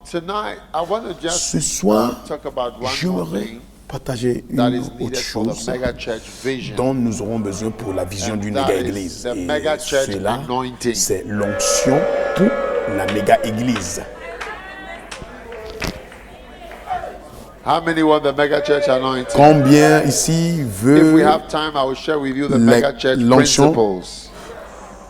Tonight, I want to just Ce soir, talk about one more j'aimerais thing partager that une is autre needed for the chose mega church vision. dont nous aurons besoin pour la vision And d'une that méga is église. the Et mega church cela, anointing. c'est l'onction pour la méga église. How many want the mega church anointing? Combien ici If we veut have time, I will share with you the la- mega church l'onction- principles.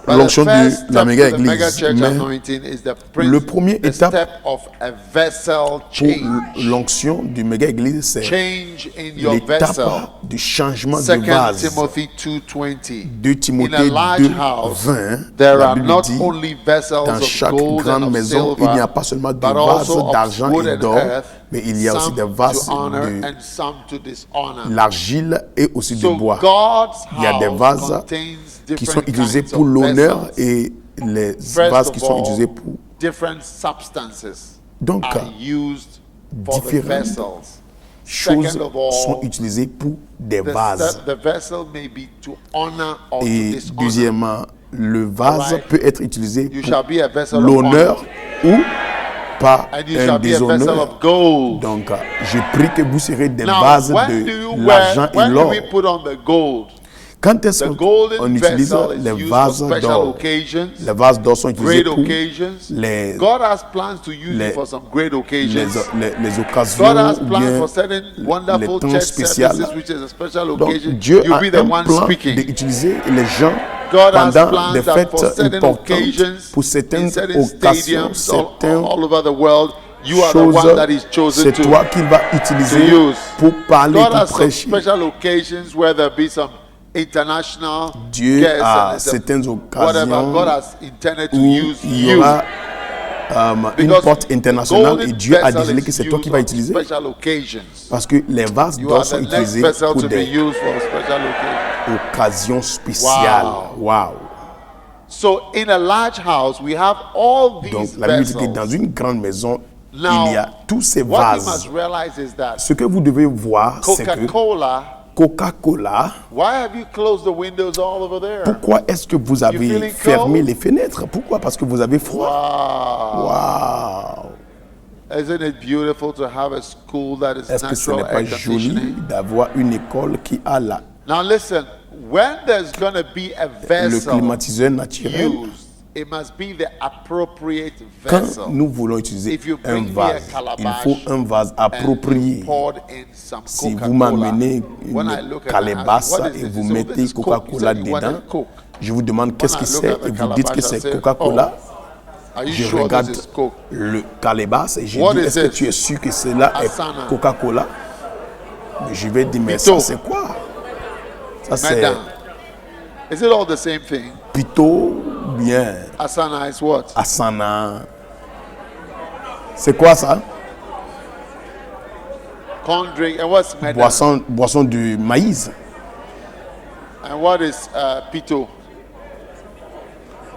But l'onction the de first la step méga to the mega église? church Mais anointing is the le premier the étape step of a vessel pour change. l'onction du méga église, c'est Change in your vessel. l'étape du changement de 2 vase. Timothy 2:20. 2 In a Timothée large 2, house, 20, there la are Bible not dit, only vessels dans of chaque gold and grande of maison, il n'y a silver, pas seulement de but vases also of d'argent wood et and d'or, earth, mais il y a aussi some des vases to honor de and some to dishonor. l'argile et aussi du So bois. God's Il y a des house vases contains qui sont different utilisés kinds pour of l'honneur vessels. et les First vases of qui sont all, utilisés pour... different substances Donc, are used for the différentes vessels. choses Second of all, sont utilisées pour des vases. the vessel may be to honor or to Et dishonor. deuxièmement, le vase Alright. peut être utilisé You pour shall be a vessel of l'honneur honor, ou pas and you un shall be a vessel déshonneur. of gold. Donc, je prie que vous serez des Now, vases when do de you l'argent et when do l'or. we put on the gold? Quand est-ce The qu'on golden utilise vessel is les used for vases special d'or? occasions, Les vases d'or sont utilisés great pour occasions. les, God has plans to use les- it for some great les, occasions. les occasions God has ou plans bien for certain les wonderful temps church spéciaux. services, which is a special Donc occasion. Dieu You'll a be the un one plan speaking. d'utiliser les gens God has pendant plans des that fêtes for certain importantes, occasions, pour certaines in certain occasions, stadiums all certaines over the world, you are the choses, one that is chosen c'est to toi qui vas utiliser use. pour parler, God pour has some prêcher. special occasions where there be some international Dieu guests a and certaines whatever God occasions has intended to où use il y you. aura une Because porte internationale golden et Dieu a vessel décidé is que c'est toi qui used vas on utiliser special occasions. parce que les vases You d'or are sont the next utilisés vessel pour to be des used for special occasions. occasions spéciales. Wow. So in a large house, we have all Donc these la Bible dit que dans vessels. une grande maison, Now, il y a tous ces what you vases. must realize is that Ce que vous devez voir, c'est que Coca-Cola, Coca-Cola, why have you closed the windows all over there? pourquoi est-ce que vous avez feeling fermé cold? les fenêtres? Pourquoi? Parce que vous avez froid. Wow. Wow. Isn't it beautiful to have a school that is Est-ce que ce n'est natural pas air joli conditioning? d'avoir une école qui a Now listen, when there's going to be a le vessel climatiseur naturel? used, it must be the appropriate Quand vessel. nous voulons utiliser If you un bring me a vase, il calabash faut un vase and approprié. poured in some Si vous Coca-Cola, m'amenez when I une look at it, I calebasse ask, what is et this? vous You say, oh, mettez this is Coke. You Coca-Cola said you wanted dedans, Coke. je vous demande qu'est-ce que I look c'est at the et vous dites que calabash, I c'est say, Coca-Cola. Are you Je sure regarde this is Coke? le calebasse et je What dis is est-ce que this? tu es sûr que cela est Asana. Coca-Cola? Mais je vais dire mais Pito. ça c'est quoi? Ça c'est Madam, is it all the same thing? Pito bien Asana is what? Asana. C'est quoi ça? Corn drink. And what's Madam? Boisson de maïs. And what is Pito?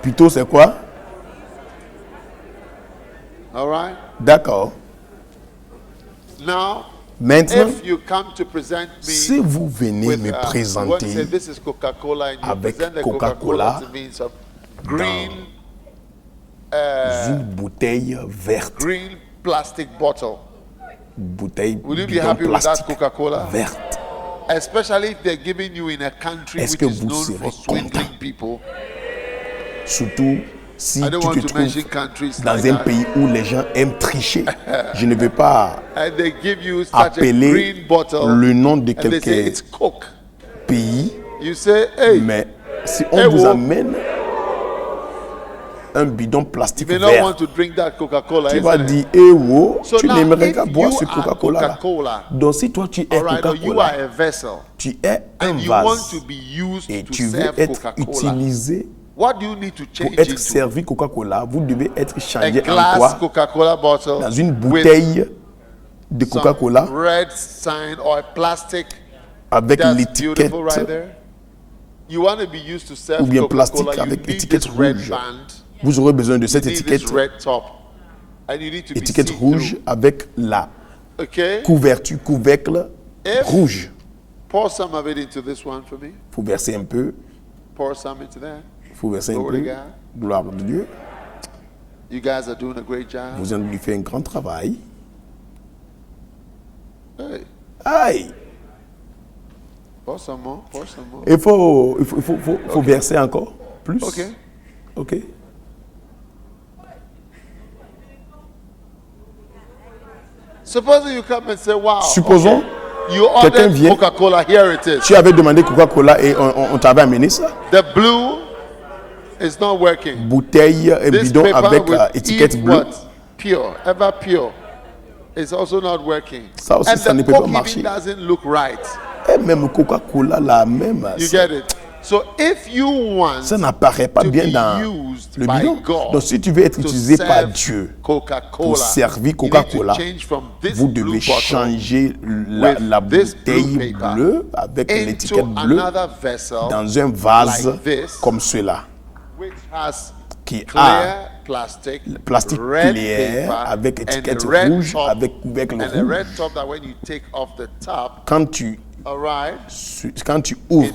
Pito c'est quoi? All right. D'accord. Now, Maintenant, if you come to present me si vous venez with, me you want to say présenter this is Coca-Cola and you avec present the Coca-Cola Coca-Cola to me in some green, une bouteille verte, green plastic bottle, bouteille will you be bidon happy with that plastique Coca-Cola? verte, Especially if they're giving you in a country Est-ce which que is vous known serez for swindling content? people. surtout si I don't tu want te to mention trouves countries dans like un that. pays où les gens aiment tricher. Je ne veux pas And they give you such a appeler green bottle le nom de and they say quelques it's Coke. pays, You say, hey, mais si on Hey, vous wo. amène un bidon plastique you may not vert, want to drink that Coca-Cola. tu isn't vas it? dire, eh oh, So tu now, n'aimerais if qu'à boire you ce are Coca-Cola là. Coca-Cola, Donc si toi tu es all right, or you Coca-Cola, are a vessel, tu es un and you want vase to be used et to tu veux serve être Coca-Cola, utilisé what do you need to pour change être into? servi Coca-Cola, vous devez être A changé en glass quoi? Coca-Cola bottle Dans une with bouteille de some Coca-Cola red sign or a plastic avec that's l'étiquette beautiful right there. You want to be used to serve ou bien Coca-Cola, plastique you avec need étiquette this red rouge. band, Vous aurez besoin de cette you need étiquette, this red top, and you need to be étiquette see-through. rouge avec la Okay? couvercle If- rouge. Pour some of it into this one for me. Faut verser un peu, Pour some into that. faut verser un Glory to peu. God. Gloire de Dieu. You guys are doing a great job. Vous avez fait un grand travail. Hey, Aïe. pour some more, pour some more. Il faut verser encore plus. Okay. Ok. Supposing you come and say, wow. Supposons, You quelqu'un ordered vient. Coca-Cola, here it is. Tu avais demandé Coca-Cola et on t'avait amené ça. The blue is not working. Bouteille et This bidon paper avec with étiquette Eve bleue. what? Pure, ever pure. It's also not working. Ça aussi, and ça the ne peut pas Coke marcher. even doesn't look right. Et même Coca-Cola, la même. You get it? So if you want Ça n'apparaît pas to bien be dans used le by bidon. God Donc si tu veux être to utilisé par serve Dieu Coca-Cola, pour servir you need to Coca-Cola, change from this vous blue devez bottle changer with la this bouteille blue paper bleue avec into l'étiquette bleue another vessel dans un vase like this, comme cela, which has qui a clear plastic, plastique red clair paper, avec and étiquette a red rouge, top, avec couvercle and a red rouge. top that when you take off the top, Quand tu all right, ouvres,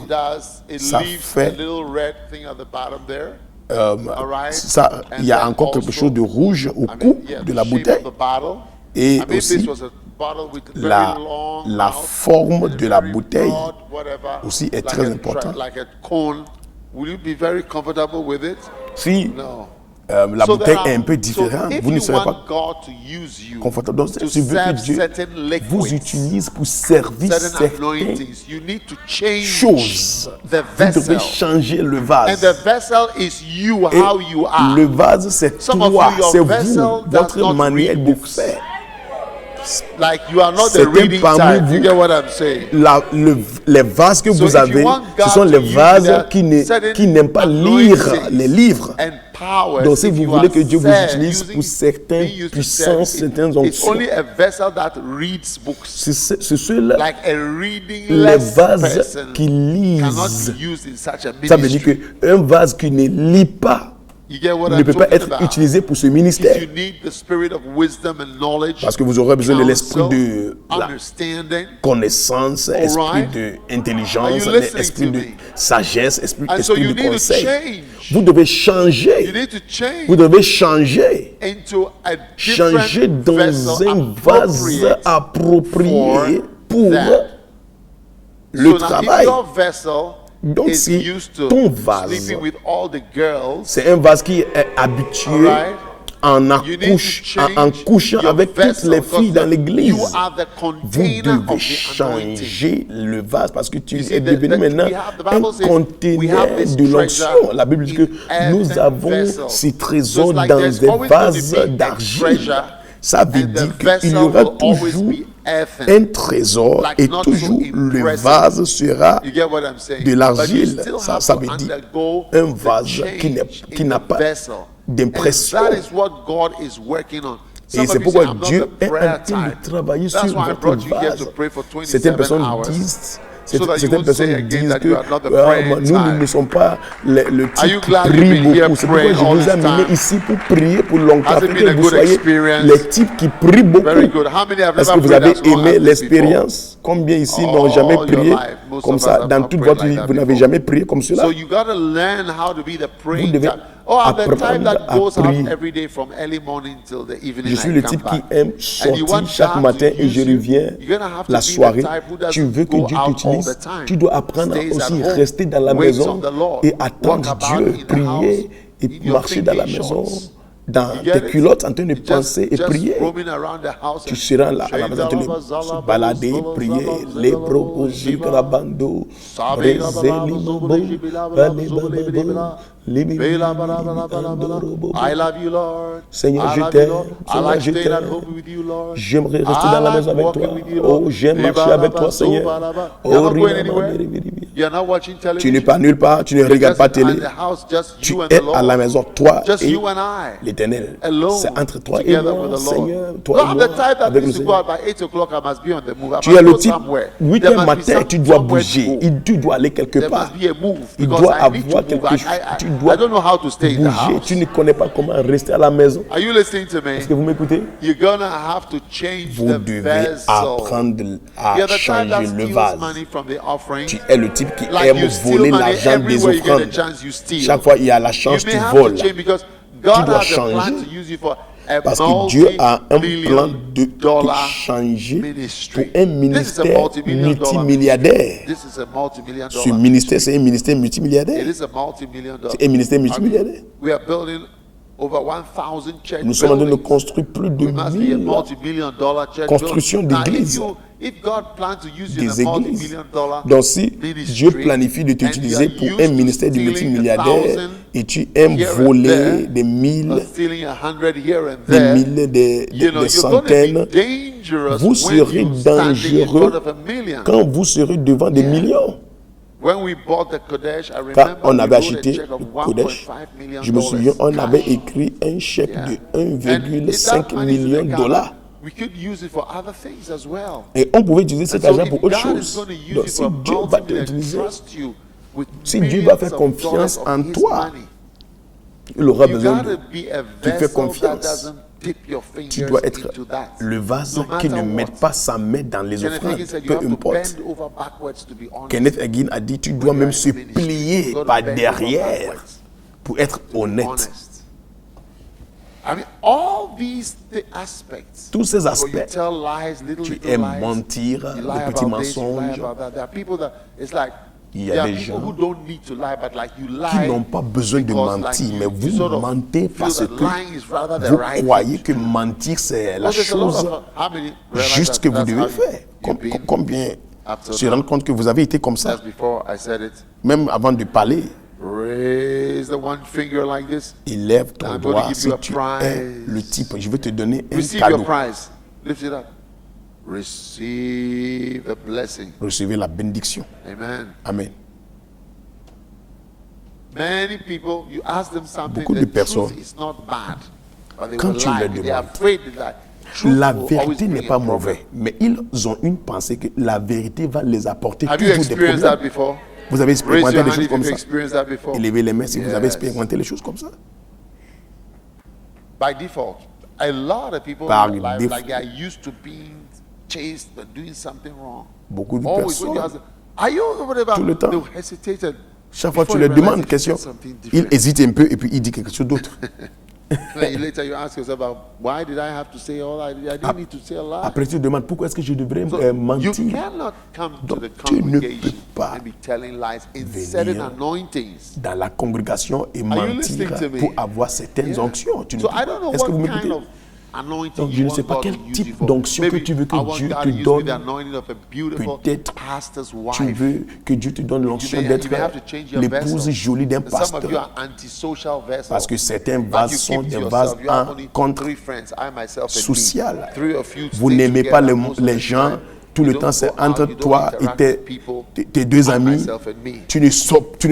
it ça leaves fait, a little red thing at the bottom there. All right. ça, il y a And encore then quelque chose de rouge au I mean, cou yeah, de the la shape bouteille. of the bottle. Et I mean, aussi, this was a bottle with a very la long mouth forme and a de la very bouteille broad whatever, aussi est like très a important. like a cone. Will you be very comfortable with it? Si No. la So bouteille there est un peu so différente, if vous ne you serez want pas God to use you confortable. Donc, to si tu veux que serve Dieu certain vous liquids, utilise pour servir certain certaines anointings, you need to change choses, the vous devez vessel. changer le And vase. the vessel is you, Et how you are. le vase, c'est Some of toi, you, your c'est vessel vous, does votre not manière read de books. faire. Like you are not the Certains reading parmi type. vous, You get what I'm saying? Les vases que So vous if you avez, want ce God sont to les use vases the certain qui n'aiment pas lire anointings les livres. and powers, Donc si if vous you voulez are que Dieu vous served utilise using- pour certaines being used to puissances, serve, certaines it's onctions, only a vessel that reads books. c'est ceux-là, Like a les reading-less vases person qui cannot lisent. be used in such a Ça veut dire ministry. qu'un vase qui ne lit pas You get what ne I'm peut pas talking être about? utilisé pour ce Because ministère. you need the spirit of wisdom and knowledge, Parce que vous aurez besoin de l'esprit counsel, de la understanding. connaissance, esprit right. d'intelligence, Are you listening esprit to de me? sagesse, esprit And so you de need to conseil. change. Vous devez You changer. need to change Vous devez changer. into a Changer different dans vessel un vase appropriate approprié pour that. le So now, if travail. your vessel Donc is si used to ton vase, sleeping with all the girls, c'est un vase qui est habitué Alright. You need to change en couchant your avec toutes vessel, les filles dans because l'église. you are the Vous container of devez the anointing. changer le vase parce que tu You see, es devenu maintenant the un Bible says we conteneur have this de l'onction. treasure La Bible dit que in nous earthen avons vessels. ces So trésors it's like dans there's des always going to vases be a d'argile. treasure, Ça veut and the dire qu'il y vessel aura will always toujours be earthen. un trésor Like et not so toujours le impressive. vase sera You get what I'm saying? de But you l'argile. still Ça have to veut dire undergo un the vase change qui in n'a the pas vessel. d'impression. And that is what God is working on. Some Et c'est of you pourquoi say, I'm not Dieu the est en prayer train type. de travailler That's sur why I votre brought you here vase. to pray for Certaines 27 personnes hours. disent, So that you certaines won't say personnes again disent that que you are not the ah, praying nous type. ne sommes pas le Are you type qui glad you've prie been here beaucoup. C'est pourquoi praying je all vous ai this amené time? ici pour prier pour longtemps. Has it Afin been a que vous good soyez experience? les types qui prient beaucoup. Very good. How many have Est-ce never que vous prayed avez as long aimé as this l'expérience? Combien ici n'ont All jamais your prié life, most comme of us ça? have Dans not toute prayed votre like vie, that vous n'avez before. jamais prié comme cela. So you got to learn how to be the praying devez type. Oh, I'm the type apprendre that à goes out prier. every day from early morning till the evening. Je suis I le come type qui back. aime And you want sortir chaque God matin to et je use you, reviens you're gonna have to la be the soirée. type who doesn't Tu veux que go Dieu out all t'utilise, the time. tu dois apprendre Stays aussi at home, rester dans la waits maison on the Lord, et walk attendre about Dieu, in the prier house, et in your marcher dans la thinking maison, shorts. dans You get tes it? culottes en train de Just penser et prier. roaming around the house Tu and seras là à la maison, te balader, prier, les proposer, grabando, I love you, Lord. Seigneur, I je love t'aime. you, Lord. I Seigneur, like je staying at t'aime. home with you, Lord. J'aimerais rester dans la maison avec toi. Oh, j'aime marcher avec toi, Seigneur. You're Oh, not going anywhere. Rima, You're not watching tu television. n'es pas nulle part, tu ne You're regardes just pas télé. in the house, just Tu you and es the à la Lord. maison, toi Just et you and I. l'Éternel. Alone, C'est entre toi et together moi, with the Lord. Seigneur. Toi No, et I'm moi, the type that avec le needs to go Seigneur. out by 8 o'clock. I must be on the move. I Tu es must le go type, somewhere. 8 There heures must be matin, tu dois somewhere to bouger. go. Tu dois aller quelque There part. must be a move Il because doit I need to avoir move. quelque chose. Tu I dois don't know how to stay in the bouger. house. Tu ne connais pas comment rester à la maison. Are you listening to me? Est-ce que vous m'écoutez? You're gonna have to change Vous the devez vessel. apprendre à You're the type that changer le steals vase. money from the offering. Tu es le type qui Like aime you steal voler money l'argent des everywhere you get a offrandes. chance, you steal. Chaque fois il y a la You chance, may tu have voles. to change because God dois has a plan changer. to use you for a Parce que Dieu a un plan multi-million de te dollar changer pour ministry. un This is a ministère multi-million dollar multimilliardaire. This is a multi-million Ce dollar ministère, ministry. c'est un ministère It multimilliardaire. is a multi-million dollar. C'est un ministère multimilliardaire. We are building over 1,000 church Nous sommes en train de buildings. construire plus de We must be a 1000 multi-million dollar church construction building. Now, d'églises. if God plans to use you in des a églises. multi-million dollar Donc si ministry, Dieu planifie de t'utiliser and you pour are un used ministère to de stealing multimilliardaire 1,000 et tu aimes here and voler there, des mille, or stealing 100 here and des there, milliers, des you're going to centaines, be dangerous vous when serez you're standing in dangereux front of a million. quand vous serez devant des millions. When we bought the Kodesh, I Quand remember on we avait wrote a acheté check of le Kodesh, $1.5 million. je me souviens, on avait cash. écrit un chèque Yeah. de And if 1,5 that money is in the million de account, dollars. we could use it for other things as well. Et on pouvait utiliser cet And so argent if pour autre God is chose. going to use Donc you si for Dieu va multi-million, t'utiliser, trust you with si Dieu va millions faire of confiance dollars en of his toi, money, il aura you besoin gotta de be a tu fais vessel that confiance. doesn't dip your Tu fingers dois être into that. le vase No qui ne matter met what. pas sa main dans les Kenneth offrandes, Hagin said you peu have to importe. bend over backwards to be honest. Kenneth Hagin a dit, tu dois When même you se are in ministry, plier you gotta par bend over derrière backwards pour être to be honnête. honest. I mean, all these aspects. Tous ces Where you aspects, tell lies, little tu little aimes lies. mentir, You les lie petits about this, you lie mensonges, about that. There are people that it's like il y a there are des people gens who don't need to lie, but like you qui lie n'ont pas besoin de because, mentir, like, mais you vous sort of mentez feel parce that que lying is rather the vous right croyez thing que to do. mentir c'est la Well, there's a lot chose of how many realize juste that que vous that's devez how faire. you've been Combien up to se now? rendre compte que vous avez été comme ça, That's before I said it. même avant de parler. Raise the one finger like this. Élève ton I'm going to doigt give si you a tu prize. es le type. Je vais te donner un Receive your cadeau. prize. Lift it up. Receive the blessing. Recevez la bénédiction. Amen. Amen. Many people, you ask them something, Beaucoup the de truth personnes, is not bad, but they quand will tu lie. leur They are demandes, afraid that truth La will always vérité bring n'est a pas problem. mauvaise, mais ils ont une pensée que la vérité va les apporter Have you toujours des experienced that problèmes. before? Vous avez Raise expérimenté your des hand choses if comme you've ça. experienced that before. Élevez les mains si vous avez Yes. expérimenté les choses comme ça. By default, a lot of people Par in their life, défaut. like they are used to being chased and doing something wrong. Beaucoup de Always when you personnes, ask them, are you whatever? Tout le temps. They hesitated. chaque fois que Before tu you leur realize demandes une it, question, it's something ils different. hésitent un peu et puis ils disent quelque chose d'autre. Later you ask yourself, why did I have to say all that? I didn't need to say a lie. Après, tu te demandes pourquoi est-ce que je devrais So you mentir. cannot come to Donc, the tu ne peux congregation pas and be telling lies in certain venir anointings. dans la congrégation et you listening mentir to me? pour avoir certaines Yeah. onctions. Tu ne So peux I don't pas. know Est-ce que vous what m'écoutez? kind of anointing Donc, je you ne want sais pas God quel to use type you for. d'onction que Maybe tu veux que I want Dieu God te to use me donne. the anointing of a beautiful Peut-être pastor's tu wife. veux que Dieu te donne l'onction You d'être may have to change your l'épouse vessel. jolie d'un And some of you pasteur. are anti-social vessels. Parce que certains But vases you sont keep des to vases yourself. You have en only contre 3 friends, I myself and social. me. 3 of you Vous stay n'aimez pas together most of les the gens. time. Tout le You temps, don't c'est go out, entre you don't toi interact et with people, tes deux I amis. myself and me. Tu ne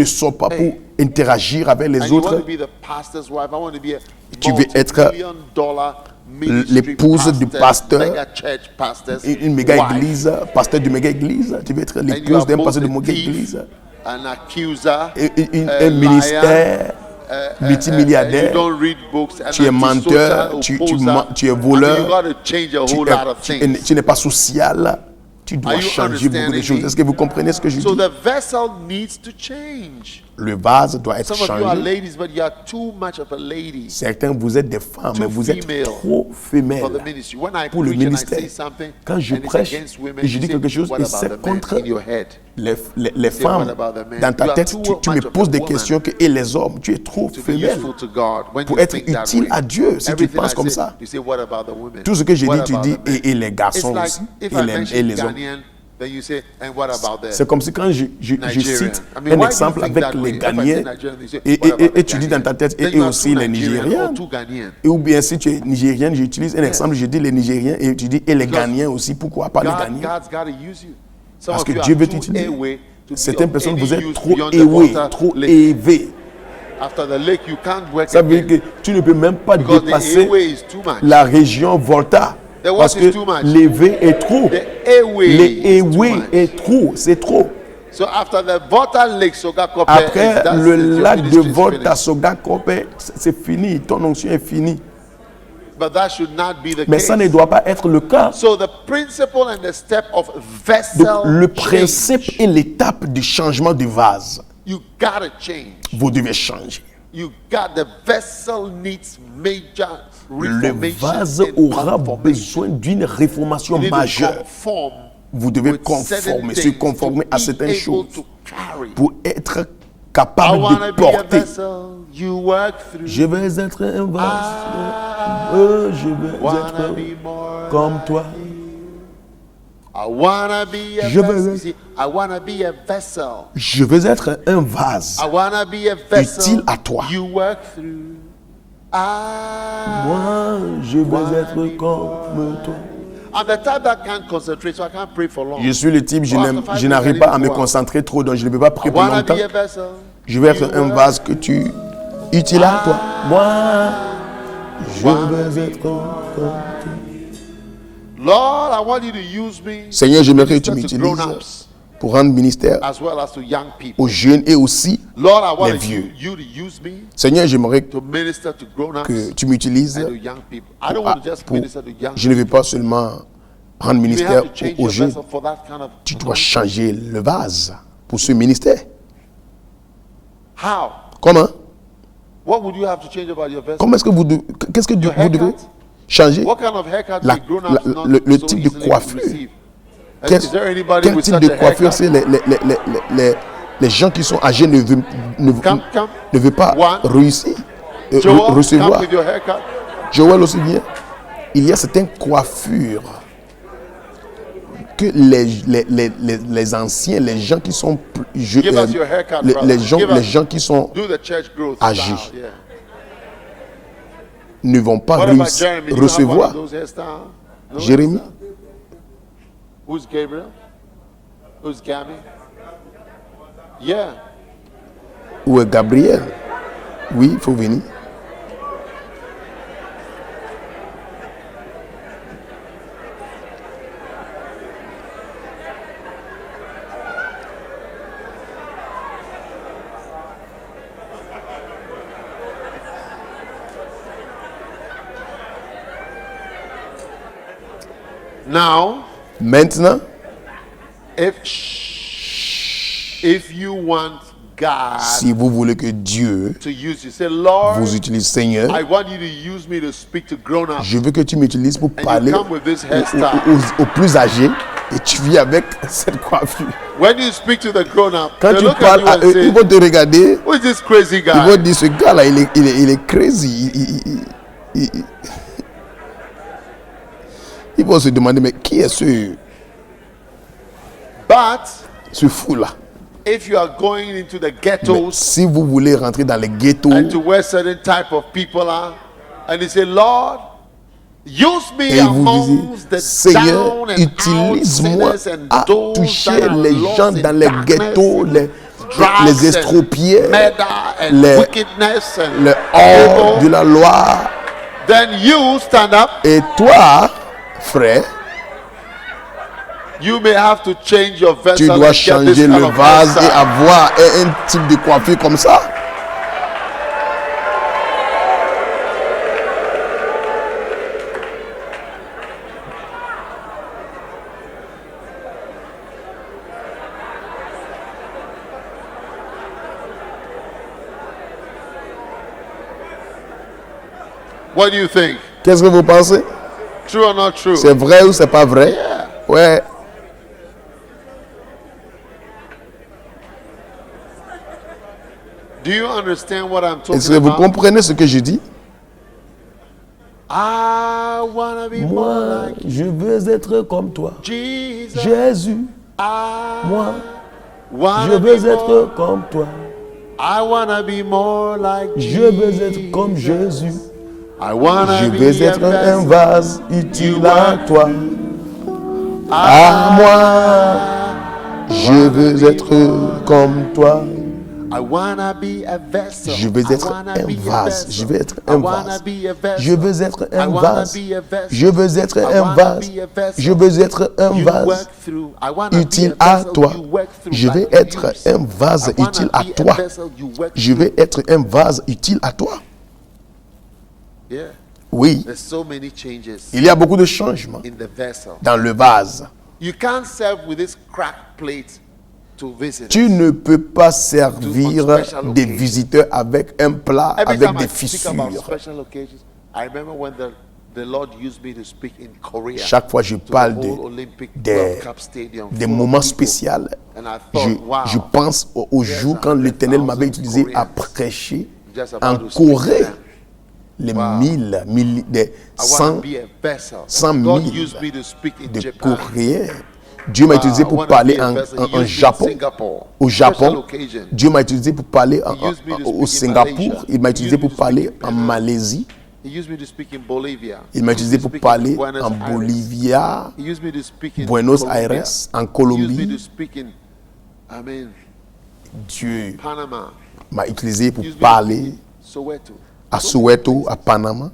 sors pas pour Hey. interagir avec les And you want autres. to be the pastor's wife. I want to be a Tu veux être multi-million-dollar ministry l'épouse du pasteur, mega church pastor's une méga wife. église, pasteur de méga église. Tu veux être And you l'épouse are d'un both pasteur de a méga thief, église. an accuser, Un ministère multimilliardaire. you don't read books, an Tu es menteur, antisocial tu opposer. tu es I mean, voleur, you got to change a whole lot of things. tu n'es pas social. Tu dois Are you changer beaucoup de understanding choses. me? Est-ce que vous comprenez ce que je So dis? the vessel needs to change. Le vase doit être Some of you are changé. ladies, but you are too much of a lady Certains, vous êtes des femmes, mais vous êtes female trop for femelles the ministry. When I pour le preach and I ministère. say something Quand je and it's prêche against women, et je you dis say, quelque chose what et about c'est the men contre in your head? les Say, femmes, what about the men? dans ta You are tête, too tu me much of poses a des woman questions que, et les hommes, tu es trop To be femelle useful to God. When pour you être think that utile way, à Dieu. Si tu everything penses I comme say, ça, you say, what about the women? tout ce que j'ai What dit, tu about dis, the men? et les It's garçons like aussi, if et I les mention hommes. Ghanaian, then you say, and what about them? C'est comme si quand je Nigerian. cite I mean, un why do exemple you think avec that les way? If I say Ghanéens Nigerian, you say, et, what about et the tu dis Ghanaian? dans ta tête, Then et you are aussi two les Nigerian Nigériens. or two Ghanaian. Et ou bien si tu es nigérienne, j'utilise un exemple, je dis les Nigériens et tu dis et les Because Ghanéens aussi. Pourquoi pas les God, Ghanéens? God's got to use you. Some Parce of que you Dieu are veut too t'utiliser. away to be Certaines of personnes, any vous êtes use trop beyond the élevé, water trop lake. élevés. After the lake, you can't work Ça veut dire again. que tu ne peux même pas Because the dépasser airway is too much. la région Volta. The what Parce is que too much? l'élevé est trop. The airway Les is too airways much. est trop, c'est trop. So after the Volta Lake, Sogakope, Après that's le it, your lac de ministry is Volta, finished. Soga Kope, c'est fini, ton onction est finie. But that should not be the Mais case. ça ne doit pas être le cas. So the principle and the step of Donc, vessel le principe change, et l'étape du changement de vase, you gotta change. vous devez changer. you got the vessel needs major Le reformation. vase and aura conformation. besoin d'une réformation You need to majeure. conform Vous devez with certain conformer, things se conformer to à be certaines able choses to carry. pour être I capable want to de be a porter. vessel you work through. Je vais être un vase. Je vais Wanna être be more comme like toi. you. I wanna be a Je vais vessel. être- See, I wanna be a vessel. Je vais être un vase. I wanna be a vessel Utile à toi. you work through. Moi, je vais être comme toi. I'm the type that can't concentrate, so I can't pray for long. Je suis le type, je n'arrive pas à me concentrer trop, donc je ne peux pas I prier pour wanna longtemps. be a vessel. Je vais être you un work vase que tu utile à toi. Moi, je vais être comme toi. Lord, I want you to use me Seigneur, j'aimerais que tu minister to m'utilises grown-ups pour rendre ministère as well as to young people. aux jeunes et aussi Lord, I want les vieux. you to use me Seigneur, j'aimerais to minister to grown-ups que tu m'utilises. and to young people. I don't want to just minister to young Je ne veux pas seulement rendre You may ministère have to change aux your jeunes. vessel for that kind of. Tu dois changer le vase pour ce ministère. How? Comment? What would you have to change about your vessel? Comment est-ce que qu'est-ce que Your vous devez haircut? changer? What kind of haircut La- do grown-ups la- not le so type de easily coiffure. receive? Quel, Is there anybody quel with type such de a coiffure haircut? c'est les gens qui sont âgés Come. ne veulent pas One. réussir, Joel, come recevoir. with your haircut. Joël aussi bien. Il y a certaines coiffures que les anciens, les gens qui sont Give us your haircut, brother. les Give us- gens qui sont Do the church growth âgés. style, yeah. ne vont pas What about Jeremy? Do you have one recevoir. of those hairstyles? No Jérémie, hairstyle? Who's Gabriel? Who's Gabby? Yeah. ou Gabriel. Oui, il faut venir. Now, Maintenant, if you want God si vous voulez que Dieu to use you, say, Lord, vous utilise, Seigneur, I want you to use me to speak to grown-ups. je veux que tu m'utilises pour And parler you come with this aux, hairstyle. aux plus âgés et tu vis avec cette coiffure. When you speak to the grown-up, Quand they tu look at parles you à and eux, say, ils vont te regarder, who is this crazy ils vont guy? dire ce gars-là, il est crazy. Ils vont se demander, mais qui est ce fou-là? If you are going into the Mais ghettos si vous voulez rentrer dans les ghettos and to where certain type of people are, and you say, Lord, use me et vous amongst dites, the Seigneur, down and out utilise-moi sinners and à those toucher that are les lost gens in dans les darkness, ghettos, drugs les estropiés, and murder and les- wickedness and le hors evil, de la loi. then you stand up. Et toi, frère, You may have to change your vessel tu dois and get this changer kind le of vase et hairstyle. avoir un type de coiffure comme ça. What do you think? Qu'est-ce que vous pensez? True or not true? C'est vrai ou c'est pas vrai? Yeah. Ouais. Do you understand what I'm Est-ce talking que vous about? comprenez ce que je dis? I wanna be more Moi, like je veux être comme toi. Jesus. Jésus, I moi, wanna je be veux more. être comme toi. I wanna be more like Je veux être comme Jésus. I wanna Je be veux a être un vessel. vase utile à toi. I À moi, je veux être comme toi. wanna be a vessel. Je veux I être wanna un be a vase. vessel. Je veux être I un wanna vase. be a vessel. Je veux être I un wanna vase. be a vessel. Je veux être I un wanna vase. be a vessel. Je veux être un You vase work through. I wanna utile be a à vessel toi. you work through Je vais like être use. un vase I wanna utile à be a toi. vessel you work Je through. vais être un vase utile à toi. Yeah. Oui, There's so many changes il y a beaucoup de changements in the vessel. dans le vase. You can't serve with this cracked plate to visitors. Tu ne peux pas servir special des occasions. visiteurs avec un plat, Every avec time des I speak about fissures. special occasions, I remember when the Lord used me to speak in Korea. Chaque fois, je to the parle whole Olympic des World Cup Stadium des full of moments people. spéciaux. And I thought, wow, Je pense au jour quand l'Éternel m'avait utilisé à prêcher en Corée. Les Wow. des I want 100 to be a vessel. 100 God 000 used me to speak in de Japan. Coréens. Dieu m'a utilisé I pour wanna parler be a vessel. He en used me in Japon. Singapore. Au Special Japon, occasion. Dieu m'a utilisé pour parler He used me to au speak in Singapour. Malaysia. Il m'a He utilisé used me pour to speak parler in en Penang. Malaisie. He used me to speak in Bolivia. Il m'a He used utilisé me to pour speak in parler Buenos en Aires. Bolivia, He used me to speak in Buenos Colombia. Aires, en He used me to Colombie. speak in, Dieu Panama. m'a utilisé pour He used me to speak parler in Soweto. à Soweto, à Panama.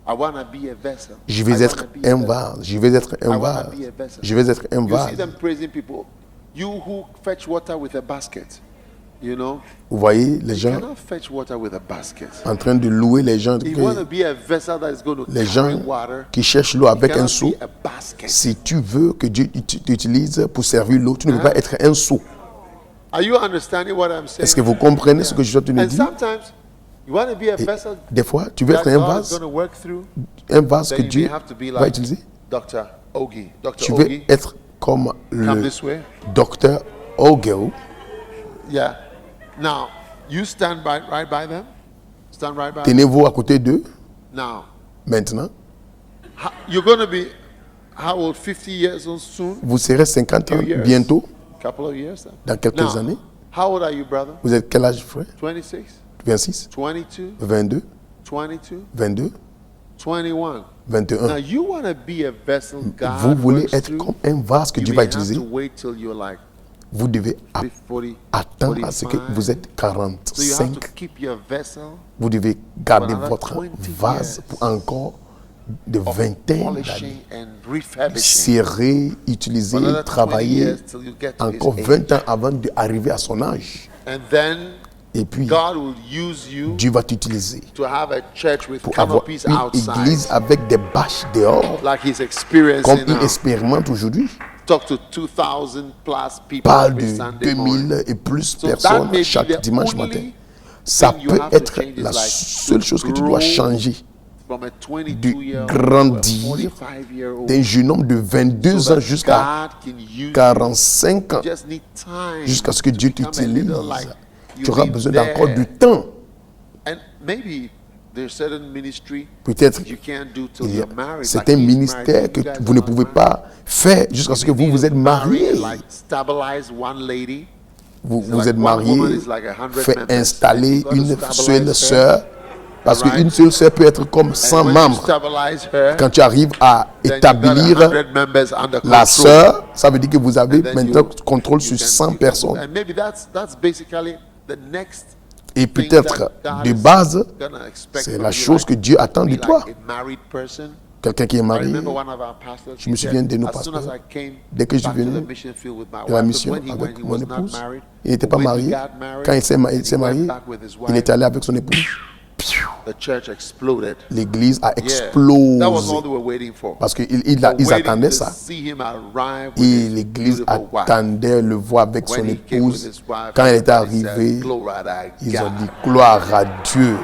I want to be a vessel. Je vais I être wanna be a un vessel. vase. Je vais être un I wanna vase. be a vessel. Je vais être un You see vase. them praising people. You who fetch water with a basket, you know, Vous voyez les you gens cannot fetch water with a basket. en train de louer les gens. You want to be a vessel that is going to Les carry gens water. qui cherchent l'eau You avec un cannot seau. be a basket. Si tu veux que Dieu t'utilise pour servir l'eau, tu ne peux pas être un seau. Are you understanding what I'm saying? Est-ce que vous comprenez ce que je suis en train de And dire? sometimes you want to be a vessel Des fois, tu veux that être un God is vase, going to work through. que Then you Dieu may have to be va like utiliser. Dr. Ogi. Dr. Tu veux Ogi, être comme come le this way. docteur Ogeo. Yeah. Now, you stand right by them. Stand right by them. Tenez-vous à côté d'eux. Now, Maintenant, you're going to be, how old? 50 years old soon? vous serez 50 ans Few years. bientôt, Couple of years then. dans quelques Now, années. how old are you, brother? Vous êtes quel âge, frère? 26, 26, 22, 22, 22, 22, 21. Now 21. you want to be a vessel God Vous voulez works être through. comme un vase que You Dieu may va have utiliser. to wait till you're like Vous devez 40, attendre à ce que 45. vous êtes So you have to 45. keep your vessel Vous devez garder another votre 20 vase years pour encore de of vingtaine d'années. polishing and refurbishing. Serrer, utiliser, Another 20 travailler years till you get to encore his age. 20 ans avant d'arriver à son âge. And then Et puis, God will use you Dieu va t'utiliser to have a church with pour avoir canopies une outside, église avec des bâches dehors, like he's experiencing comme il now. expérimente aujourd'hui. Talk to 2,000 plus people Parle every de Sunday morning. 2000 et plus So that personnes may be chaque the dimanche only matin. Ça thing you peut have to être change is la like seule to chose que tu dois grow changer from a de 22-year-old grandir to a 45-year-old. d'un jeune homme de 22 So ans that jusqu'à God can use 45 ans, you. Just need time jusqu'à ce que to Dieu become a t'utilise. little like Tu you've auras been besoin there. d'encore du temps. And maybe there's certain ministry Peut-être you can't do till il y a you're married. c'est Like un he's ministère married, que you guys vous are ne not pouvez married. pas faire jusqu'à ce que vous vous êtes mariés. Like stabilize one lady. Vous It's vous like êtes one mariés, woman is like 100 fait members. installer You gotta une stabilize seule her. sœur. Parce Right. qu'une seule sœur peut être comme 100 And when you membres. stabilize her, Quand tu arrives à then you got établir 100 members under la control. sœur, ça veut dire que vous avez And then maintenant you- contrôle you sur can- 100 you can- personnes. And maybe that's basically the next Et thing peut-être, that God de is base, gonna expect c'est from la you, chose like, que Dieu attend be de toi. like a married person. Quelqu'un qui est I marié, remember one of our pastors. Je me he said, souviens de nos as soon as pasteurs, I came dès que je suis back to venu the mission field with my de la wife, mission when he went, avec he mon was not épouse, married. il n'était pas When he marié. got married, Quand il s'est and he s'est went marié, back with his il wife, est allé avec son épouse. the church exploded. L'église a Yeah. That was explosé. all they were waiting for. Parce qu'ils They ils were waiting attendaient to ça. see him arrive with Et his l'église beautiful wife. attendait le voir avec son When he came with épouse. his wife, Quand elle est everybody said, arrivée, "Glory to ils ont God." dit gloire à Dieu.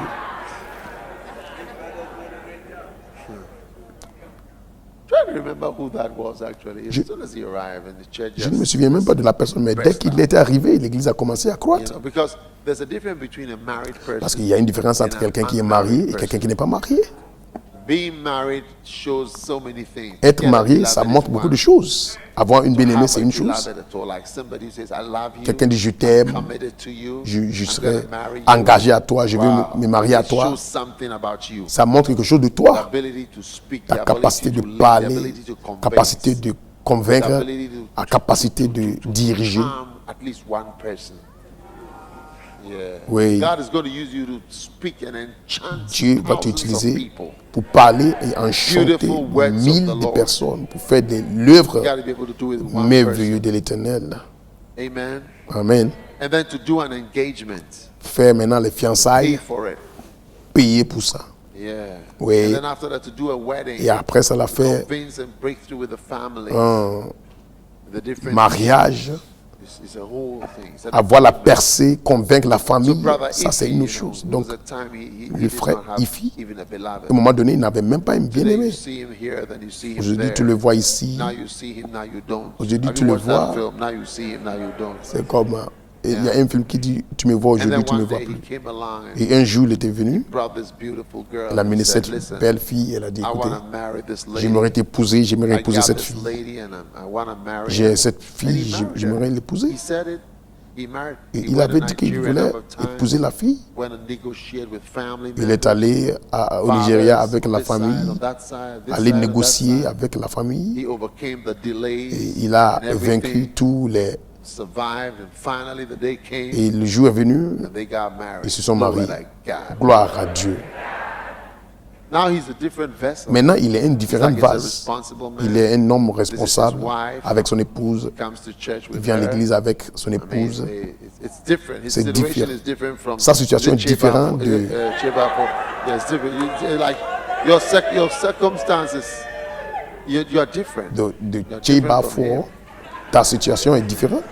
Trying to remember who that was actually. As soon as he arrived in the church, Je ne me souviens même pas de la personne, mais dès qu'il était arrivé, l'église a commencé à you croître. know, because there's a difference between a married Parce person. qu'il y a une différence entre quelqu'un qui est marié et quelqu'un qui n'est pas marié. Being married shows so many things. Être Getting marié, beloved ça is montre beaucoup one. de choses. Avoir une bien-aimée, Have c'est a une chose. beloved at all. Like somebody says, I love you. Quelqu'un dit je t'aime, Committed to you. je I'm serai gonna marry you. engagé à toi, je veux Wow. me marier à It toi. shows something about you. Ça montre quelque chose de The toi. ability to speak, Ta the capacité ability de to lead, the parler, ability to convince, capacité de convaincre, the ability to la capacité de diriger. calm at least one person. Yeah. Oui. God is going to use you to speak and enchant Dieu va thousands of t'utiliser people. pour parler et enchanter Beautiful words of 1000 the de Lord. personnes, pour faire de l'œuvre You got to be able to do it with one merveilleuse person. de l'éternel. Amen. Amen. And then to do an engagement. Faire maintenant les Pay fiançailles, for it. payer pour ça. Yeah. Oui. And then after that, to do a wedding. Et après ça, la faire Convince and breakthrough with the family. un The different mariage. It's a whole thing. It's a Avoir la percée, convaincre la So, famille, brother, ça c'est Ifi, une you autre know, chose. there Donc, was a time he le did frère not have Ifi, even a beloved. à un moment donné, il n'avait même pas un Today bien-aimé. you see him here, then you see him Aujourd'hui, there. tu le vois ici. Now you see him, now you don't. Aujourd'hui, Have tu you le watched that vois. film? Now you see him, now you don't. C'est comme, il y a un film qui dit, tu me vois And aujourd'hui, then tu ne me one vois day he plus. came along and Et un jour, il était venu, brought this beautiful girl. elle a and mené said, cette listen, belle fille, elle a dit, I écoutez, want to marry this lady. j'aimerais t'épouser, j'aimerais I épouser got cette this fille. lady and I want to marry J'ai her. cette And fille, he married j'aimerais her. l'épouser. He said it. He married. Et He il went to avait dit qu'il Nigeria a voulait number of times. épouser la fille. Went and negotiated with family Il est members, allé au fathers Nigeria avec on la this side, famille, on that side, this aller side, on that négocier side. avec la famille. He overcame the delays Et il a and vaincu everything, tous les... survived, and finally the day came Et le jour est venu, and they got married. ils se sont Glory mariés. to God. Gloire à Dieu. Now he's a different vessel. Maintenant, il est une He's différente like he's a vase. responsible man. Il est un homme responsable wife. avec son épouse. Comes to church Il with vient à her. l'église avec son I mean, épouse. it's different. His C'est situation différent. is different from Sa situation the est différente Cheba- de- Cheba for- yeah, it's different. Like your circumstances, you are different. De You're Tcheba different from him. Fort, ta situation est différente.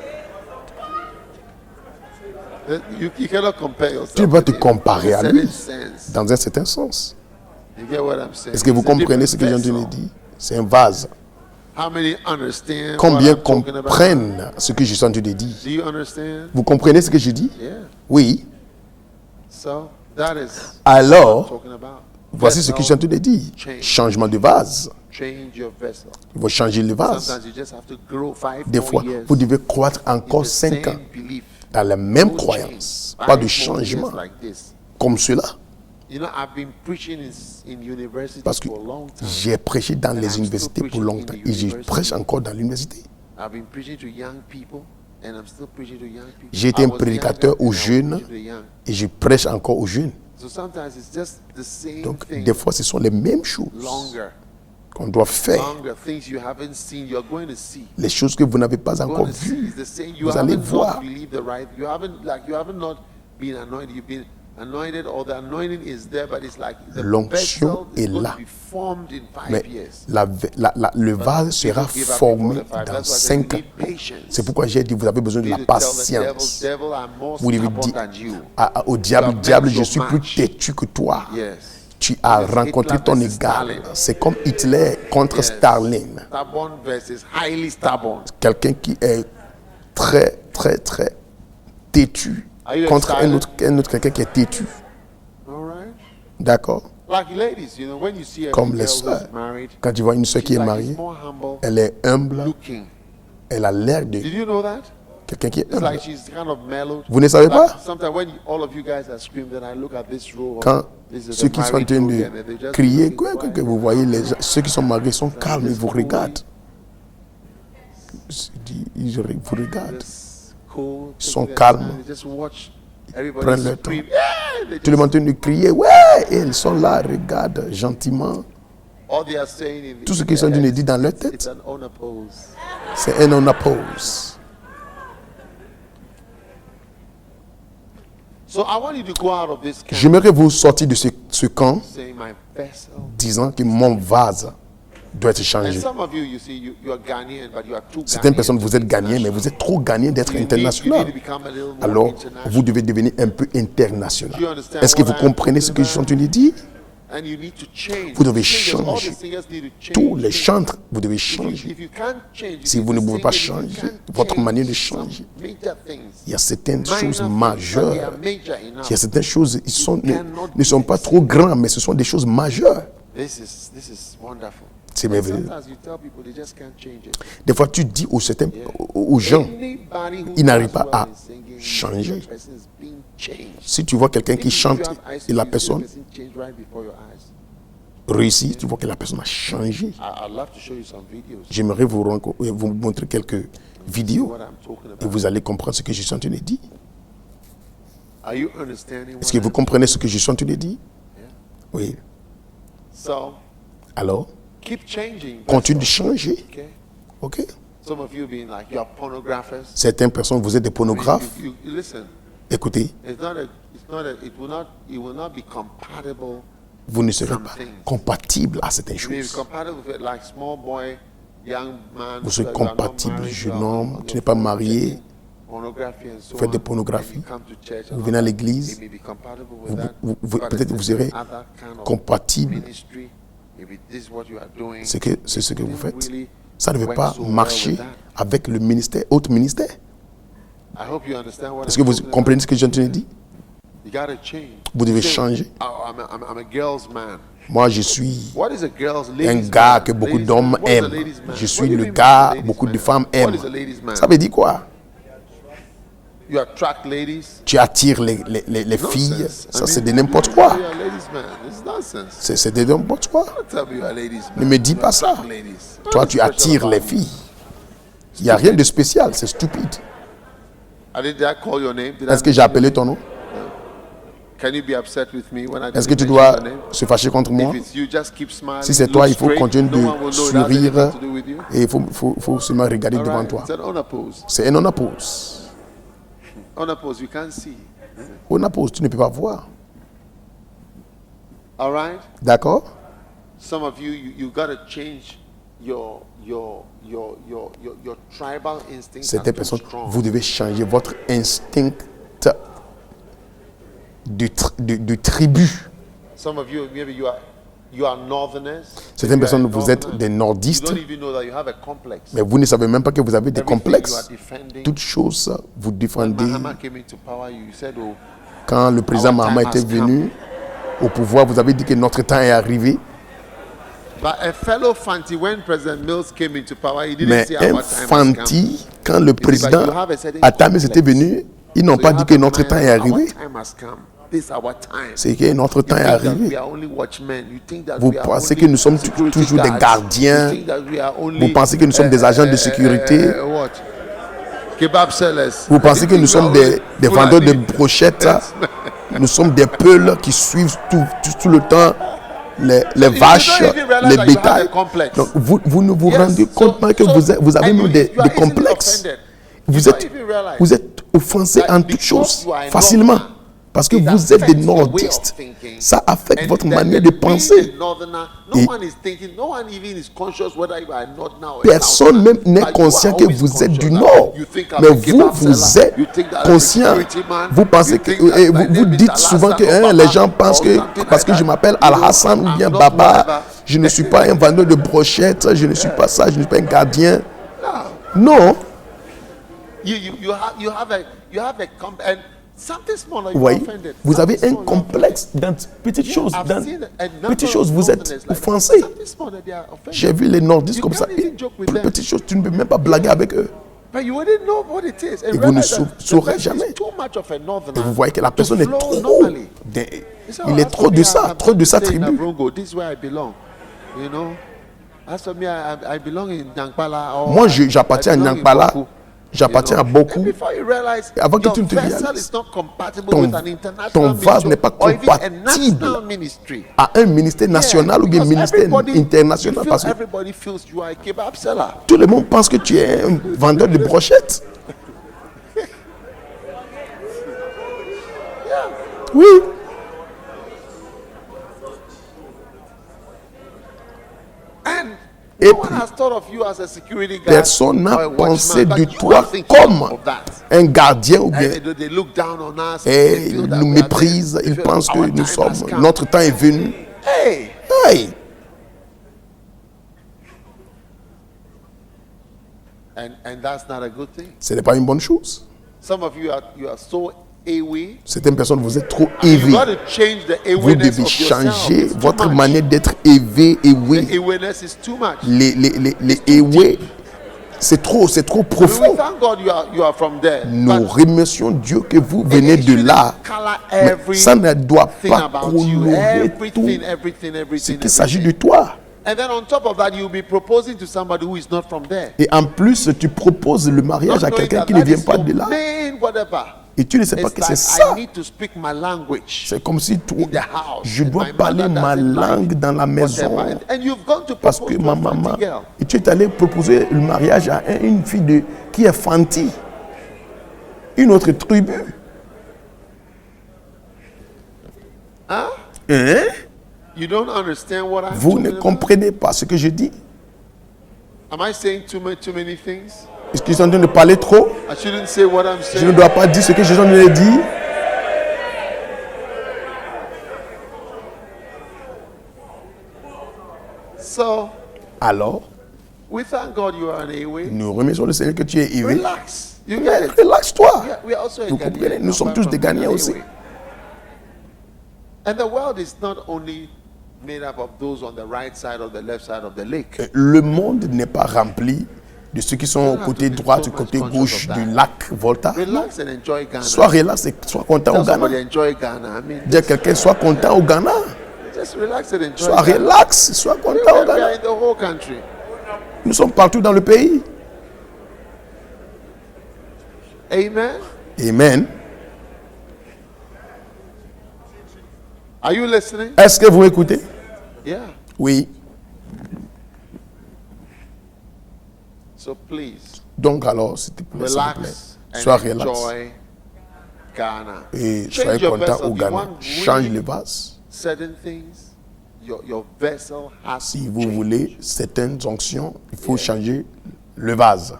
You cannot compare yourself. Tu vas te with him. comparer In à a lui certain sense. dans un certain sens. You get what I'm saying? Est-ce que vous It's a comprenez different ce que j'ai entendu vessel. dire? C'est un vase. How many understand Combien what I'm talking about? comprennent ce que je suis en train de dire? Do you understand? Vous comprenez ce que je dis? Yeah. Oui. So that is Alors, talking about. voici ce que je suis en train de dire. Changement de vase. Change your vessel. Il faut changer le vase. Sometimes you just have to grow 5 Des more fois, years vous devez croître in encore the 5 ans same belief. dans la même No croyance. change. Pas de 5 more years changement like this. comme cela. You know, I've been preaching in university Parce que for a long time. j'ai prêché dans And I'm les still universités pour preaching longtemps. in the Et je university. prêche encore dans l'université. I've been preaching to young people and I'm still preaching to young people. J'ai été I un was prédicateur younger and aux I was jeunes preaching to the young. et je prêche encore aux jeunes. So sometimes it's just the same Donc, thing. des fois, ce sont les mêmes choses Longer. qu'on doit faire. Longer things you haven't seen, you're going to see. Les choses que vous n'avez pas You're encore going to see vues. is the same. You Vous allez haven't voir. not believed the right. You haven't not been anointed. You've been anointed, or the anointing is there, but it's like the L'onction vessel is est going là. to be formed in 5 Mais years. le vase sera People give up formé before the five. dans That's why I say 5 ans. you need patience. C'est pourquoi j'ai dit, vous avez besoin de You la need to tell the patience. devil, I'm more Vous devez stubborn dire than you. au diable, You have diable, met je your suis plus match. têtu que toi. Yes. Tu as Yes, rencontré Hitler ton versus égal. Stalin. C'est comme Hitler contre Yes. Staline. Stubborn versus highly stubborn. Quelqu'un qui est très, très, très têtu Are you contre un excited? autre quelqu'un qui est têtu. All right. D'accord? Like ladies, you know, when you see a Comme girl les who's sœurs. married, Quand tu vois une soeur qui she's est like, mariée, she's more humble elle est humble, looking. elle a l'air de Did you know that? quelqu'un qui est It's humble. like she's kind of mellowed. Vous ne savez Like, pas? sometimes when all of you guys are screaming, then I look at this row. Quand This is ceux a qui sont en married train row, de and they just crier, looking que quiet. vous voyez, ceux qui sont mariés sont calmes, ils vous regardent. Ils vous regardent. Just cool. Ils sont take their calmes. time, they just watch everybody Prennent leur scream. Yeah, they Tout le just- monde de crier, ouais, et ils sont là, regardent gentiment. all they are saying in Tout ce in qu'ils sont en their train de heads, dire dans leur it's tête, an honor pose. c'est un on oppose. So I want you to go out of this camp J'aimerais vous sortir de ce camp saying, my vessel. disant que mon vase doit être And changé. some of you, you see, you are Ghanaian, but you are too Certaines Ghanaian personnes, to vous be êtes Ghanéens, mais vous êtes trop Ghanéens d'être You need to international. become a little more Alors, international. vous devez devenir un peu international. Do you understand Est-ce que what vous I am comprenez ce que je suis en train talking de dire? And you need to change. Vous devez Singers, all changer. the singers need to change. Tous les chantres, vous devez If you- changer. if you can't change, Si if vous ne you pouvez sing pas it, if you changer can't votre change manière de some changer, major things, il y a certaines minor choses things, but they are majeures. major enough. Il y a certaines choses qui ne sont pas trop grandes, mais ce sont des choses majeures. This is wonderful. C'est And merveilleux. sometimes you tell people they just can't change it. Des fois, tu dis aux gens, Anybody who ils n'arrivent does pas well à in singing, changer. the person is being changed. Si tu vois quelqu'un qui Even if chante you have eyes to et la see the personne person change right before your eyes. réussit, tu vois que la personne a changé. I'd love to show you some videos. J'aimerais vous montrer quelques vidéos What I'm talking et about. vous allez comprendre ce que je suis en train de dire. Are you understanding Est-ce what que vous I'm comprenez ce que je suis en train de dire? Oui. So Alors, keep changing. continue de changer. Okay. OK? Some of you being like you're pornographers. Certaines personnes, vous êtes des pornographes. You listen. Écoutez, It will not be compatible. vous ne serez Some pas things. compatible à certaines You may be choses. compatible with it, like small boy, young man. Vous serez you are not compatible, married, jeune you are homme, on tu your n'es pas phone marié, checking. pornography and so faites on, des pornographies, and you come to church and vous venez à all that, l'église, it may be compatible with that, peut-être vous serez other kind of compatible. ministry, maybe this is what you are doing. C'est ce que vous faites. Really Ça ne veut work pas so well marcher with that. avec le ministère, autre ministère. I hope you understand what Est-ce que I'm vous talking comprenez ce que j'ai entendu dire? about. You gotta change. Vous devez Say, changer. "Oh, I'm a girl's man." Moi, je suis What is a girl's un ladies gars man? que beaucoup Ladies d'hommes man. What is a aiment. ladies man? Je What suis do you le mean by gars ladies beaucoup de man? femmes What aiment. is a ladies man? Ça veut dire quoi? You attract ladies? Tu attires les filles. Nonsense. Ça, I c'est mean, de n'importe quoi. You are a ladies man. It's nonsense. C'est de n'importe quoi. Don't tell me you are a ladies Ne man. me dis You pas ça. attract ladies. Toi, Nothing tu special attires about les you. filles. Il n'y a rien de spécial. C'est stupide. Did I call your name? Did I Est-ce que j'ai appelé ton nom? Can you be upset with me when I Est-ce que tu didn't dois mention your name? se fâcher contre moi? If it's you, just keep smiling. Si c'est look toi, il faut straight. continuer No one will de know it has anything sourire to do with you. et il faut seulement regarder All devant right? toi. It's an honor pose. C'est un onapose. Honor pose, you can't see. Onapose, tu ne peux pas voir. All right? D'accord? Some of you got to change your tribal instincts. Certaines personnes, vous devez changer votre instinct de tribu. Some of you, maybe you are northerners. Certaines You are personnes, vous êtes northerners. des You nordistes, don't even know that you have a complex. mais vous ne savez même pas que vous avez des Everything complexes. you are defending. Toutes choses, vous défendez. Mahama came into power, you said, oh, Quand le président Our time Mahama était has venu au pouvoir, vous avez dit que notre temps est arrivé. but a fellow Fanti, when President Mills came into power, he didn't Mais say un our time has come. Fanti, quand le président you have a certain Atamis était venu, ils n'ont So pas you dit have que a notre temps est mind, arrivé. Our time has come. This is our time. C'est que notre temps You est think that arrivé. we are only watchmen. You think that Vous we are pensez only que nous sommes security toujours des guards. gardiens. You think that we are only, Vous pensez que nous sommes des agents de sécurité. What? Kebab sellers. Vous pensez que nous sommes des vendeurs de Fulani. brochettes. Nous sommes des peuls qui suivent tout le temps les vaches, don't even realize les that you have bétails. a complex. Donc vous ne vous Yes, rendez compte pas que vous avez and même you des are easily complexes. offended. Vous You don't êtes, even realize vous êtes offensé that en toutes because choses you are a facilement. northerner, Parce que it vous êtes des affects your way of nordistes. thinking. Ça affecte And votre then manière the de being penser. a northerner, Et no one is thinking, no one even is conscious whether you are a northerner or a Personne même southerner. n'est But you conscient are que always vous êtes du conscious Nord. that you think I'm Mais a vous, kebab vous seller. êtes You think that I'm a conscient. security man. Vous pensez You que, think that et my vous name is dites Alhassan souvent que Obama les gens pensent or que something parce que like je that. m'appelle You know, Al-Hassan ou I'm bien not Baba, whatever. je ne suis pas un vendeur de brochettes, je ne suis pas ça, je ne suis pas un gardien. Non. You have a and something smaller you Oui, are offended. vous avez Something un smaller, complexe dans petites choses. I've Dans seen a number petites of choses, vous êtes northerners like offensés. something smaller, they are offended. J'ai vu les nordistes You comme ça. can't even joke with Pour them. petites choses, tu ne peux même pas blaguer avec eux. But you wouldn't know what it is. And Et vous ne realize that the saurez person is jamais. too much of a northerner Et vous voyez que la to personne est flow trop. normally. Il est trop de ça, trop de sa tribu. This is where I belong. You know, as for me, I belong in Nankpala. Or Moi, j'appartiens à I belong in Nankpala. Boku. J'appartiens à And beaucoup. before you realize, Avant que your tu ne te vessel réalises, is not compatible ton- with an ton international vase ministry n'est pas or even a compatible national ministry. À un ministère national ou bien un Because ministère everybody- international. you feel Parce que everybody feels you are a kebab seller. tout le monde pense que tu es un vendeur de brochettes. Oui. And Et no puis, one has thought of you as a security guard personne or a n'a watchman, pensé but de you toi are thinking comme of that. un gardien ou bien. And they look down on us. Et they feel ils that nous we are méprisent. there. They Ils feel pensent que our nous time sommes. has come. Notre temps est venu. Hey, Hey! and that's not a good thing. Ce n'est pas une bonne chose. Some of you are so away. Certaines personnes, vous êtes trop You élevés. got to change the Vous awareness devez of yourself. changer It's too votre much. manière d'être élevé, The élevé. awareness is too much. Les élevé, c'est trop We profond. thank God you are from there. Nous But remercions Dieu que vous venez it de shouldn't là. color Mais ça ne doit everything pas about you. colorer tout Everything. ce qu'il s'agit de toi. And then on top of that, you'll be proposing to somebody who is not from there. Et en plus, tu proposes le mariage Not à knowing quelqu'un that qui ne that vient is pas your de là. main whatever. Et tu ne sais pas It's que c'est like ça. I need to speak my language. C'est comme si toi, in the house. je And dois my parler mother ma doesn't like langue dans la maison. whatever. And you've gone to Parce propose que to a ma Fanti maman, girl. et tu es allé proposer le mariage à une fille qui est Fanti, une autre tribu. Huh? Hein? You don't understand what I'm Vous talking ne about? comprenez pas ce que je dis. Am I saying too many things? Est-ce qu'ils sont en train de parler trop? I shouldn't say what I'm Je ne saying. dois pas dire ce que je suis en train de dire. So, Alors, we thank God you are an Ewe. nous remercions le Seigneur que tu es élevé. Relax. You get it. Relaxe-toi. Yeah, we are also a Vous comprenez? Ghanaian, Nous sommes apart tous des from being Ghanéens an aussi. Ewe. And the world is not only made up of those on the right side or the left side of the lake. Le monde n'est pas rempli de ceux qui sont au côté droit, du côté gauche du lac Volta. Relax and enjoy Ghana. Sois relax et sois content au Tell somebody Ghana. enjoy Ghana. I mean, Dis à quelqu'un, sois content au Ghana. just relax and enjoy Sois Ghana. relax, sois We content au are Ghana. in the whole country. Nous sommes partout dans le pays. Amen. Amen. Are you listening? Est-ce que vous m'écoutez? Yeah. Oui. So please Donc alors, s'il te plaît, relax sois and relax enjoy Ghana. et Change soyez your content vessel. au You Ghana. want Change really le vase. certain things. Your vessel has Si to vous change. voulez certaines onctions, il faut changer le vase.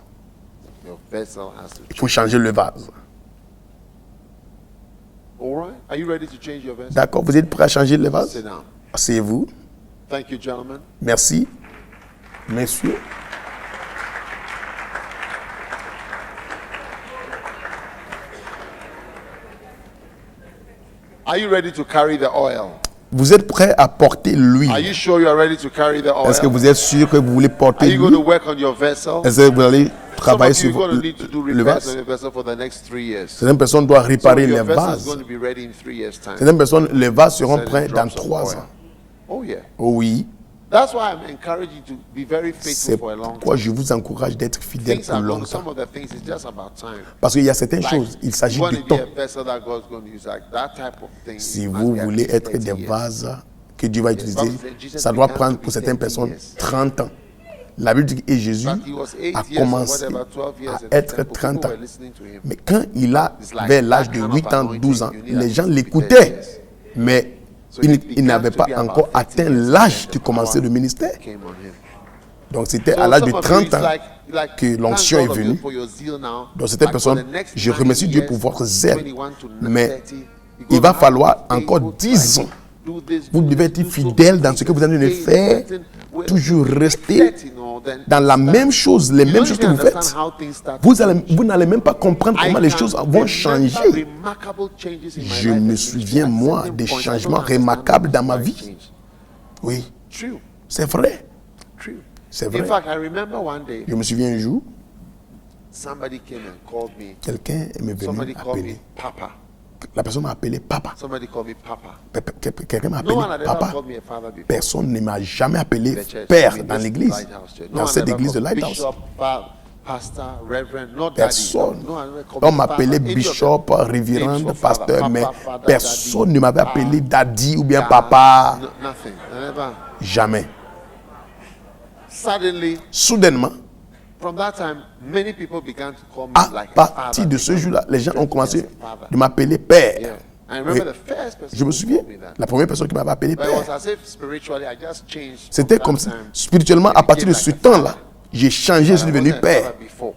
Your vessel has to Il change. faut changer le vase. All right. Are you ready to change your vessel? D'accord? Vous êtes prêts à changer le vase? Sit down. Asseyez-vous. Thank you, gentlemen. Merci. Messieurs. Are you ready to carry the oil? Vous êtes prêts à porter Are l'huile? you sure you are ready to carry the oil? Est-ce que vous êtes sûr que vous voulez Are porter you going to l'huile? work on your vessel? Est-ce que vous allez Some travailler of you sur are going to need to do le repairs on vase? your vessel for the next 3 years. Certaines personnes doivent So réparer les your vessel is vases. going to be ready in 3 years' time. Certaines personnes, les vases seront Certain prêts dans drops of 3 oil. ans. Oh yeah. Oh oui. That's why I'm encouraging you to be very faithful C'est for a long pourquoi time. je vous encourage d'être fidèle Things pour are going. longtemps. Some of the things is just about time. Parce qu'il y a certaines Like, choses, il s'agit you want de to be temps. a vessel that God's going to use, like that type of thing. Si it must vous be at voulez least être 30 des years. vases que Dieu va utiliser, Bible said Jesus ça doit began prendre to pour be certaines 30 personnes years. 30 ans. La Bible dit que Jésus But he was 8 a years or commencé whatever, 12 years à at the être temple. 30 People ans. were listening to him. Mais quand il It's like avait l'âge that de kind of 8 ans, anointing, 12 ans, you need at les gens least 10 l'écoutaient. years. Mais So it il n'avait began pas to be encore about 30 atteint years l'âge and de the commencer power le ministère. came on him. Donc c'était So à l'âge de some of you, 30 it's ans like, que thank l'onction est God of venue. you for your zeal now. Donc certaines But for personnes, the next je 9 remercie Dieu years, pour votre zèle. 21 to Mais 30, you're il gonna va have falloir to be encore able to, 10 like, ans. do this, Vous do devez this, être do so fidèle many dans ce que vous things, êtes en train de stay faire, certain way. toujours rester 30, you know, then dans la start. même chose, les You mêmes don't choses que even vous understand faites. how things start. Vous n'allez même pas comprendre comment les choses vont changer. Je me souviens, moi, des changements remarquables dans ma vie. Oui, True, c'est vrai. true. C'est In vrai. fact, I remember one day Je me souviens un jour, somebody came and called me. quelqu'un est venu Somebody called me m'appeler. Papa. La personne m'a appelé papa. Somebody called me Papa. Quelqu'un m'a No one had appelé ever papa. called me a father before. Personne ne m'a jamais appelé The church, père in dans this l'église. Lighthouse church. No Dans one cette ever église de called Lighthouse. Bishop, pastor, reverend, not Personne. daddy. No one ever called On me m'appelait father. bishop, Names révérende, of father, pasteur, mais papa, father, personne daddy, ne m'avait appelé daddy ou bien dad, papa. Nothing. I never. Jamais. Suddenly, Soudainement, from that time, many people began to call me à like a partir father. de ce jour-là, les gens ont commencé Yes, a father. de m'appeler père. Yeah. I remember Oui. the first person Je me who souviens, told me that. la première personne qui m'avait appelé But it was père. as if spiritually I just changed. C'était from comme that si, time. spirituellement, à partir de ce temps-là, j'ai changé, je suis I devenu wasn't a père. father before.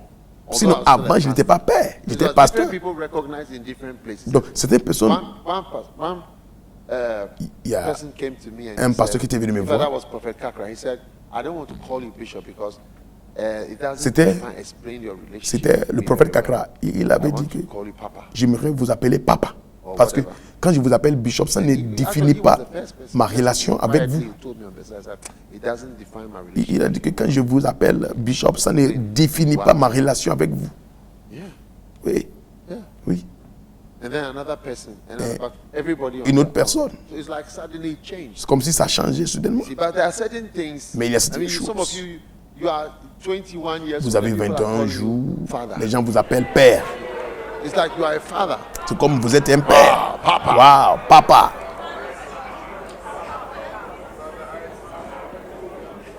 Although Sinon, I was still a avant, je n'étais pas père, j'étais Because pasteur. different people recognize in different places. Donc, certaines personnes, One il y a person came to me and un he pasteur said, qui était venu me in fact, voir. that was Prophet Kakra. He said, I don't want to call you bishop because it doesn't C'était- explain your relationship. C'était with le me prophète very well. Kakra. Il I avait want dit to que call you Papa. j'aimerais vous appeler papa. Or Parce que whatever. quand je vous appelle bishop, ça ne Actually, définit he was pas the first person. ma relation avec Quietly, vous. he told me on the side, that it doesn't define my Il relationship. a dit que quand je vous appelle bishop, ça ne définit pas ma relation avec vous. Yeah, Oui, yeah. oui. And then another person, but everybody. on Une autre that. personne. So it's like suddenly it changed. C'est comme si ça changeait soudainement. See, but there are certain things. Mais il y a I certaines mean, some of choses. you are 21 years Vous old. avez and people are 21 calling jours, you father. les gens vous appellent père. It's like you are a father. C'est comme vous êtes un père. Wow, papa.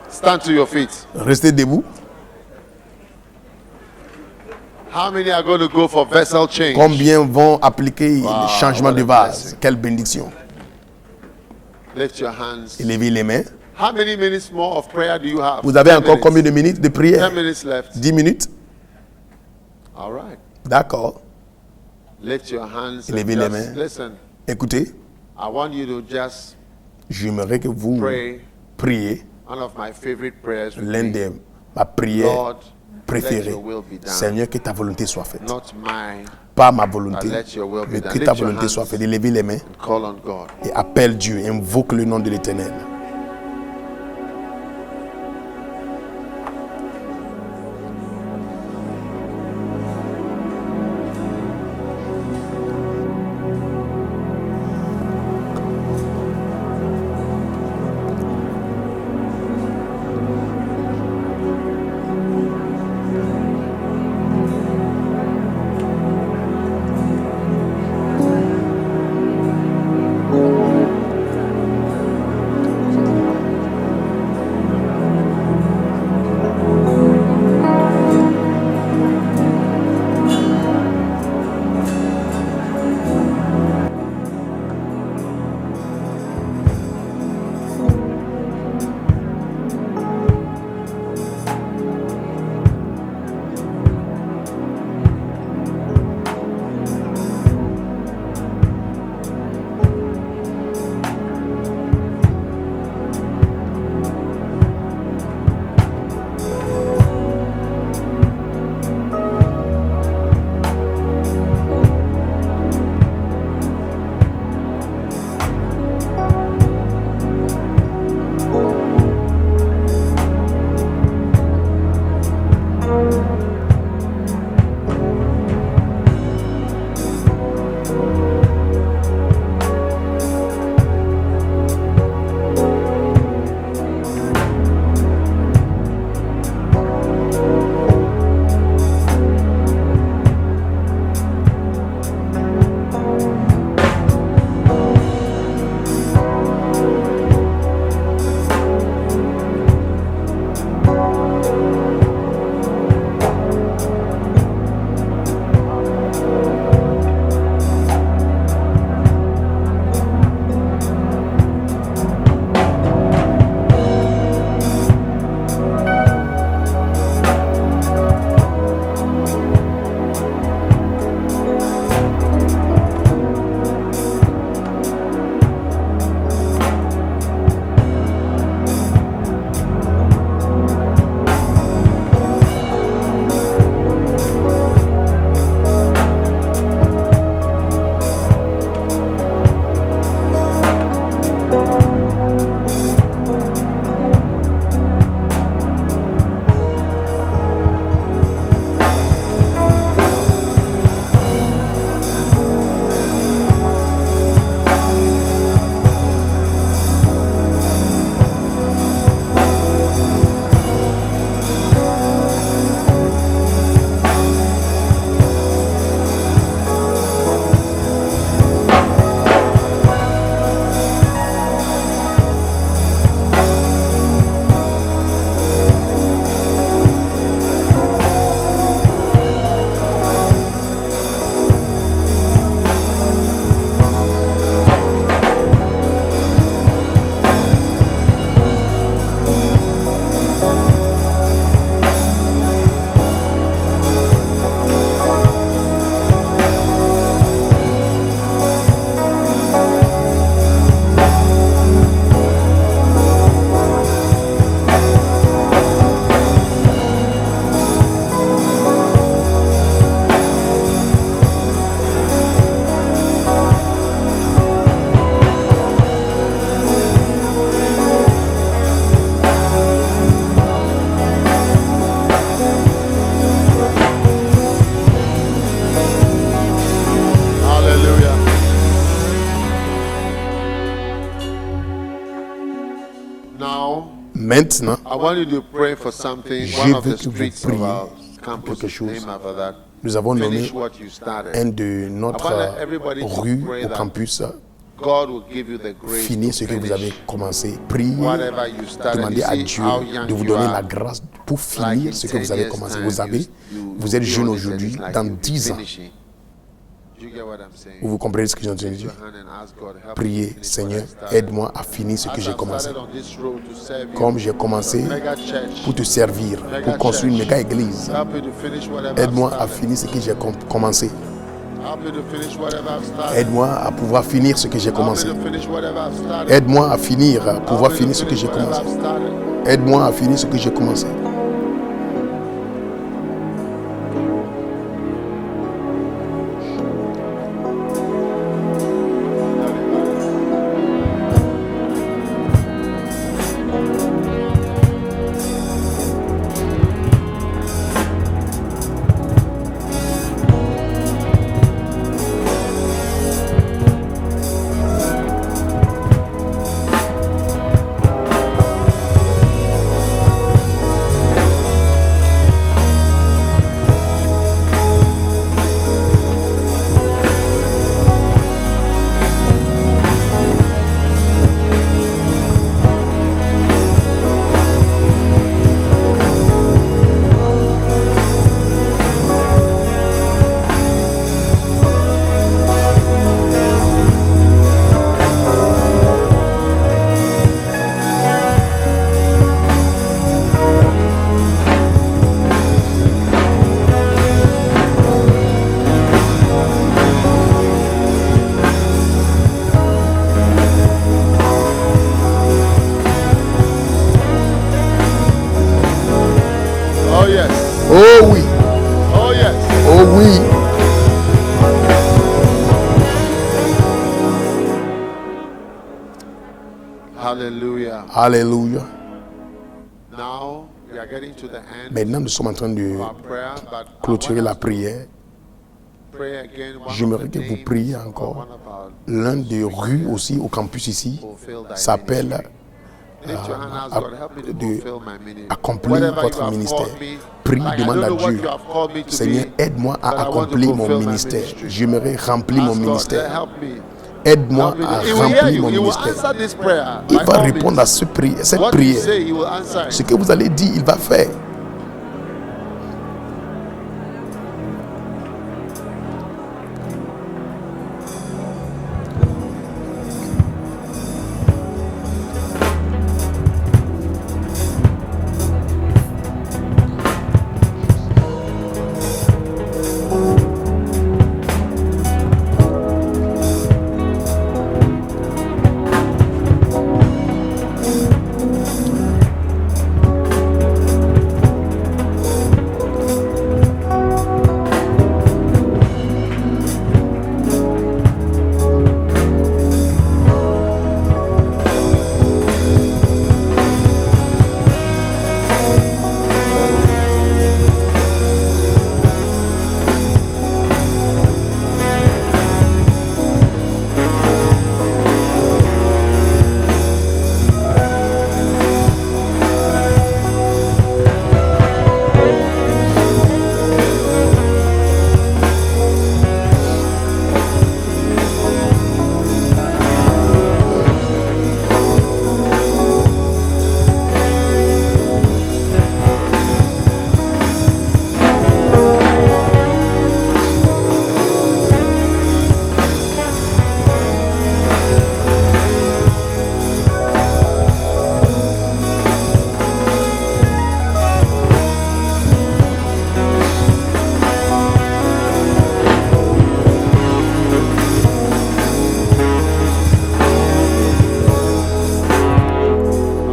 Stand to your feet. Restez debout. How many are going to go for vessel change? Combien vont appliquer le changement what de a vase? blessing. Quelle bénédiction. Lift your hands. Levez les mains. How many minutes more of prayer do you have? Vous avez 10 encore minutes. combien de minutes de 10 prière? minutes left. 10 minutes. All right. D'accord. Lift your hands. Levez les mains. Listen. Écoutez, I want you to just j'aimerais que vous pray. priez One of my favorite prayers would l'un be, de ma prière Lord, let préférée. your will be done. Seigneur, que ta volonté soit faite. Not mine. Pas ma volonté, But let your will be mais done. que Lift ta your volonté hands. soit faite. Et levez les mains Call on God. et appelle Dieu, invoque le nom de l'Éternel. Maintenant, I want you to pray for something. Je One of veux the que vous streets of priez our campus quelque is chose. named after that. nous avons nommé Finish what you started. un de notre I want everybody to rue pray au that campus. God will give you the grace Finir to ce que vous finish avez commencé. Priez, whatever you started. demandez You à see Dieu how young de vous you donner are. la grâce pour Like finir in ce que 10 vous avez years' commencé. time, Vous savez, you vous êtes be jeune on this and aujourd'hui, it's like dans you'll be 10 ans, finishing. You get what I'm saying? Vous comprenez ce que j'ai entendu Lift dire? your hand and ask God, help me Priez, finish what I Seigneur, started. aide-moi à finir ce que As j'ai I've commencé. started on this road to serve you, Comme j'ai commencé mega church, pour te servir, pour construire une méga église, help me to finish whatever I've aide-moi à started. finir ce que j'ai commencé. Help me to finish whatever I've started. Aide-moi à pouvoir finir ce que j'ai Help me commencé. to finish whatever I've started. Aide-moi à finir, à pouvoir Help me finir to ce que finish j'ai whatever commencé. I've started. Aide-moi à finir ce que j'ai commencé. Oh yes. Oh oui, Oh yes. oh oui. Hallelujah. Alléluia. Now we are getting to the end Maintenant, nous sommes en train de of our prayer, but I clôturer want la us to prière. pray again one J'aimerais of the que vous names priez of encore. one of our L'un des rues aussi au campus ici fulfill thy s'appelle ministry. Lift your hand, ask God, help me to de fulfill my ministry. accomplir Whatever votre you have ministère. called me, Prie, like, I demande don't à know what Dieu. you have called me to Seigneur, be, aide-moi but à I want to accomplir mon fulfill my ministère. ministry. J'aimerais remplir mon Ask God, ministère. help me. Aide-moi Help me. à He will hear remplir you. mon He will ministère. answer this prayer. Il by va all répondre means. à cette What you prière. say, he will answer Ce it. que vous allez dire, il va faire.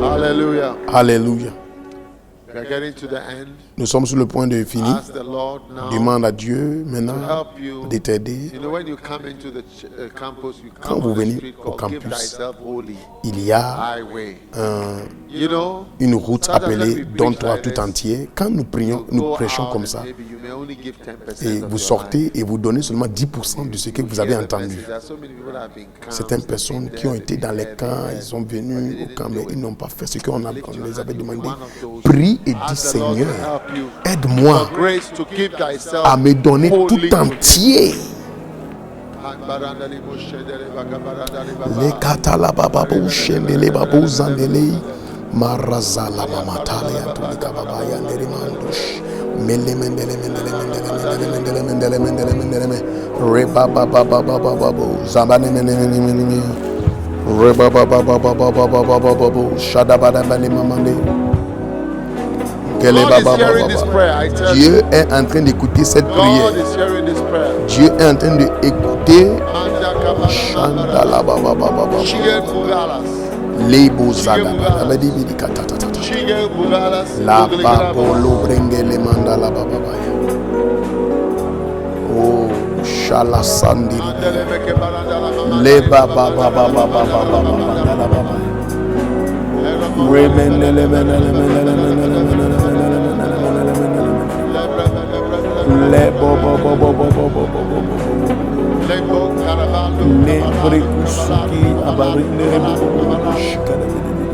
Hallelujah. Alléluia. We are getting to the end. Nous sommes sur le point de finir. Ask the Lord now Demande à Dieu to maintenant help you. de t'aider. You know, when you come into the campus, you Quand come vous on the venez street au called Give campus, Thyself Holy Il y a Highway. You know, une route sometimes when appelée we preach Donne-toi like tout this, entier. Quand nous prions, you nous go prêchons out comme and ça. maybe you may only give 10% Et of vous your sortez et vous donnez seulement 10% de ce que vous avez life. entendu. There are so many people that have been camps, Certaines they've personnes been qui ont there, été they've dans been les there, camps, they've ils sont been venus there, au but camp, they mais didn't ils do n'ont it. pas fait ce qu'on Lift your les hand avait to be demandé. one of those. Prie et dis, Ask the Lord to Seigneur, help you. aide-moi For grace to give thyself à me donner wholly tout to Him. entier. Le katala baba bu shendele babu zandele marazala mamatale antulika baba yandere mandush Mele mendele mendele mendele mendele mendele mendele mendele. Reba ba ba ba ba ba ba bo. Zabane ne ne ne ne ne ne. Reba ba ba ba ba ba ba ba ba ba ba bo. Shada ba da ba le mamande. Gele God ba is ba ba hearing ba this ba. prayer. I tell you. Dieu est en train d'écouter cette God prière. is hearing this prayer. Dieu est en train d'écouter. Manda kabala Chandala ba ba ba ba ba. Shige bugalas. Lebo zaga ba da ba di bi di ka ta ta ta ta. Shige bugalas. La ba polo brengele mandala ba ba ba ya. Oh, shala sandiri. Mandele beke barandala mama. Le ba ba ba ba ba ba ba ba ba mandala ba ba. Remendele menele menele menele menele menele menele menele. Le bo bo bo bo bo bo bo bo bo. Le brekusuki abarinde le bo bo bo bo shikana menele.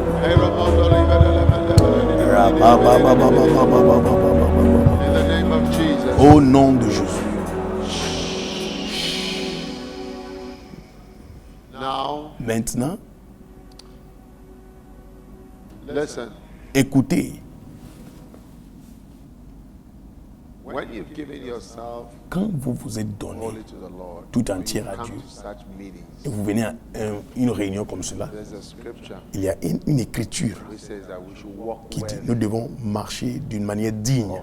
Ra ba ba ba ba ba ba ba ba ba ba ba. In the name of Jesus. Au nom de Jésus. Now, Maintenant, listen. écoutez. When you've given yourself Quand vous vous êtes donné wholly to the Lord, tout when entier you à come Dieu to such meetings, et vous venez à une réunion comme cela, there's a scripture il y a une écriture which says that we should walk qui dit well nous devons marcher d'une manière digne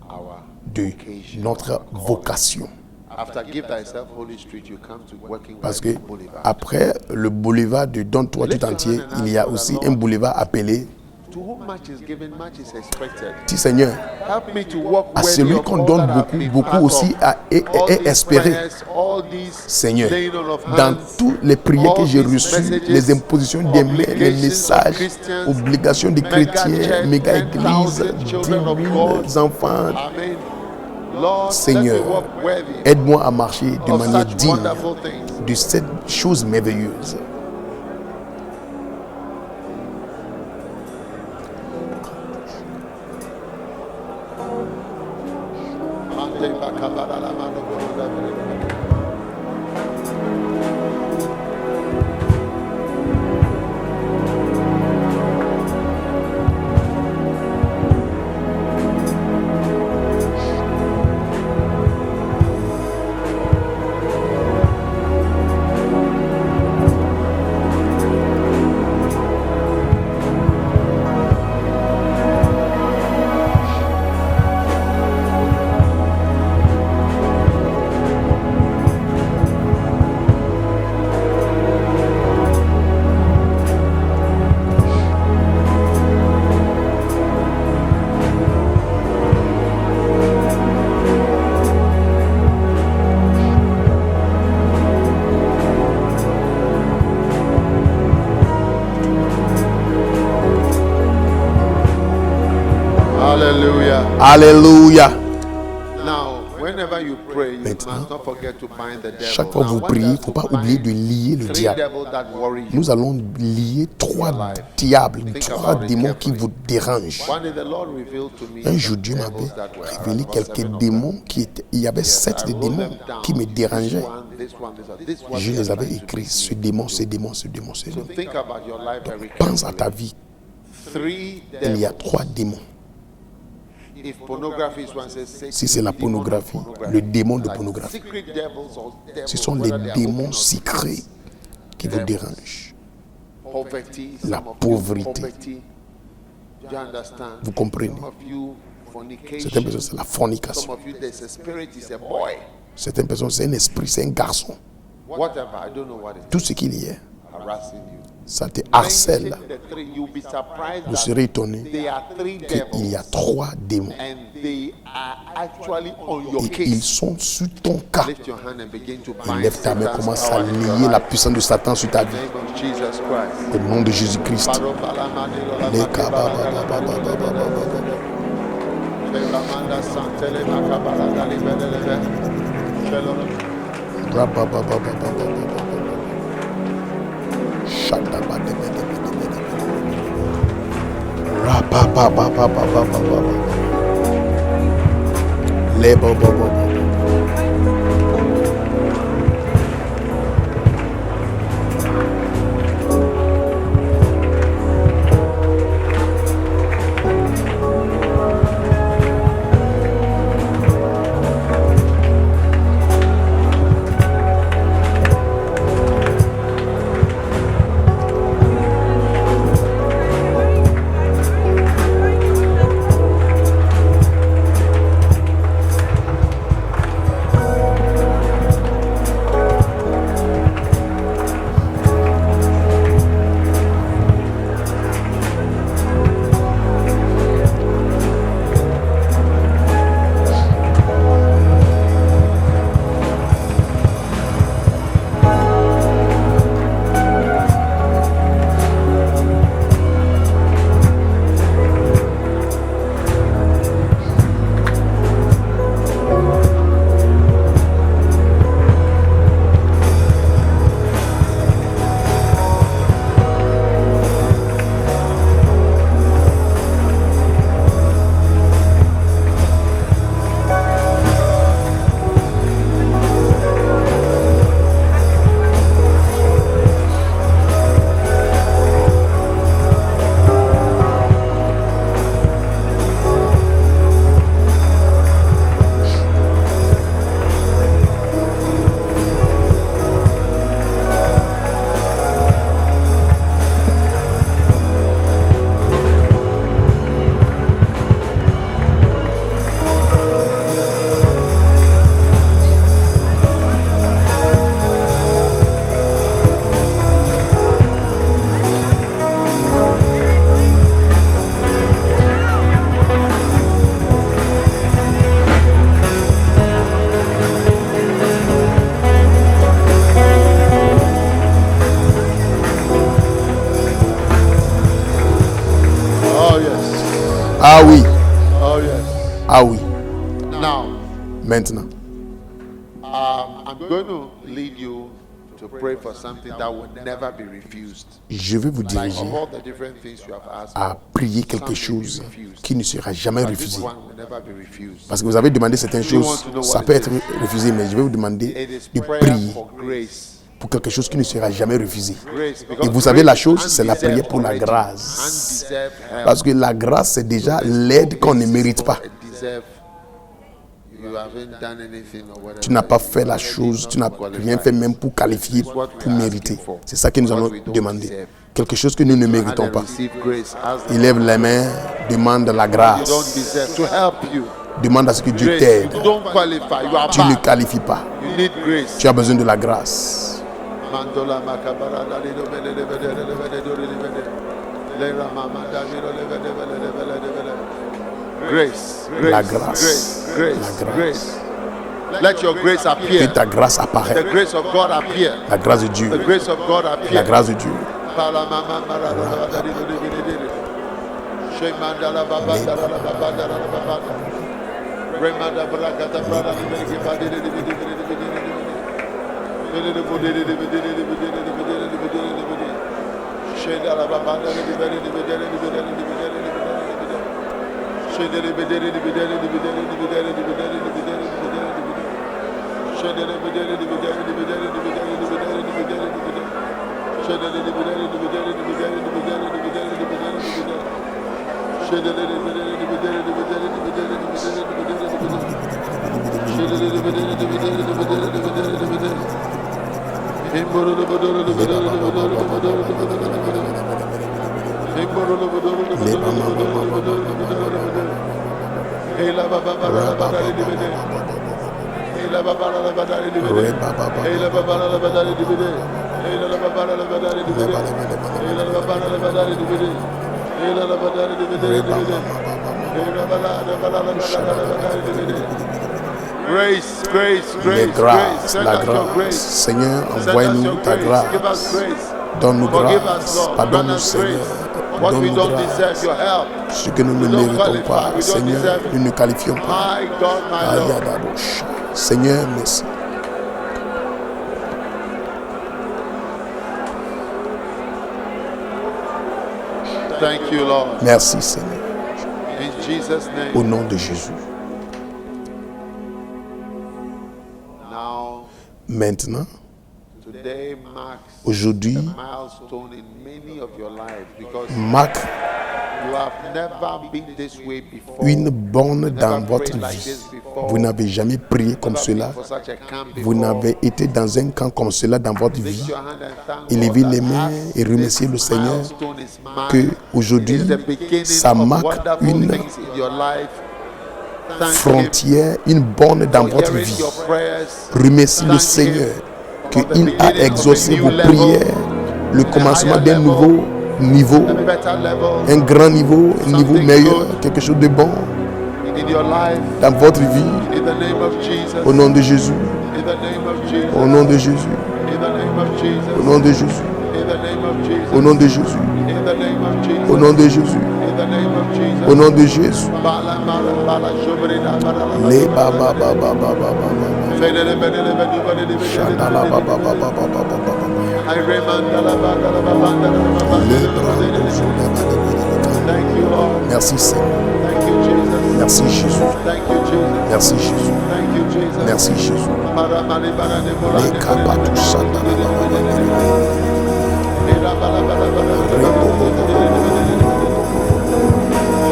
our de vocation, notre our calling. vocation. After give thyself Holy Street, you come to working Parce well que boulevard. après le boulevard de Donne-toi tout entier, il y a aussi un boulevard appelé To whom much is given, much is expected. Petit Seigneur. Help me to walk À worthy celui of qu'on all donne that I've beaucoup, been beaucoup part aussi of. est All these espéré. prayers, all these Seigneur, laying on of dans hands, toutes les prières que all j'ai these reçues, messages, les impositions des mains, les obligations of messages, Christians, obligations des mega chrétiens, church, méga églises, 10,000 children of 10 God. 000 enfants. Amen. Lord, let Seigneur, me walk worthy aide-moi à marcher de of manière such digne wonderful things. de cette chose merveilleuse. Hallelujah. Alléluia. Now, whenever you pray, you Maintenant, must not forget to bind the devil. Chaque fois que Now, vous I want priez, il us ne to faut pas bind oublier de lier le 3 diable. devils that worry you. Nous allons lier 3 life. diables, Think 3 about it démons qui carefully. vous dérangent. One day the Lord revealed to me Un some jour, Dieu devils m'avait that were révélé about quelques 7 of them. démons qui étaient. Il y avait Yes, 7 I de wrote démons them down. qui me dérangeaient. This one, this one Je they les are avais trying to écrits. do Ce to démon, you. ce démon, ce démon, ce So démon. think about your life very Pense à carefully. ta vie. 3 Il y a devils. 3 démons. If pornography is one, say Si c'est la pornographie, le démon de pornographie, secret devils or devils, ce sont whether les they are démons open or secrets qui vous dérangent. poverty, La some of you, pauvreté. poverty. Do you understand? Vous comprenez? Some of you, Certaines fornication. personnes, c'est la Some fornication. of you, there's a spirit, it's a boy. Certaines personnes, c'est un esprit, c'est un garçon. Whatever, I don't know what it Tout ce qu'il y a, is, harassing you. ça te harcèle. Mention the 3, you'll be surprised Vous that serez étonné there are 3 qu'il y a devils 3 démons. and they are actually on your Et ils case. sont sur ton cas. Lift your hand and begin to bind Lève ta main, Satan's commence à power in your lier la life. puissance de Satan sur ta In the vie. name of Jesus Christ. Au nom de Jésus-Christ. Les Now, Maintenant, I'm going to lead you to pray for something that will never be refused. je vais vous Like diriger of all the different things you have asked à for, prier some quelque may be chose refused. qui ne sera jamais But this refusé. one will never be refused. Parce que vous avez demandé certaines choses, ça peut être refusé, mais je vais vous demander It is de prayer prier for grace. pour quelque chose qui ne sera jamais refusé. Grace, Et because vous savez, la grace chose, is c'est la prière pour la undeserved grâce. undeserved help. Parce que la grâce, c'est déjà l'aide qu'on ne mérite pas. You haven't done anything or whatever. Tu n'as pas fait la chose, tu n'as rien fait même pour qualifier, pour mériter. C'est ça que nous allons demander. Quelque chose que nous ne méritons pas. Receive grace. Ask the Élève les mains, demande la you don't grâce. deserve to help you. Demande à ce que Dieu Grace, t'aide. you don't qualify. You are Tu ne bad. qualifies pas. You need grace. Tu as besoin de la grâce. Mandola makabara dalido bele de bele de bele de bele. Lera mama damiro le bele bele bele bele. Grace, grace, La grâce. grace, grace, La grâce. grace. Let your grace Que appear. ta grâce The apparaît. grace of God appear. La grâce de Dieu. The grace of God La appear. grâce de Dieu. Pala mama mara dalido de bele de. Shemandala baba dala baba dala baba. Remanda brakata brada de bele ke bade de bele de bele. Bele de bode de bele de bele de bele de bele. Shedala baba dala de bele de bele de bele de bele. Shedele bedele de bedele de bedele de bedele de bedele de bedele de bedele de bedele. Shedele bedele de bedele de bedele de bedele de bedele de bedele de bedele. Shedele de bedele de bedele de bedele de bedele de bedele de bedele de bedele. Shedele de bedele de bedele de bedele de bedele de bedele de bedele de bedele. Shedele de bedele de bedele de bedele de bedele de bedele. Himboro de bedele de bedele de bedele de bedele de bedele de bedele. Himboro de bedele de bedele de bedele de bedele de bedele. Hela baba baba baba di bede. Hela baba baba baba di bede. Hela baba baba baba di bede. Hela baba baba baba di bede. Hela baba baba baba di bede. Hela baba baba di bede. Hela baba baba di bede. Grace, grace, Les grace, grace. grâces, Send la us your grâce. grace. Seigneur, Send us envoie-nous your ta grace. Give us grâce. grace. Donne-nous Forgive us, grâce. Lord. Grant Pardonne-nous, us Seigneur. grace. What we Donne-nous don't grâce. deserve, your help. Ce que nous ne We don't méritons qualify. pas, We don't Seigneur, deserve it. nous ne qualifions pas. My God, my Lord. Ayadabosh. Seigneur, merci. Thank you, Lord. Merci, Seigneur. In Jesus' name. Au nom de Jésus. Now, Maintenant, today marks aujourd'hui, a milestone in many of your lives because marque you have never been this way before. une borne dans Never votre prayed like vie. this before. Vous n'avez jamais prié comme Never cela. been for such a camp Vous before. n'avez été dans un camp comme cela dans votre vie. Lift your hand and thank Élevez God les that mains as et remerciez this le Seigneur milestone is marked, que aujourd'hui, it is the beginning ça of marque wonderful une things in your life. Thank Him frontière, une borne dans for votre hearing vie. your prayers. Remerciez le Thank Seigneur for the qu'il a beginning of exaucé a new vos level, prières, le commencement higher d'un level, nouveau niveau, a better level un grand niveau, un niveau something meilleur, good. quelque chose de bon in your life. dans votre vie. In the name of Jesus. Au nom de Jésus, In the name of Jesus. au nom de Jésus, In the name of Jesus. au nom de Jésus, In the name of Jesus. au nom de Jésus, In the name of Jesus. au nom de Jésus, In the name of Jesus. au nom de Jésus. Bala bala bala shobrina bala bala. Les baba baba baba baba. Fedele bedele bedele bedele Shandala bedele. baba baba baba baba. I remanda la bala la bala la bala. Les bras de Thank you, Lord. Merci Seigneur. Thank you, Jesus. Merci Jésus. Thank you, Jesus. Merci Jésus. Thank you, Jesus. Merci Jésus. Para mali bara de bola Les de kabatu shandala baba baba. Ela bala bala bala.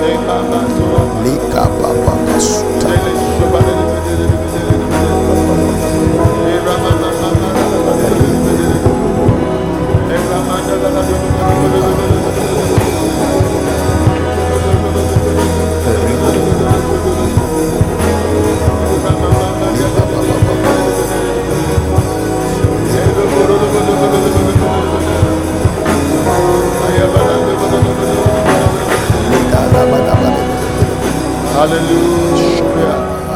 Ela bala so. Les kababa suta. Ele shobale de. Ela mama mama. Ela manda la. Hallelujah.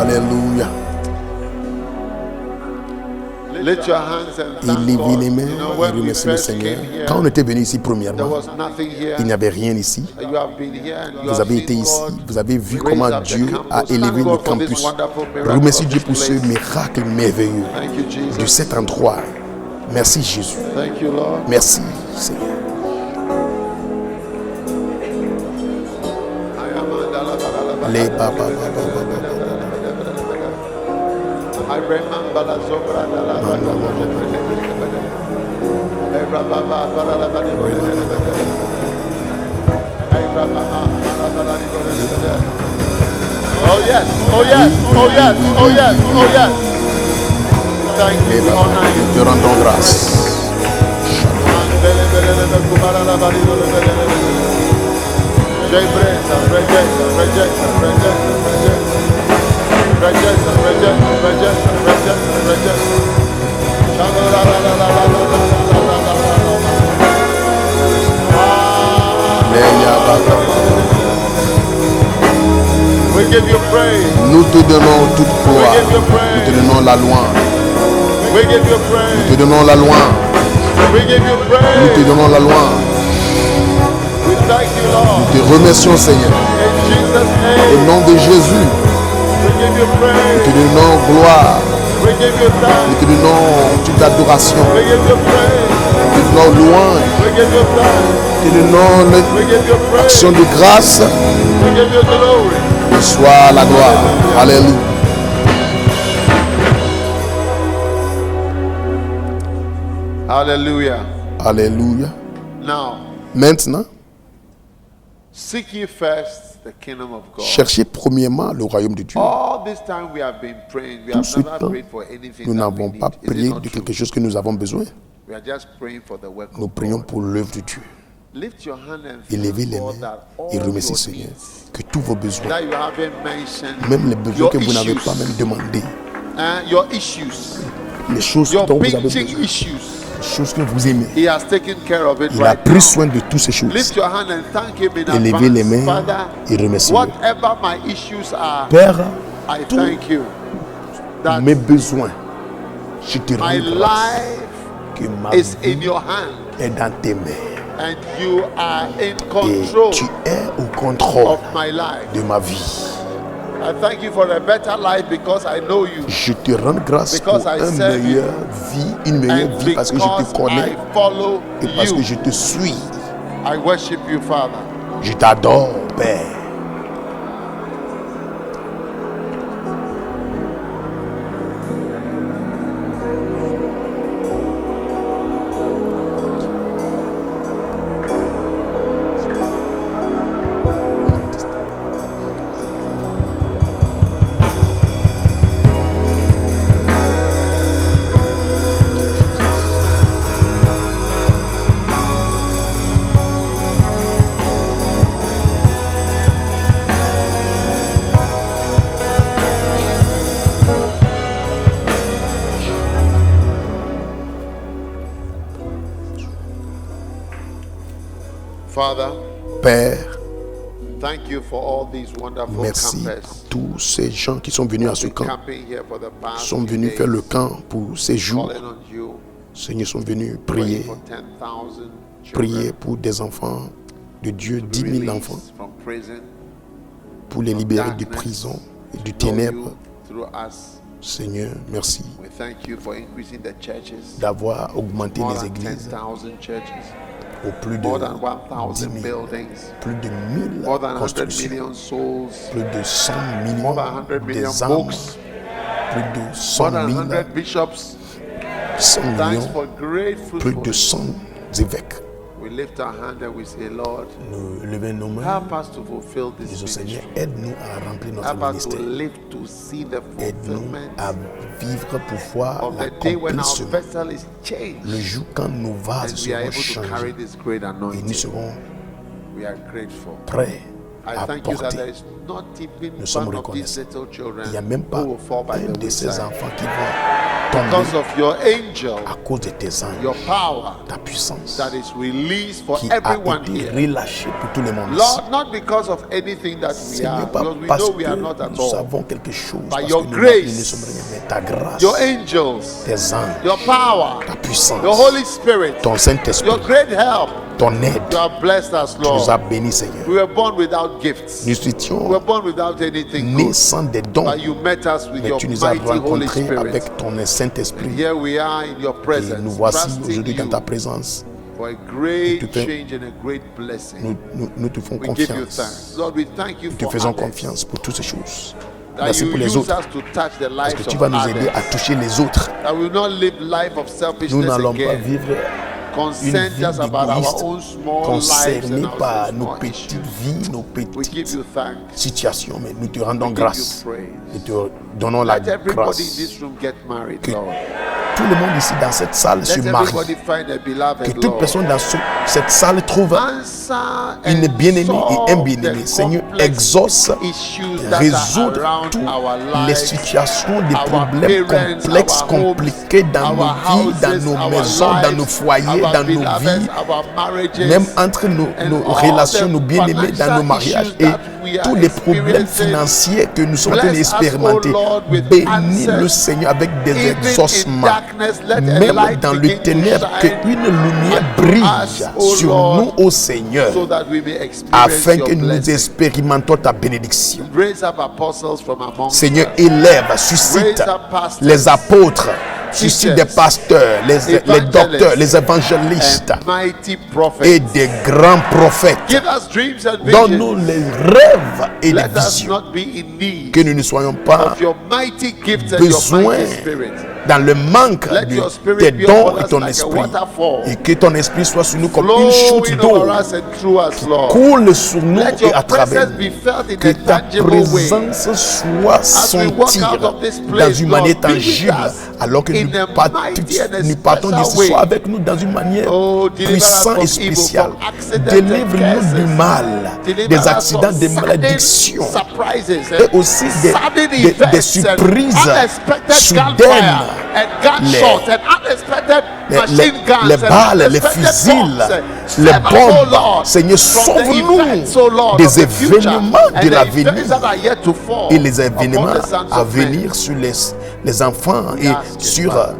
Lift your hands and Et thank levez God. les mains You know, et when we remerciez le first Seigneur. came here, Quand on était venu ici there premièrement, was nothing here. il n'y avait rien ici. You have been here and you Vous have avez seen été ici, God vous avez vu raise comment up the Dieu a campus. élevé Thank le God for this campus. wonderful miracle Remercie of Dieu this pour ce place. miracle merveilleux Thank you, de Jesus. cet endroit. Merci Jésus. Thank you, Lord. Merci Seigneur. Les baba baba baba. I remember la sobra da la Oh yes, oh yes, oh yes, oh yes, oh yes. Thank you, we honor you. Te rendons grâce. We give you praise. Nous te donnons toute gloire. We give you praise. Nous te donnons la louange. We give you Nous praise. te donnons la louange. We give you Nous te praise. donnons la louange. We thank you, Lord. Nous te remercions Seigneur. In Jesus' Au name, nom de Jésus, we give you nous praise. te donnons gloire. We give you Nous thanks. te donnons toute adoration. We give you praise. Nous te donnons louange. We give you thanks. Nous te donnons We give you praise. l'action de grâce. We give you glory. Soit la gloire. Alléluia. Hallelujah. Alléluia. Now, Maintenant, seek ye first the kingdom of God. cherchez premièrement le royaume de Dieu. All this time we have been praying, we Tout have ce never temps, prayed for anything nous that we n'avons need. pas Is it prié not de true? quelque chose que nous avons besoin. We are just praying for the work Nous of prions God. pour l'œuvre de Dieu. Lift your hand and Élevez thank les God mains that all et remerciez your Seigneur needs que tous vos besoins, that you haven't mentioned, même les besoins your que vous n'avez issues, pas même demandé, your issues, les choses your dont vous avez pinching besoin, issues, les choses que vous aimez, He has taken care of it il a right pris now. soin de toutes ces choses. Lift your hand and thank Him in Élevez les advance. mains Father, et remerciez-le. whatever my issues are, Père, I tous thank you that mes besoins, je te my rends grâce life que ma is in vie your hand est dans tes mains and you are in et control tu es au contrôle of my life. de ma vie. I thank you for a better life because I know you Je te rends grâce pour Because I une serve you. meilleure and vie parce que je because te connais I follow et parce que you. je te suis. I worship you, Father. Je t'adore, Père. Father, Père, thank you for all these wonderful merci campers pour tous ces gens qui sont venus à ce been camp, camping here for the past sont few venus days, faire le camp pour ces jours. calling on you, Seigneur, sont venus praying prier, for 10,000 prier children pour des enfants de Dieu, to be 10 000 released enfants, from prison, pour les libérer de prison et du ténèbre. through us. Seigneur, merci We thank you for increasing the churches. d'avoir augmenté More les than églises 10,000 churches, au plus de more than 10 1,000 000, buildings, plus de 1000 more than 100 constructions, million souls, plus de 100 more millions than 100 million des âmes, books, plus de more 100 than 000, 100 bishops. 100 Thanks millions, for great plus de fruitfulness. 100 évêques. We lift our hand and we say, Lord, Nous levons nos mains help us to fulfill et this disons, Seigneur, ministry. aide-nous à remplir notre Help us to ministère. live to see the Aide-nous fulfillment à vivre pour voir of the day when our l'accomplissement. vessel is Le changed jour quand nos vases and we are seront able to carry changés this great et nous anointing. serons We are grateful. prêts I à thank you that porter. there is not even Nous sommes one of these reconnaissants. little children Il n'y a même pas who will fall by un the de ces wayside. enfants qui vont Because tomber of your angel, à cause de tes your anges, power ta puissance that is released for qui a everyone été here. relâchée pour tout le monde ici. Lord, not because of anything that we Seigneur, are, pas because we parce know we are que not at nous all. savons quelque chose, By parce your que nous grace, ne sommes rien, mais ta grâce, Your angels, tes anges, your power, ta puissance, your Holy Spirit, ton Saint-Esprit, your great help, ton aide, you have blessed us, tu nous as Lord. bénis, Seigneur. We were born without gifts. Nous We étions were born without anything nés good. sans des dons, But you met us with mais your tu nous as mighty Holy rencontrés Spirit. avec ton Saint-Esprit. Here we are in your Et presence, nous voici trusting aujourd'hui dans ta you présence. for a great Nous te fais- change and a great blessing. Nous te faisons We give you confiance. thanks. Lord, we thank you Nous te for faisons others, confiance pour toutes ces choses. that Merci you pour les use autres. us to touch the Parce lives que tu of vas nous aider à others. toucher les autres. That we will not live life of Nous selfishness n'allons pas again. vivre une Concern vie just about our égoïste, own small lives concernée and our par nos small petites issues. vies, nos We give petites you thanks. situations, mais nous te rendons We give grâce. you Nous praise. te donnons la Let everybody in grâce. this room get married, Que Lord. tout le monde ici dans cette salle se Let marie. everybody find a Que beloved, toute Lord. personne dans cette salle trouve Answer une and bien-aimée et un solve bien-aimé. the Seigneur, complex exauce, issues that are résoudre around toutes our les lives, situations, des our problèmes parents, complexes, our homes, compliqués dans our nos vies, dans houses, nos our maisons, dans lives, nos foyers, our dans nos beloveds, vies, our marriages, même entre nos and all relations, the nos bien-aimés, dans nos financial mariages issues et that we are tous les problèmes experiencing. financiers que nous sommes en train Bless us, d'expérimenter. O Lord, with Bénis answers. le Seigneur avec des Even in exaucements. darkness, let a Même light dans le begin to ténèbre, shine qu'une lumière unto brille us, O sur Lord, nous, ô Seigneur, so that we may experience afin your que nous blessing. expérimentons ta bénédiction. Raise up apostles from among Seigneur, us. élève, suscite Raise up pastors, les apôtres, suscite des pasteurs, les docteurs, les évangélistes and mighty et prophets. des grands prophètes. Give us dreams and Donne-nous visions. les rêves et les Let us visions. not be in need Que nous ne soyons pas of your mighty gifts and your besoin mighty spirit. dans le manque Let de your spirit tes be dons upon et us ton like a esprit. waterfall, Et que ton esprit soit sur nous comme une chute flowing d'eau over us and through us, Lord. coule sur nous Let et your à travers presence nous. be felt in Que a ta tangible way. présence soit As we walk sentie out of this dans place, une Lord, manière be with tangible, us alors que in nous, a mighty and a nous partons special d'ici. way. Sois avec nous dans une manière Oh, deliver us puissante from et evil, spéciale. from accidents and Délivre-nous du curses. mal, Deliver des us accidents, from des sudden malédictions surprises et aussi sudden des events surprises and unexpected soudaines. gunfire and gunshots and unexpected machine guns Les and balles, les unexpected fusils, bombs. les Save us, oh bombes. Lord, Seigneur, from the sauve-nous events, oh Lord, des of the future événements de and the l'avenir events that are yet to fall et les événements upon the sons à of men. venir sur les enfants We et ask it, sur Father.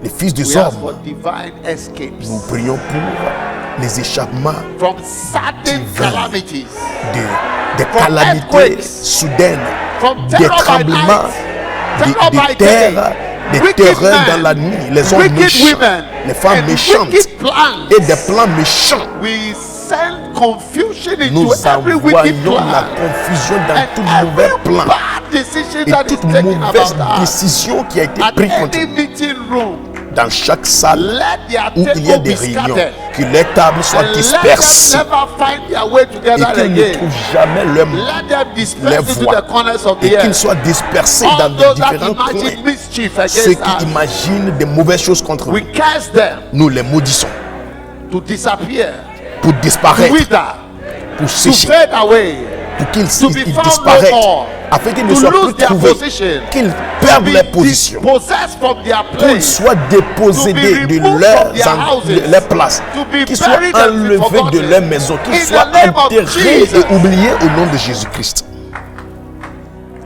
les fils des We ask for hommes. divine escapes Nous prions pour les échappements from sudden divins. calamities, des From calamités earthquakes, soudaines, from des terror by tremblements, night, terror by des terres, day, des wicked terreurs men, dans la nuit, les hommes wicked méchants, women, les femmes and méchantes wicked plans. et des plans méchants. We send confusion Nous into every wicked envoyons la plan confusion dans and tout mauvais every plan bad decision et that is toute taken mauvaise about us. décision qui a été At prise contre any nous. meeting room, Dans chaque salle let their où il y a table des be réunions, scattered que les tables soient and let them dispersées never find their way et together qu'ils ne again. trouvent jamais leur Let them les disperse into voies the corners of et the qu'ils earth. soient dispersés dans All de those that différents coins. imagine mischief Ceux against qui us, imaginent des mauvaises choses contre we nous, curse them nous les maudissons to disappear, pour to disparaître, wither, pour to sécher, fade away, pour qu'ils to be ils found disparaissent, no more, afin qu'ils ne to soient lose plus their trouvés, position, qu'ils to perdent be leur position, dispossessed from their qu'ils place, soient dépossédés to be de removed leurs from their houses, leur place, to be qu'ils soient buried and be enlevés de forgotten. leur maison, qu'ils In soient the name of enterrés Jesus. et oubliés au nom de Jésus-Christ.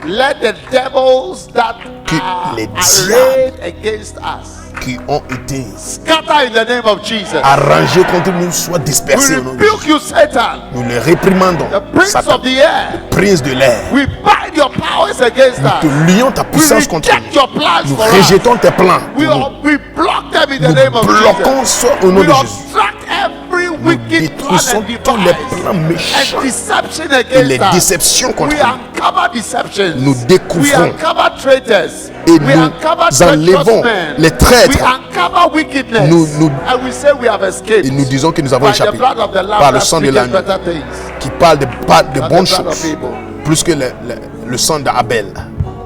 Let the devils that Que are les arrayed against us Qui ont été scatter in the name of Jesus. arrangés contre nous soient We dispersés au nom de rebuke Jésus. you, Satan, Nous les réprimandons, the prince Satan, of the air. prince de l'air. We bind your powers against Nous te us. lions ta We puissance contre reject nous. your plans Nous for us. rejetons tes plans. We pour nous. block them in the Nous name of bloquons Jesus. ça au nom We de Jésus. obstruct every Nous wicked plan détruisons and tous les plans device méchants and deception et les against us. déceptions contre We nous. uncover deceptions. Nous découvrons We uncover traitors. et We nous uncover enlevons treacherous men. les traîtres. We uncover wickedness. Nous- and we say we have escaped. Et nous disons que nous avons by the échappé blood of the Lamb par le that sang de speaketh l'agneau better things qui parle de than bonnes the blood of choses Abel. plus que le sang d'Abel.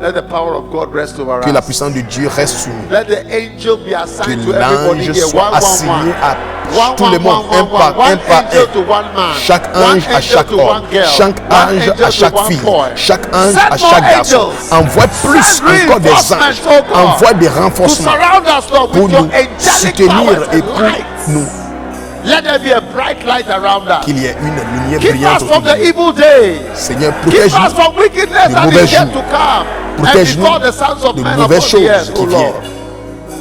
Let the power of God rest over Que la us. puissance de Dieu reste sur nous. Let the angel be Que assigned to everybody l'ange here. soit assigné à One, tout le one, monde, one, un one, par one. un par angel to un. one man. Chaque One ange à angel chaque to homme, one girl. chaque One ange angel à to chaque one fille, boy. chaque ange Send à chaque more garçon. angels. Envoie plus Send encore des reinforcements, anges, oh God, envoie des to renforcements surround us, Lord, pour with your nous angelic soutenir powers et and pour lights. nous Let there be a bright light around us. qu'il y ait une lumière Keep brillante us from autour the de nous. evil days. Seigneur, Keep us protège-nous from wickedness des that mauvais is yet jours. to come. And Protège-nous before the sons of de men mauvaises upon the earth, choses O qui Lord.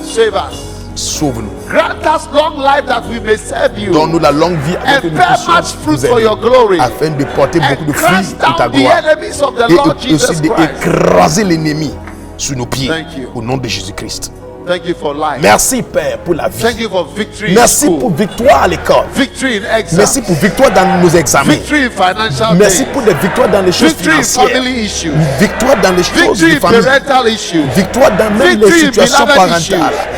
Save us. Sauve-nous. Grant us long life that we may serve you. Donne-nous la longue vie afin And que nous bear puissions much fruit vous for aider, your glory. afin de porter beaucoup de And fruits cast pour ta down the gloire enemies of the et Lord Jesus aussi Christ. d'écraser l'ennemi sous nos pieds Thank you. au nom de Jésus-Christ. Thank you for life. Merci Père pour la Thank vie. you for victory in Merci school. pour victoire à l'école. Victory in exam. Merci pour victoire dans nos examens. Victory in financial Merci things. pour des victoires dans les choses Victory in financières. family issues. Victoire dans les choses Victory de in famille. parental issues. Victoire dans même les Victory in situations beloved parentales. issues.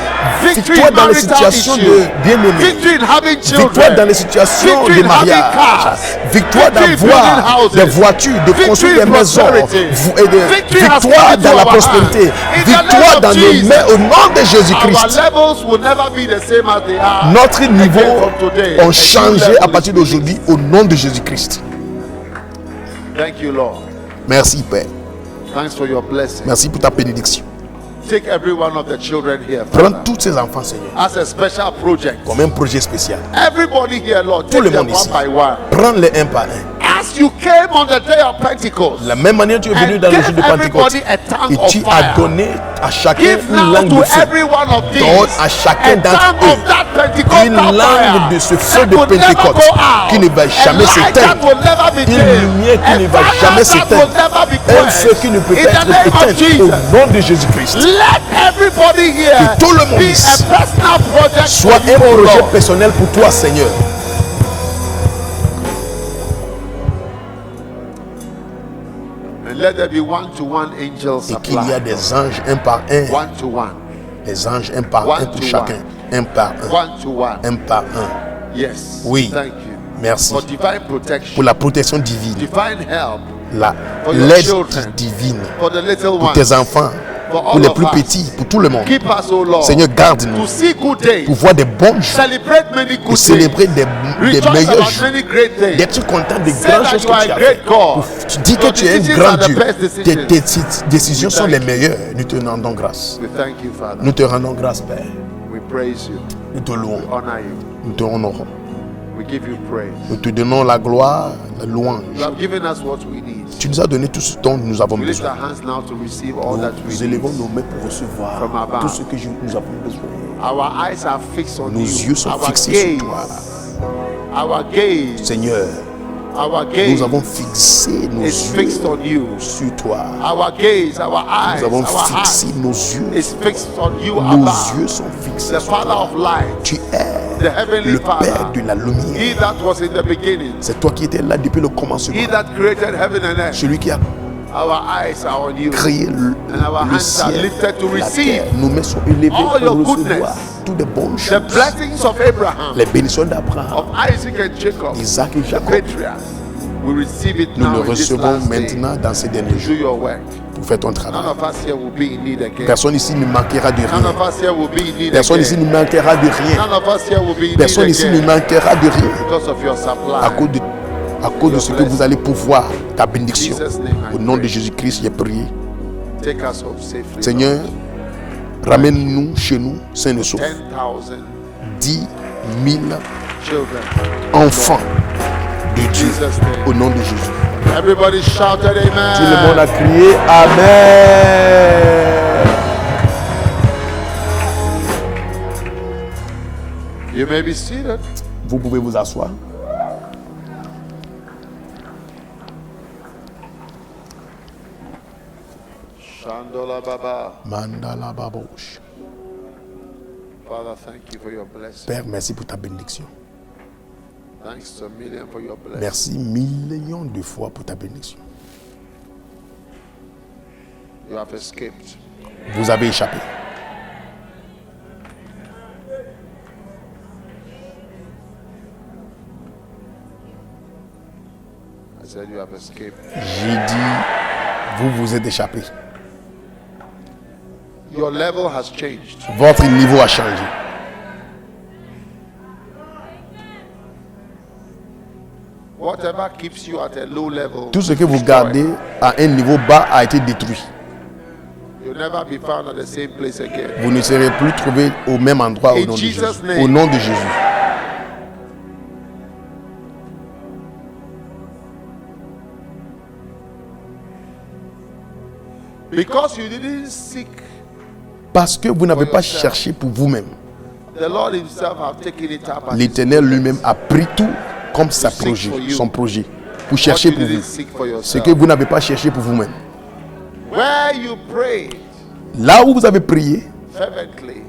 Victory Victoire in dans les marital situations issues. de bien-aimés. Victory in having children. Victoire dans les situations Victory de in having mariage. cars. Victoire Victory in d'avoir building houses. des voitures, de Victory construire in des maisons. prosperity. Victory has Victoire come dans into la our prospérité. hands. In the name Victoire of dans nos Jesus. mains au nom de Our Jésus-Christ. levels will never be the same as they are. Notre niveau again from today. ont A new changé level à is partir released. d'aujourd'hui au nom de Jésus-Christ. Thank you, Lord. Merci Père. Thanks for your blessing. Merci pour ta bénédiction. Take every one of the children here, Prends Father, tous ces enfants, Seigneur, as a special project. comme un projet spécial. Everybody here, Lord, Tout take le them monde one ici. by one. Prends-les un par un. As you came on the day of Pentecost, La même manière tu es venu and dans le jour gave de Pentecôte everybody a tongue et of tu fire. as donné à chacun Give une now langue to de feu. every one of these Donne à chacun a d'entre tongue eux of that Pentecostal une langue de ce feu fire de that will never Pentecôte go out. qui ne va jamais A light s'éteindre. that will never be Une dim. lumière qui A ne va fire jamais that will s'éteindre. never be Un quenched. feu qui ne peut In pas the être name of éteint Jesus. au nom de Jésus-Christ. Let everybody here Que tout le monde be ici a personal project Soit for un you, O projet Lord. personnel pour toi, Seigneur. And let there be one-to-one angel Et qu'il y a supply. des anges un par un. One-to-one. Des anges un par One un pour to chacun. Un par un. One-to-one. Un par un. Yes. Oui. Thank you. Merci For divine protection. pour la protection divine. Divine help. For your L'aide children. divine For the little pour ones. tes enfants, For pour all les of plus us. petits, pour tout le monde. Keep us, O Lord. Seigneur, garde-nous To see good days. pour voir des bons jours, Celebrate many pour good célébrer days. des Rejoice meilleurs about jours, many great days. d'être content des Say grandes that choses you que are tu a as great fait. God. Tu dis que Your tu es un decisions grand are the Dieu. best decisions. Tes décisions We sont les thank you. meilleures. Nous te rendons grâce. We thank you, Father. Nous te rendons grâce, Père. We praise you. Nous te louons. We honor you. Nous te honorons. We give you praise. Nous te donnons la gloire, la louange. You have given us what we need. Tu nous as donné tout ce dont nous avons We lift besoin. our hands now to receive all that we Nous need. élevons nos mains pour recevoir From above. tout ce que nous avons besoin. Our eyes are fixed on Nos you. yeux sont Our fixés gaze, sur toi. our gaze, Seigneur, our gaze nous avons fixé nos is yeux fixed on you. sur toi. Our gaze, our eyes, Nous avons our fixé heart nos yeux. is fixed on you Nos above. yeux sont fixés The sur toi. Father of light, Tu es the heavenly le Père Father, de la lumière. He that was in the beginning, C'est toi qui étais là depuis le commencement. He that created heaven and earth. Celui qui a Our eyes are on you. créé And our le hands are ciel, lifted to la receive terre. Nos mains sont élevées all pour your recevoir goodness. toutes les bonnes the choses. blessings of Abraham, Les bénédictions d'Abraham, of Isaac and Jacob, Isaac et the Jacob. patriarchs. We receive it Nous now le in this recevons last day. maintenant dans ces derniers Do jours your work. pour faire ton None travail. of us here will be in need again. Personne ici ne manquera de None rien. of us here will be in need Personne ici again. ne manquera de rien. None of us here will be in Personne need ici ne again manquera de rien. because of your À supply. cause de ce que vous allez pouvoir, ta bénédiction. Jesus' name I Au nom de pray. Jésus-Christ, j'ai prié. Take us home safely. Seigneur, ramène-nous chez nous, sains et saufs. 10,000 10 000 children. enfants de Dieu. Jesus' name. Au nom de Jésus. Everybody shouted amen. Tout le monde a crié Amen. You may be seated. Vous pouvez vous asseoir. Shandola Baba. Mandala babosh. Father, thank you for your blessing. Père, merci pour ta bénédiction. Thanks a million for your blessing. Merci millions de fois pour ta bénédiction. You have escaped. Vous avez échappé. I said you have escaped. J'ai dit, vous vous êtes échappé. Your level has changed. Votre niveau a changé. Whatever keeps you at a low level, Tout ce que vous destroy. gardez à un niveau bas a été détruit. You'll never be found at the same place again. Vous ne serez plus trouvés au même endroit au In nom de Jesus' Jésus. name. Au nom de Jésus. Because you didn't seek, Parce que vous n'avez pas cherché pour vous-même. the Lord Himself have taken it up. as L'Éternel lui-même a pris tout comme son projet, pour chercher what pour you didn't vous. seek for Ce yourself. que vous n'avez pas cherché pour vous-même. Where you prayed Là où vous avez prié fervently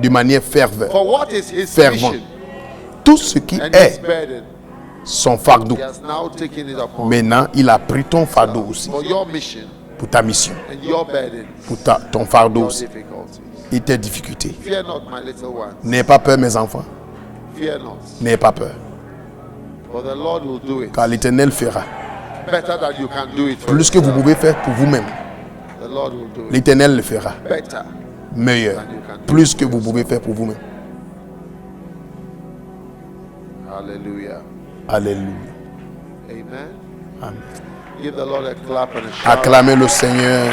de manière fervente, for what is His fervent, mission tout ce qui and His est burden, son fardeau. He has now taken it upon Maintenant, il a pris ton fardeau aussi, for your mission pour ta mission, and your burden, pour ton fardeau your aussi, difficulties. et tes difficultés. Fear not, my little ones. N'ayez pas peur, mes enfants. Fear not, N'ayez pas peur, for the Lord will do it car l'Éternel fera better than you can do it for plus que vous yourself. pouvez faire pour vous-même. The Lord will do it L'Éternel le fera better. meilleur, plus que vous pouvez faire pour vous-même. Hallelujah. Alléluia. Amen. Amen. Give the Lord a clap and a shout. Acclamez le Seigneur.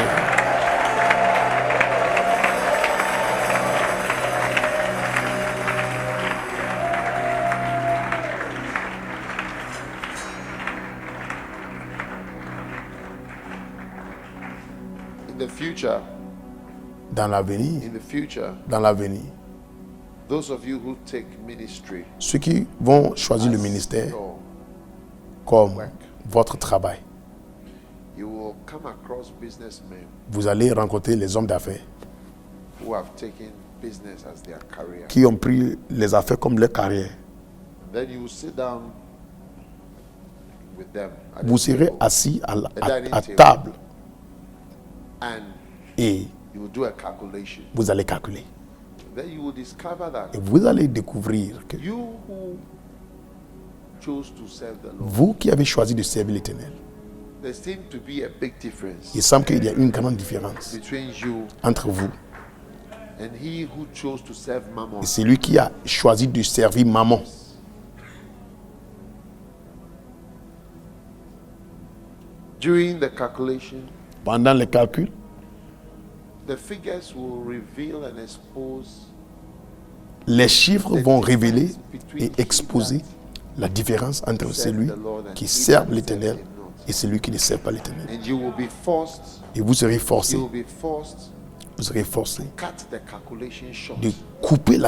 In the future, Dans l'avenir, in the future, dans l'avenir, those of you who take ministry ceux qui vont choisir le ministère your comme votre travail, you will come across businessmen vous allez rencontrer les hommes d'affaires who have taken business as their career. qui ont pris les affaires comme leur carrière. Then you will sit down with them at Vous the serez table assis à table and et you will do a calculation. vous allez calculer. Then you will discover that Et vous allez découvrir que you who chose to serve the Lord, vous qui avez choisi de servir l'Éternel, there seems to be a big difference il semble qu'il y a une grande différence between you entre vous and he who chose to serve Mammon. et celui qui a choisi de servir Maman. During the calculation, Pendant les calculs, the figures will reveal and expose les chiffres vont révéler et exposer la différence entre celui qui sert l'Éternel et celui qui ne sert pas l'Éternel. and you will be forced, Et vous serez forcé, vous serez forcé de cut the calculation short, couper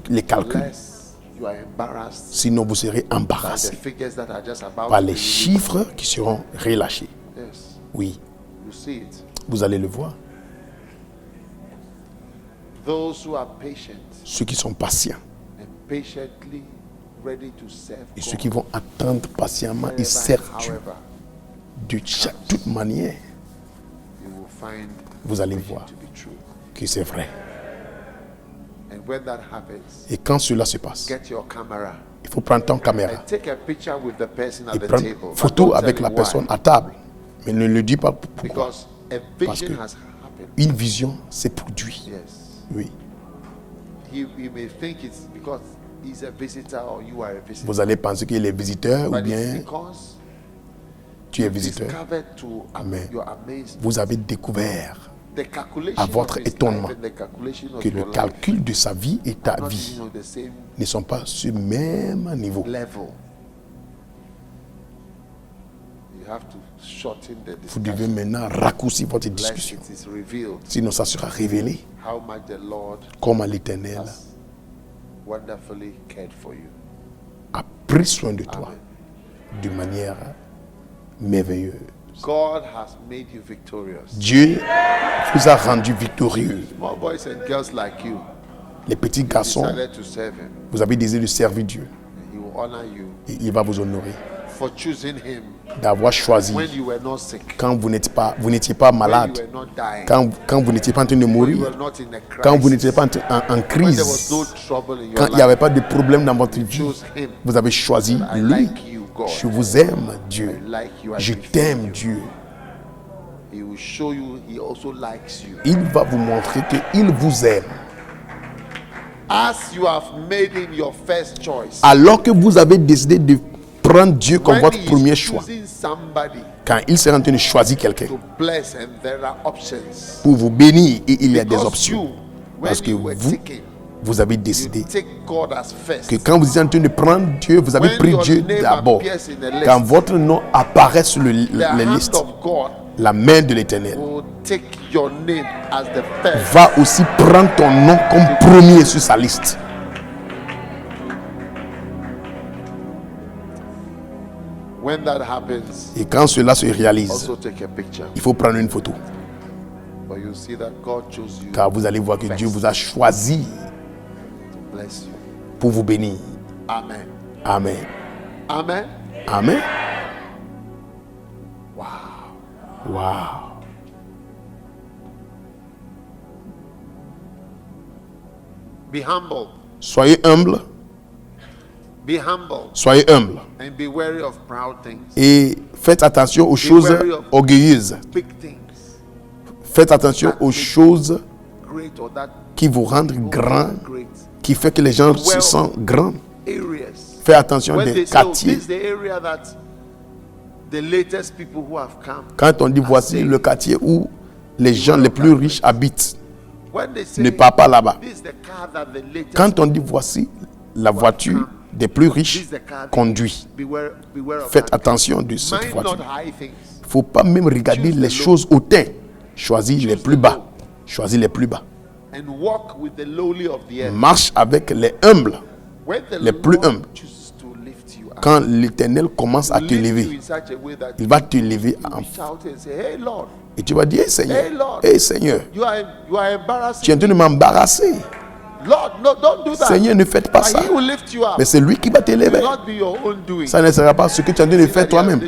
les calculs, lest you are embarrassed sinon vous serez by the embarrassé figures that are just about par to les be chiffres qui seront relâchés. released. Yes, Oui, you see it. vous allez le voir. Those who are patient Ceux qui sont patients and patiently ready to serve et ceux God, qui vont attendre patiemment et wherever, servir Dieu however, de toute manière, you will find vous allez vision voir to be true. que c'est vrai. And when that happens, Et quand cela se passe, get your camera il faut prendre ton caméra and take a picture with the person at et the prendre table. But photo don't avec tell la him personne why. à table. Mais ne le dis pas pourquoi. Because a Parce vision que has happened. une vision s'est produite. Yes. Oui. He may think it's because he's a visitor or you are a visitor. Vous allez penser qu'il est visiteur ou But it's bien because tu es visiteur. discovered to Mais your amazement. vous avez découvert The calculation à votre of his étonnement life and the calculation of que le your life calcul de sa vie et ta are not vie even on the same ne sont pas sur le même niveau. level. You have to shorten the Vous devez discussion maintenant raccourcir votre lest discussion. it is revealed Sinon, ça sera révélé how much the Lord comment l'Éternel has wonderfully cared for you. a pris soin de toi Amen. de manière merveilleuse. God has made you victorious. Dieu vous a rendu victorieux. Small boys and girls like you Les petits garçons, decided to serve him. vous avez désiré de servir Dieu And he will honor you et il va vous honorer for choosing him d'avoir choisi when you were not sick, quand vous n'étiez pas when malade, you were not dying, quand vous n'étiez pas en train de when you mourir, were not in a quand vous crisis, n'étiez pas en when there was crise, no trouble in quand your il n'y avait life. pas de problème dans votre vie, Choose him. vous avez choisi I lui. like you, God. Je vous aime, Dieu. I like you. I Je prefer t'aime, you. Dieu. He will show you he also likes you. Il va vous montrer qu'il vous aime. As you have made him your first choice, Alors que vous avez décidé de prendre Dieu comme when votre he's premier choix, choosing somebody quand il sera en train de choisir quelqu'un to bless and there are options. pour vous bénir et il y a des Because options, you, when parce que you were vous, taken, vous avez you décidé take God as first. que quand vous êtes en train de prendre Dieu, vous avez When pris your Dieu name d'abord. appears in the list, Quand votre nom apparaît sur the les hand listes, of God la main de l'Éternel will take your name as the first. va aussi prendre ton nom comme premier sur sa liste. When that happens, Et quand cela se réalise, also take a picture. il faut prendre une photo. But you see that God chose you Car vous allez voir que Dieu vous a choisi to bless you. pour vous bénir. Amen. Amen. Amen. Amen. Wow. Wow. Be humble. Soyez humble. Be humble Soyez humble. and be wary of proud things, Et faites attention aux choses orgueilleuses. big things, Faites attention aux choses great or that qui vous rendent grand, great qui fait que les gens se sentent grands. areas. Faites attention When des they say, oh, quartiers. this is the area that the latest people who have come. Quand on dit voici le quartier où les gens les plus riches habitent, When they say, ne pars pas là-bas. this is the car that the latest Quand on dit voici la voiture des plus this riches is the car that- conduit, beware of faites that. attention de cette Mind not voiture. high things. Il ne faut pas même regarder les choses hautaines. Choisis les plus bas. Choisis les plus bas. And walk with the lowly of the earth. Marche avec les humbles. When the les plus Lord humbles. chooses to lift you up, Quand l'Éternel commence à te lift you lever, in such a way that il va te lever you shout and say, hey Lord, et tu vas dire, hey Seigneur, Hey, Lord. hey Seigneur, you are embarrassing tu es en train de me. m'embarrasser. Lord, no, don't do that. Seigneur, ne faites pas But ça. he will lift you up. Mais c'est lui qui va te It lever. will not be your own doing. Ça ne sera pas ce que tu es en train de faire toi-même.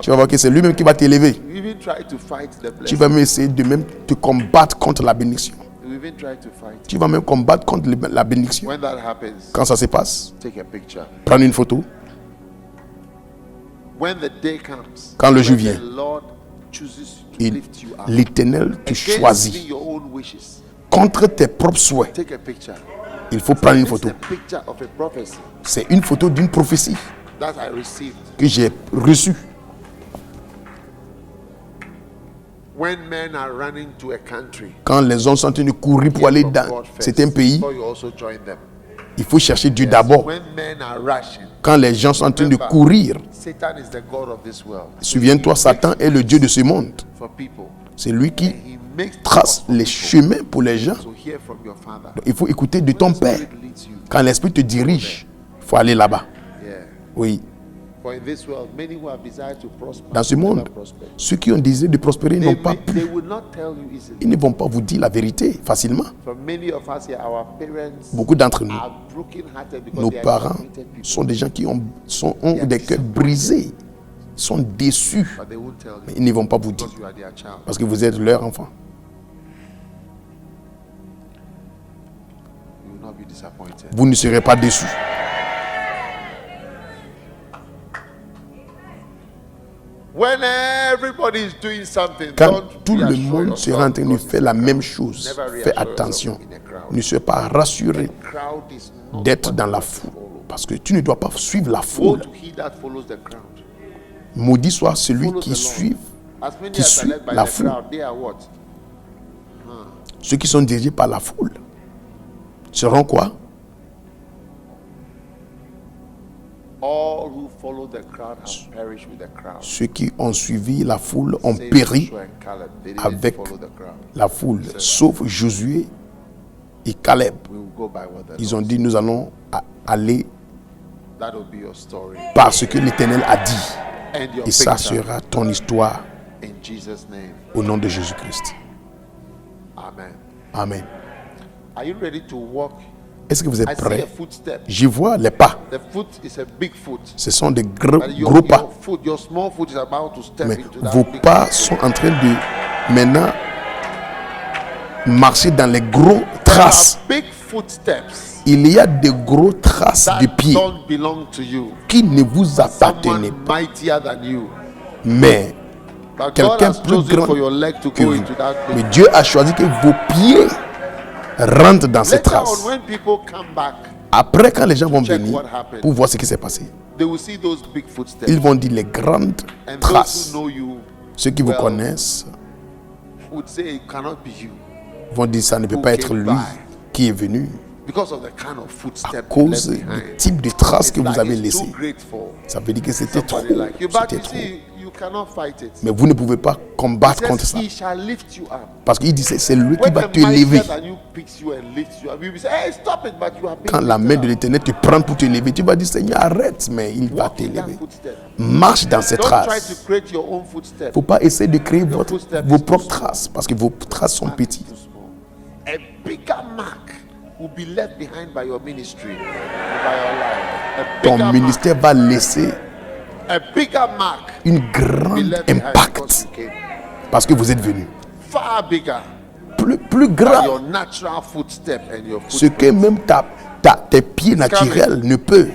Tu vas voir que c'est lui-même qui va te lever. You even try to fight the Tu blessing. vas même essayer de même te combattre contre la bénédiction. You even try to fight. Tu vas même combattre contre la bénédiction. When that happens, Quand ça se passe, take a picture. prendre une photo. When the day comes, Quand le jour when vient, the Lord chooses to et lift you up, l'Éternel te against choisit your own wishes, contre tes propres souhaits. take a picture. Il faut prendre une This is photo. a picture of a prophecy C'est une photo d'une prophétie that I received. que j'ai reçue. When men are running to a country, Quand les hommes sont en train de courir pour aller from dans God first, certains pays, before you also join them. il faut chercher Dieu d'abord. When men are rushing, Quand les gens sont en train de courir, Satan is the God of this world. souviens-toi, Satan est le Dieu de ce monde. For people, C'est lui qui he makes trace les chemins pour les gens. So hear from your father. Il faut écouter de ton When the Père. Spirit leads you, Quand l'Esprit te dirige, il faut aller là-bas. yeah. Oui. For in this world, many who have desired to prosper Dans ce never monde, prosper. ceux qui ont désiré de prospérer n'ont pas They pu. will not tell you easily. Ils ne vont pas vous dire la vérité facilement. For many of us here, our parents Beaucoup d'entre nous, are broken-hearted because nos they are parents disappointed people, sont des gens qui ont des cœurs brisés, sont déçus. but they won't tell Mais you ils ne vont pas vous dire because you are their child. parce que vous êtes leur enfant. You will not be disappointed. Vous ne serez pas déçus. When everybody is doing something, Quand don't tout le reassure monde yourself sera en train de because faire la même chose, Never fais reassure attention. yourself in a crowd. Ne sois pas rassuré crowd is not d'être what dans you la want to foule follow. parce que tu ne dois pas suivre la Woe foule. to he that follows the crowd. Maudit soit celui Follow qui the Lord. suit, As many qui as are suit led by la the foule. crowd, they are what? ceux qui sont dirigés par la foule. Seront quoi? All who follow the crowd have perished with the crowd. Ceux qui ont suivi la foule ont Save péri Joshua and Caleb. They didn't avec follow the crowd. la foule, sauf Josué et Caleb. We will go by what the Ils Lord ont dit, nous allons aller said. That will be your story. parce que l'Éternel a dit. And your Et ça picture. sera ton histoire In Jesus' name. au nom de Jésus-Christ. Amen. Amen. Are you ready to walk? Est-ce que vous I êtes see a prêts? footstep. J'y vois les pas. The foot is a big foot. Ce sont des gros, But gros pas. your foot, your small foot is about to step Mais into that vos big pas foot. sont en train de maintenant marcher dans les gros There traces. are big footsteps Il y a de gros traces de that pieds don't belong to you. qui ne vous appartenaient Someone pas. mightier than you. Mais But God quelqu'un has plus chosen grand for your leg to que go vous. into that Mais big. Dieu a choisi que vos pieds rentrent dans ces Later traces. on, when people come back, Après, quand les gens vont Check venir what happened. pour voir ce qui s'est passé, They will see those big footsteps. Ils vont dire les grandes And traces. those who know you Ceux qui vous well connaissent would say it cannot be you vont dire ça ne peut who pas être came lui by. qui est venu Because of the kind of à footsteps you cause left du behind. type de traces que It's vous like avez it's laissées. too great for Ça veut dire que c'était trop. somebody like you. But C'était you trop. see, you cannot fight it. Mais vous ne pouvez pas He combattre contre says ça. he shall lift you up. Parce qu'il dit c'est lui qui When va the te lever. mightier than you picks you and lifts you up, you will say, hey, stop it, but you have been Quand la main lifted de up. l'Éternel te prend pour te lever, tu vas dire Seigneur arrête, mais il va Walk te in that lever. footstep. Marche dans ces Don't try to traces. create your own footstep. Faut pas essayer de créer footsteps vos is too propres small. traces parce que vos traces sont petites. Too small. A bigger mark will be left behind by your ministry, by your life. A Ton bigger ministère va laisser mark. A bigger mark une will be grande left behind because impact you came. parce que vous êtes venu. Far bigger Plus than grand your natural footstep and your ce que footprint. même tes pieds naturels ne peuvent.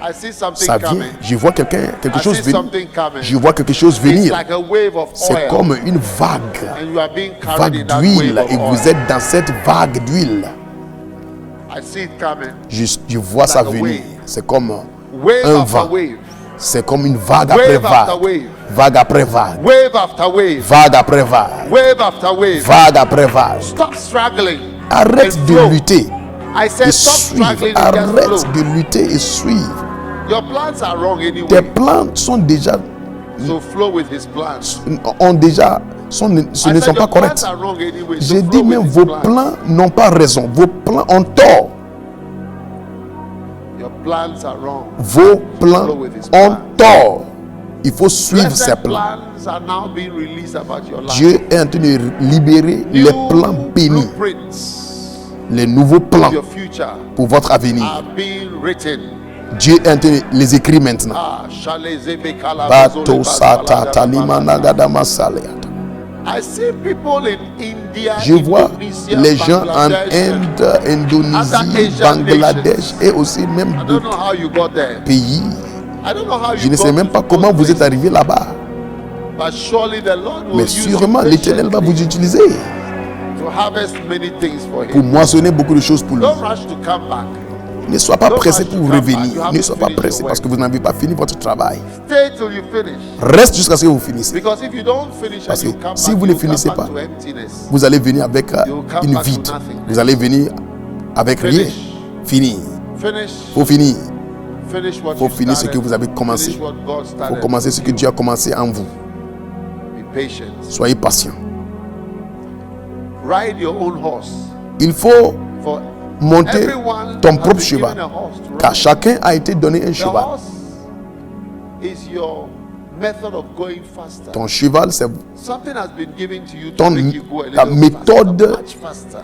I see something Ça vient. coming. Je vois quelque I chose see venir. something coming. Je vois quelque chose It's venir. like a wave of C'est oil. comme une vague. And you are being carried Vague in that d'huile. wave of Et vous oil. êtes dans cette vague d'huile. I see it coming. Je vois ça Like a venir. wave. C'est comme Wave un after vent. wave. C'est comme une vague après Wave after vague. wave. Vague après vague. Wave after wave. Vague après vague. Wave after wave. Vague après vague. Stop struggling. Arrête and de flow. lutter I et said stop suivre. struggling and just Arrête flow. de lutter et suivre. Your plans are wrong Tes anyway. plans sont déjà So flow with his plans. ce ne I sont said pas your corrects. plans are wrong anyway. J'ai So dit flow même with his vos plans. plans n'ont pas raison. Vos plans ont tort. Your plans are wrong. Vos plans Flow with his ont plans. tort. Il faut suivre Blessed ses plans. plans are now being released about your life. Dieu est en train de libérer les plans bénis, Blueprints les nouveaux plans of your future pour votre avenir. are being written. Dieu est en train de les écrire maintenant. Ah, Shalezebe Kalabazole Bato sata talima Bazala. nagada masaleata. I see people in India, Je vois Indonesia, les gens en Bangladesh, Inde, Indonésie, other Asian Bangladesh et aussi même I don't d'autres know how you got there. pays. I don't know how Je you ne sais got même to pas those comment vous êtes places. arrivé là-bas. But surely the Lord will Mais use sûrement you l'Éternel va vous patiently utiliser to harvest many things for pour Him. moissonner beaucoup de choses pour lui. Don't rush to come back. Ne sois pas Don't pressé rush pour to come back. You revenir. haven't Ne sois pas finished pressé your parce work. que vous n'avez pas fini votre travail. Stay till you finish. Reste jusqu'à ce que vous finissez. Because if you don't finish Parce and you que come si back, vous ne you'll come finissez back pas, to emptiness. Vous allez venir avec You'll come une back to vide. nothing. Vous allez venir avec rien. Finish. Fini. Finish. Faut finir. Finish what Faut you finir ce que started. vous avez commencé. Finish what God Faut started. commencer ce que Dieu a commencé en vous. Be patient. Soyez patient. Ride your own horse. Il faut For monter everyone ton has propre been given cheval. a horse to Car ride. chacun a été donné un The cheval. horse is your method of going faster. Ton cheval, c'est Something has been given to you to ton- make you go a ta little méthode faster, much faster.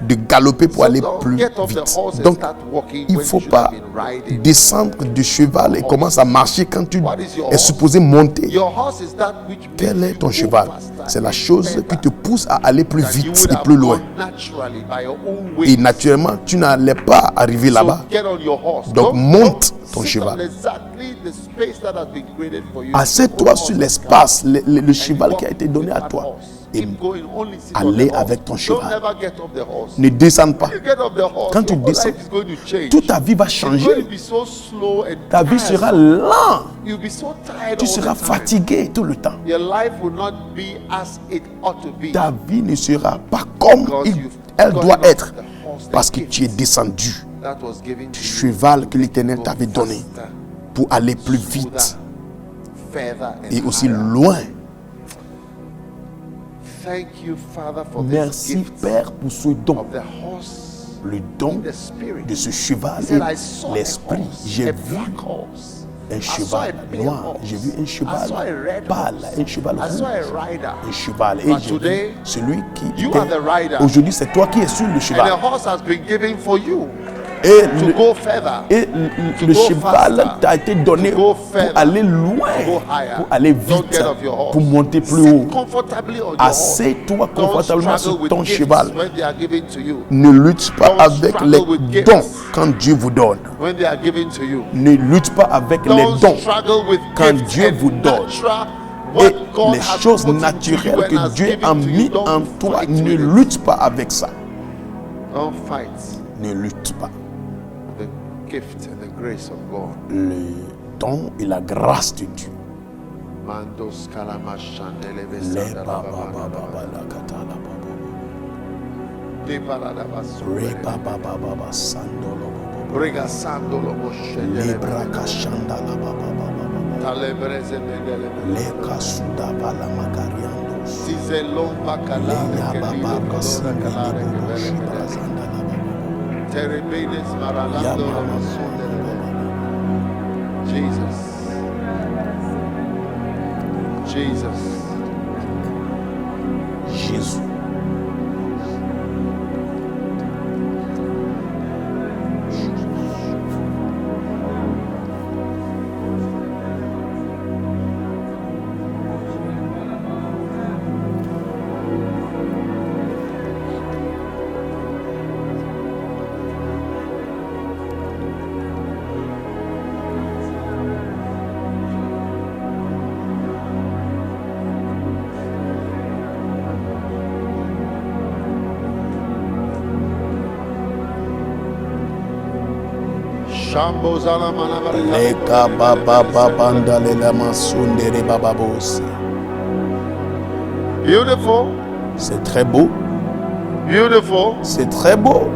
de galoper pour So aller don't plus get off the vite. horse and Donc, start walking il when ne faut you should pas have been riding. descendre du cheval et commencer à marcher quand tu What is your es horse? supposé monter. Your horse is that which Quel makes est you ton go cheval? faster C'est la and chose qui better te pousse à aller plus than you vite would et have plus loin. gone naturally by your own Et way. naturellement, tu n'allais pas arriver là-bas. So get on your horse. Donc, monte ton sit cheval. on exactly the space that has been created for you. Assieds-toi sur l'espace, le And cheval walk qui a été donné with à that toi. horse. Et Keep going, only sit allez on the horse. avec ton Don't cheval. never get off the horse. Ne descends pas. You get off the horse, Quand tu your whole descends, life is going to change. toute ta vie va It's going changer. to be so slow and Ta vie sera tiresome. lente. You'll be so tired Tu all seras the time. fatigué tout le temps. Your life will not be as it ought to be. Ta vie ne sera pas comme elle doit être. Parce que tu es descendu That was given du to you. cheval que l'Éternel Go t'avait donné faster, pour aller plus smoother, vite further and et aussi higher. loin. Thank you, Father, for this Merci gift Père pour ce don, of the horse le don in the spirit. de ce cheval He said, I et saw a l'esprit. horse, J'ai a vu black horse. un I saw cheval a pale noir, horse. j'ai vu un I saw a cheval red pâle, horse. un cheval I saw a rouge, rider. un cheval. Et But j'ai today, vu celui qui you était. are the rider. Aujourd'hui, c'est toi qui es sur le And the cheval. horse has been given for you Et to le, go further. et to le go cheval faster, t'a été donné to go pour further, aller loin, to go higher. pour aller Don't vite, get off your horse. pour monter plus Sit haut. comfortably on your horse. Assieds-toi Don't confortablement struggle sur with ton gifts cheval. when they are given to you. Ne lutte pas Don't avec struggle les with gifts. dons quand Dieu vous donne. When they are given to you. Ne lutte pas avec les Don't dons struggle with quand gifts Dieu and vous donne. natural, et what God les has choses put into naturelles you and que has Dieu given a to you. mis Don't en toi. fight Ne with it. lutte pas avec ça. Don't fight Ne lutte pas. the gift and the grace of God. Le don et la grâce de Dieu. Mandos kalamachandele Les besanda baba la baba baba. la katala baba. Deparada basso. Re baba baba sandolo baba. Brega sandolo moshendele. Libra kashanda la baba baba. Talebreze mendele. Le kasuda bala makariandos. Sizelomba Le kalare ya kelido baba kolora kasinde kalare libo kebele shibra medele. zanda la baba. Terebedes Ya maralando mama ramasundele. baba. Jesus. Jesus. Jésus. Shambo zala manabara. Leka baba babanda lela masundere baba bosi. Beautiful. C'est très beau. Beautiful. C'est très beau.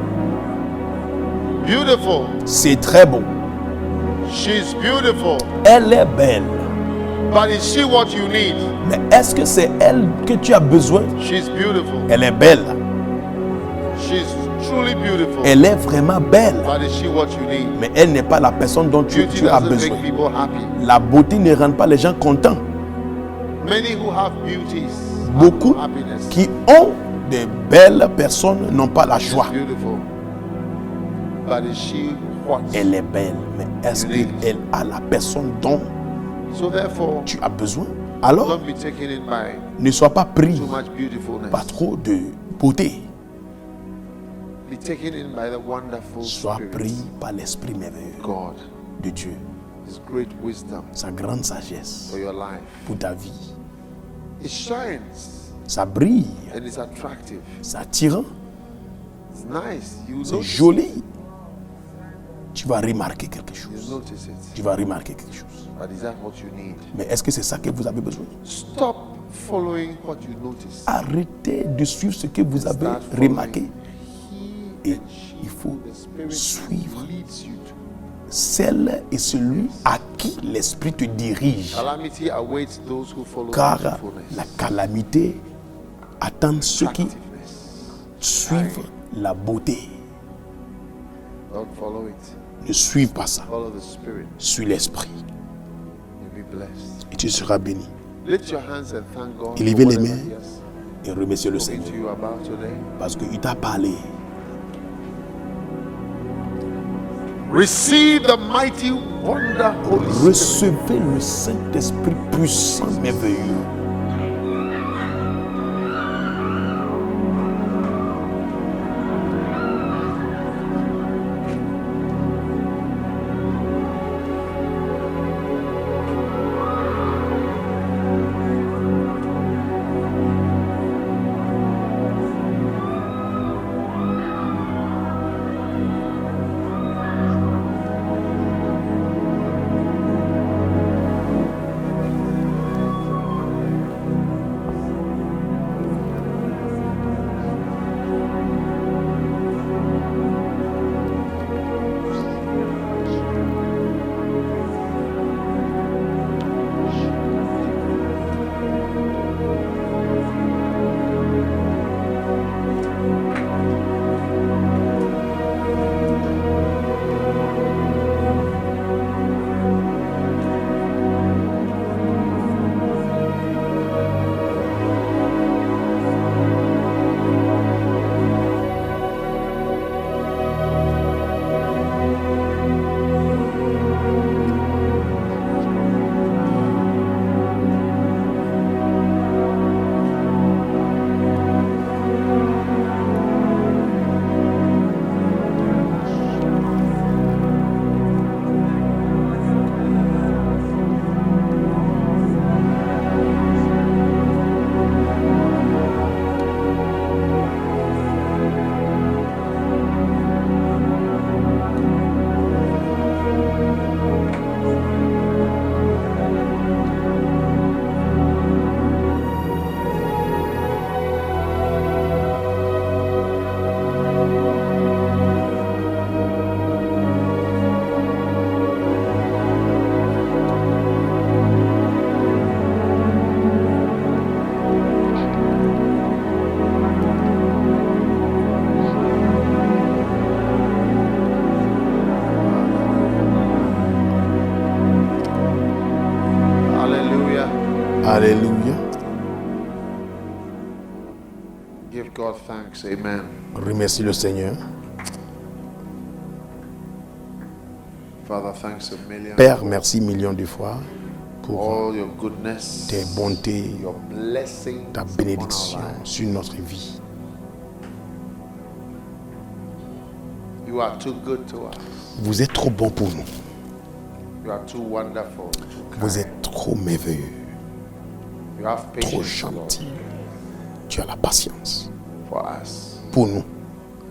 Beautiful. C'est très beau. She's beautiful. Elle est belle. But is she what you need? Mais est-ce que c'est elle que tu as besoin? She's beautiful. Elle est belle. She's truly beautiful. Elle est vraiment belle. But is she what you need? Mais elle n'est pas la personne dont tu Beauty as doesn't besoin. make people happy. La beauté ne rend pas les gens contents. Many who have beauties Beaucoup have no happiness. qui ont de belles personnes n'ont pas la She's joie. beautiful. But is she what? Elle est belle, mais est-ce qu'elle a la personne dont So therefore, tu as besoin? Alors, don't be taken in by ne sois pas pris too much beautifulness. par trop de beauté. Be taken in by the wonderful Sois Spirit. pris par l'esprit merveilleux God, de Dieu, His great wisdom sa grande sagesse for your life. pour ta vie. It shines Ça brille, and it's attractive. c'est attirant, It's nice. You c'est notice, joli. Tu vas remarquer quelque you chose. notice it. Tu vas remarquer quelque chose. But is that what you need? Mais est-ce que c'est ça que vous avez besoin? Stop following what you notice. Arrêtez de suivre ce que vous avez Start following remarqué. He Et and she il faut who the Spirit suivre leads you to. celle et celui à qui l'esprit te dirige. Calamity awaits those who follow Car beautifulness. la calamité attend ceux qui Attractiveness. suivent la beauté. Don't follow it. Ne suis pas ça. Follow the Spirit. Suis l'esprit You'll be blessed. et tu seras béni. Lift your hands and thank God Élevez for les whatever mains. He has Et remerciez le spoken to Seigneur you about today. parce qu'il t'a parlé. Receive the mighty wonder, Holy Spirit. Recevez le Saint-Esprit puissant, merveilleux. thanks. Amen. Remercie le Seigneur. Father, thanks a million. Père, merci millions de fois pour All your goodness, tes bontés, your blessings ta upon our bénédiction lives. sur notre vie. You are too good to us. Vous êtes trop bon pour nous. You are too wonderful, too Vous kind. êtes trop merveilleux, You have trop patience, Lord, gentil. Tu as la patience for us. pour nous.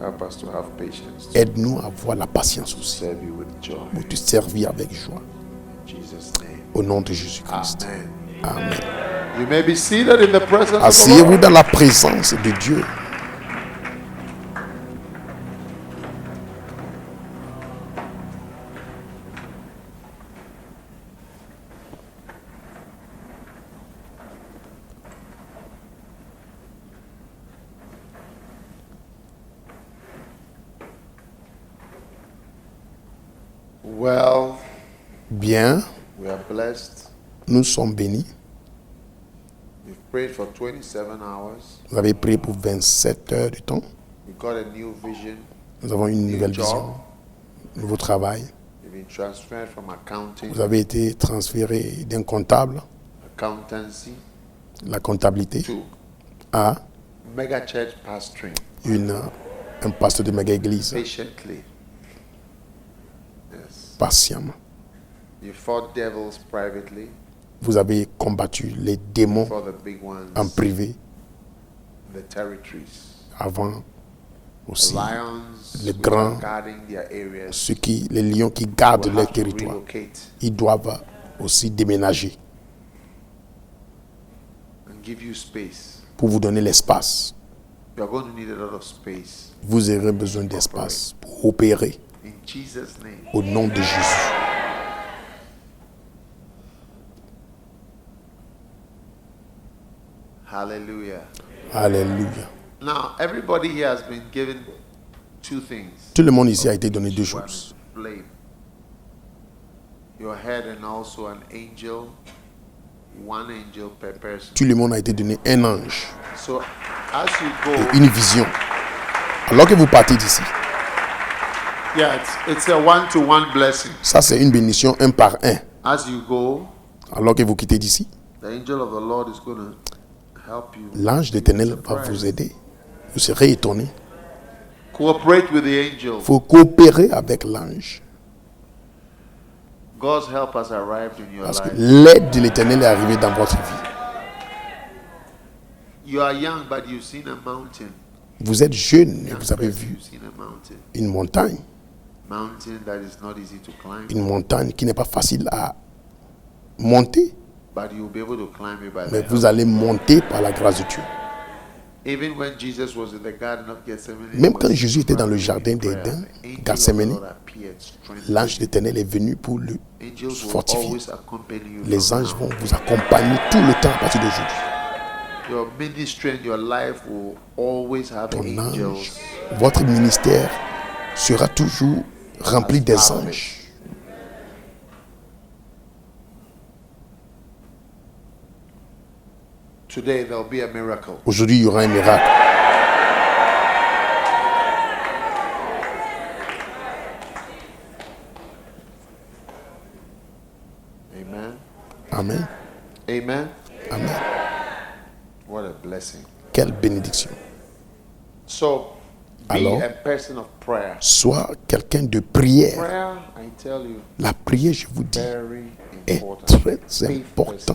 Help us to have patience to Aide-nous à avoir la patience aussi serve you with joy. pour te servir avec joie. In Jesus' name. Au nom de Jésus-Christ. Amen. Amen. You may be seated in the presence of the Asseyez-vous Lord. dans la présence de Dieu. Well, Bien, we are blessed. nous sommes bénis. We've prayed for 27 hours. Vous avez prié pour 27 heures de temps. We got a new vision. Nous avons une nouvelle job. vision, nouveau travail. We've been transferred from accounting, Vous avez été transféré d'un comptable, accountancy la comptabilité, to à mega church pastoring un pasteur de méga église, patiently. Yes. patiemment. You fought devils privately Vous avez combattu les démons for the big ones, en privé the territories. avant aussi Lions les who grands, are guarding their areas les lions qui gardent will leur have to territoire. relocate Ils doivent aussi déménager and give you space. pour vous donner l'espace. You are going to need a lot of space. Vous aurez besoin d'espace pour opérer In Jesus' name. au nom de Jésus. Hallelujah. Alléluia. Now, everybody here has been given two things. Tout le monde ici a été donné deux choses. Blame. Your head and also an angel. One angel per person. Tout le monde a été donné un ange So, as you go, et une vision. Alors que vous partez d'ici, yeah, it's a one-to-one blessing. ça c'est une bénédiction un par un. As you go, Alors que vous quittez d'ici, the angel of the Lord is going to help you. l'ange d'Éternel va vous aider. Vous serez étonné. Cooperate with the angel. Il faut coopérer avec l'ange. God's help has arrived in your Parce que life. l'aide de l'Éternel est arrivée dans votre vie. You are young, but you've seen a mountain. Vous êtes jeune et Young vous avez person, vu you've seen a mountain. une montagne. Mountain that is not easy to climb, Une montagne qui n'est pas facile à monter. but you'll be able to climb it by Mais the vous help. allez monter par la grâce de Dieu. Even when Jesus was in the Garden of Gethsemane, Même he quand was Jésus était dans le praying jardin in prayer. d'Éden, The angel Gethsemane, of the Lord appeared, strengthened l'ange you. d'Éternel est venu pour le Angels will fortifier. always accompany you Les from anges now. vont vous accompagner tout le temps à partir d'aujourd'hui. Your ministry and your life will always have Ton ange, angels. votre ministère sera toujours rempli des anges. Today there'll be a miracle. Aujourd'hui, il y aura un miracle. Amen. Amen. Amen. Amen. What a blessing. Quelle bénédiction. So, be Alors? a person of prayer. Sois quelqu'un de prière. Prayer, I tell you, La prière, je vous dis, very est important. très Faith important. first.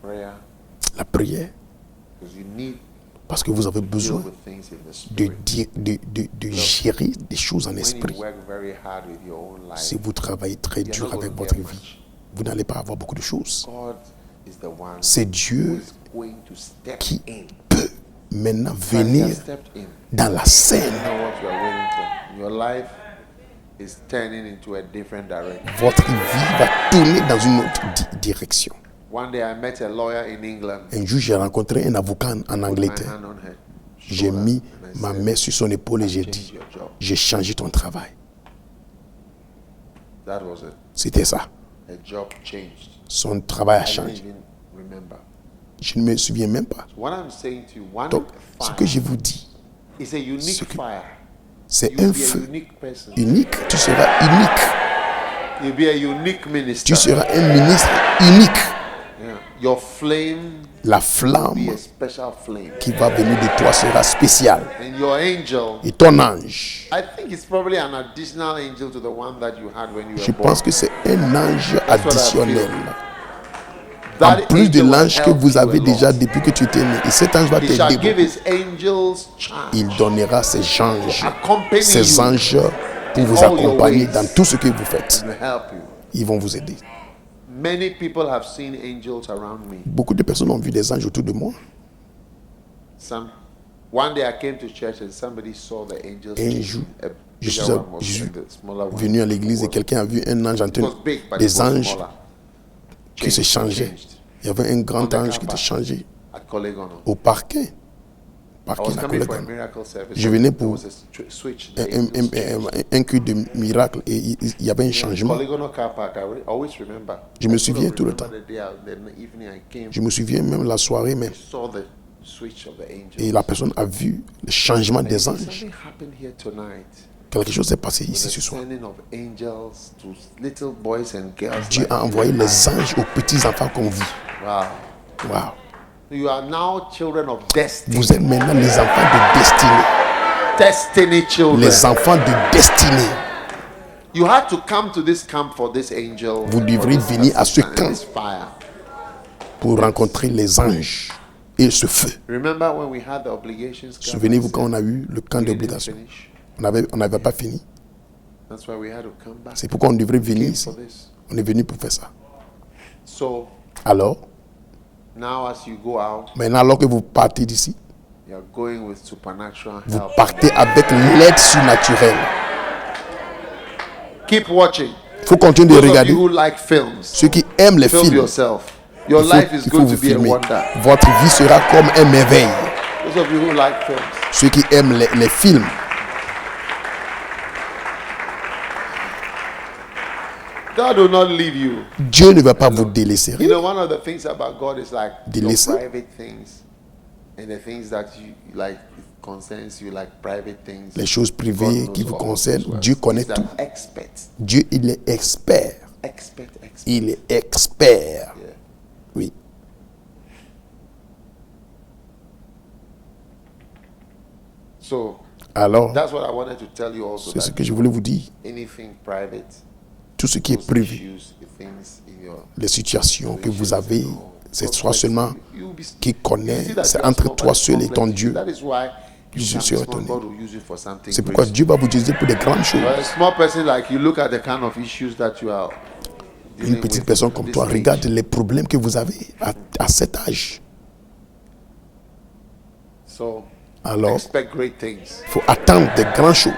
Prayer, La prière, because you need parce que vous avez to deal besoin with things in the de, spirit. de gérer des choses en When you esprit. work very hard with your own life, Si vous travaillez très you're dur not avec going to votre get vie, much. vous n'allez pas avoir beaucoup de choses. God is the one C'est who Dieu is going to step qui in. peut maintenant And he has venir stepped in. dans la scène. You know what you are waiting for. Your life is turning into a different direction. Votre vie va tourner dans une autre direction. One day I met a lawyer in England. Un jour, j'ai rencontré un avocat en Put my Angleterre. hand on her J'ai shoulder mis and I ma said, main sur son épaule et j'ai "Change dit, your job." j'ai changé ton travail. That was it. C'était ça. A job changed. Son travail a I didn't changé. even remember. Je ne me souviens même pas. What I'm saying to you, one Donc, ce que fire je vous dis, is a unique ce que- fire. c'est You'll un be a feu unique person. unique. Tu seras unique. You'll be a unique minister. Tu seras un ministre unique. Yeah. Your flame La be flamme a special flame. qui va venir de toi sera spéciale. And your angel, Et ton ange, I think it's probably an additional angel to the one that you had when you je were born. pense que c'est un ange what I additionnel. That En plus de angel will l'ange que help vous you avez a déjà lot. depuis que tu étais né. Et cet ange va He shall t'aider give beaucoup. his angels charge. Il donnera ses anges, Accompany ses you anges pour vous all your accompagner ways. dans tout ce que vous faites. to help you. Ils vont vous aider. Many people have seen angels around me. Beaucoup de personnes ont vu des anges autour de moi. One day I came to church and somebody saw the angels. Un jour, A je bigger suis, one was je suis like the smaller one. venu à l'église et quelqu'un a vu un ange en It train was big, but it des was anges smaller. qui se changeaient. Il y avait un grand ange qui te changeait At Colegono. au parquet. I Parquet was à coming for a Colegono. miracle service. Je venais There pour was a switch. The un, angels changed. un culte de miracle et il y avait un changement. Colegono car park. I always remember. Je me I still souviens tout le remember the day the evening I came. Je me souviens même la soirée même. I saw the switch of the angels. Et la personne a vu le changement des anges. Something happened here tonight. Quelque chose s'est passé The ici ce soir. sending of angels to little boys and girls. Dieu like a envoyé les anges aux petits enfants comme vous. Wow. Wow. You are now children of destiny. Vous êtes maintenant les enfants de destinée. Destiny children. Les enfants de destinée. You had to come to this camp for this angel. Vous devrez for this venir à ce assistant and camp. this fire. Pour rencontrer les anges et ce feu. Remember when we had the obligations camp? Souvenez-vous quand on a eu le camp We didn't d'obligation. finish. On n'avait pas fini. That's why we had to come back. C'est pourquoi on devrait venir Came ici. for this. On est venu pour faire ça. So Alors, now as you go out, maintenant alors que vous partez d'ici, you are going with supernatural vous help. partez avec l'aide surnaturelle. Keep watching. Il faut continuer de Those of regarder. you who like films, Ceux qui aiment les film films, yourself. Your il faut, life is il faut going vous to be a filmer. wonder. Votre vie sera comme un merveille. Those of you who like films, Ceux qui aiment les films, God will not leave you. Dieu ne va pas vous délaisser. You know, one of the things about God is like your Délaisser. private things and the things that you like concerns you, like private things. Les choses God privées knows qui vous all concernent, those well. Dieu connaît He's tout. an expert. Dieu, il est expert. Expert. Il est expert. Yeah. Oui. So Alors, that's what I wanted to tell you also. c'est ce That que je voulais vous dire. anything private, Tout ce qui est those privé, issues, the things in your les situations que vous avez, c'est God toi bless seulement you. You'll be- qui you connais. see that C'est you are entre small, toi but seul et God ton bless you. Dieu. That is why you Je can suis be small, étonné. God will use it for something C'est pourquoi great. Dieu va vous utiliser pour des grandes choses. A small person like you, look at the kind of issues that you are dealing Une petite with personne at comme this toi, age. regarde les problèmes que vous avez à cet âge. So Alors, expect great things. il faut attendre de grandes choses.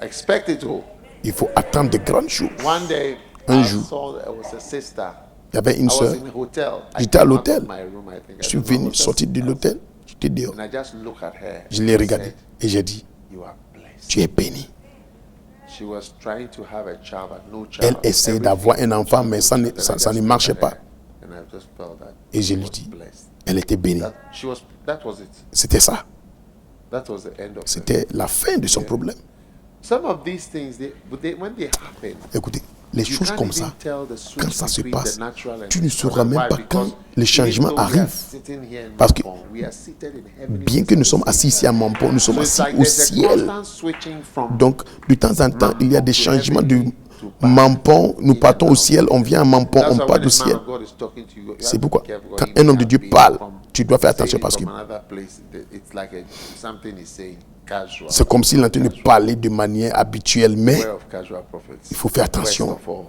Expect it all. Il faut attendre de grandes choses. One day, Un I jour. saw there was a sister. Il y avait I une was sœur. in a hotel. I J'étais à came out l'hôtel. of my room, I think. I Je suis don't know, I venu was sortir de just- l'hôtel. J'étais dehors. And I just looked at her. Je l'ai I regardé said, et j'ai dit, you are blessed. tu es béni. She was trying to have a child, but no child. Elle essayait d'avoir un enfant, mais ça ne And I just ça ne looked marchait at pas. her, and I just felt that Et je she lui was dis, blessed. elle était bénie. That was it. C'était ça. That was the end of it. C'était la fin de son problème. Some of these things, when they happen, Écoutez, les you choses can't comme even ça, tell the switch quand ça se between passe, the natural and tu ne the sauras supernatural. même Why? pas quand Because les changements even though we are arrivent. sitting here in Parce que Mampong, we are seated in heavenly bien que nous sommes places. assis ici à Mampong, nous sommes So it's assis like au there's a ciel. constant switching from Donc, de temps en temps, il y a des changements de to back. Mampong. Nous partons au ciel, on vient à Mampong, That's on why part when au the man ciel. of God is talking to you, you have C'est to pourquoi, be careful, quand because un homme he de Dieu may parle, from tu dois faire saying attention it parce que from another place. It's like something he's saying casual. c'est comme s'il est en train de parler de manière habituelle, mais Beware of casual prophets. il faut faire First attention. of all,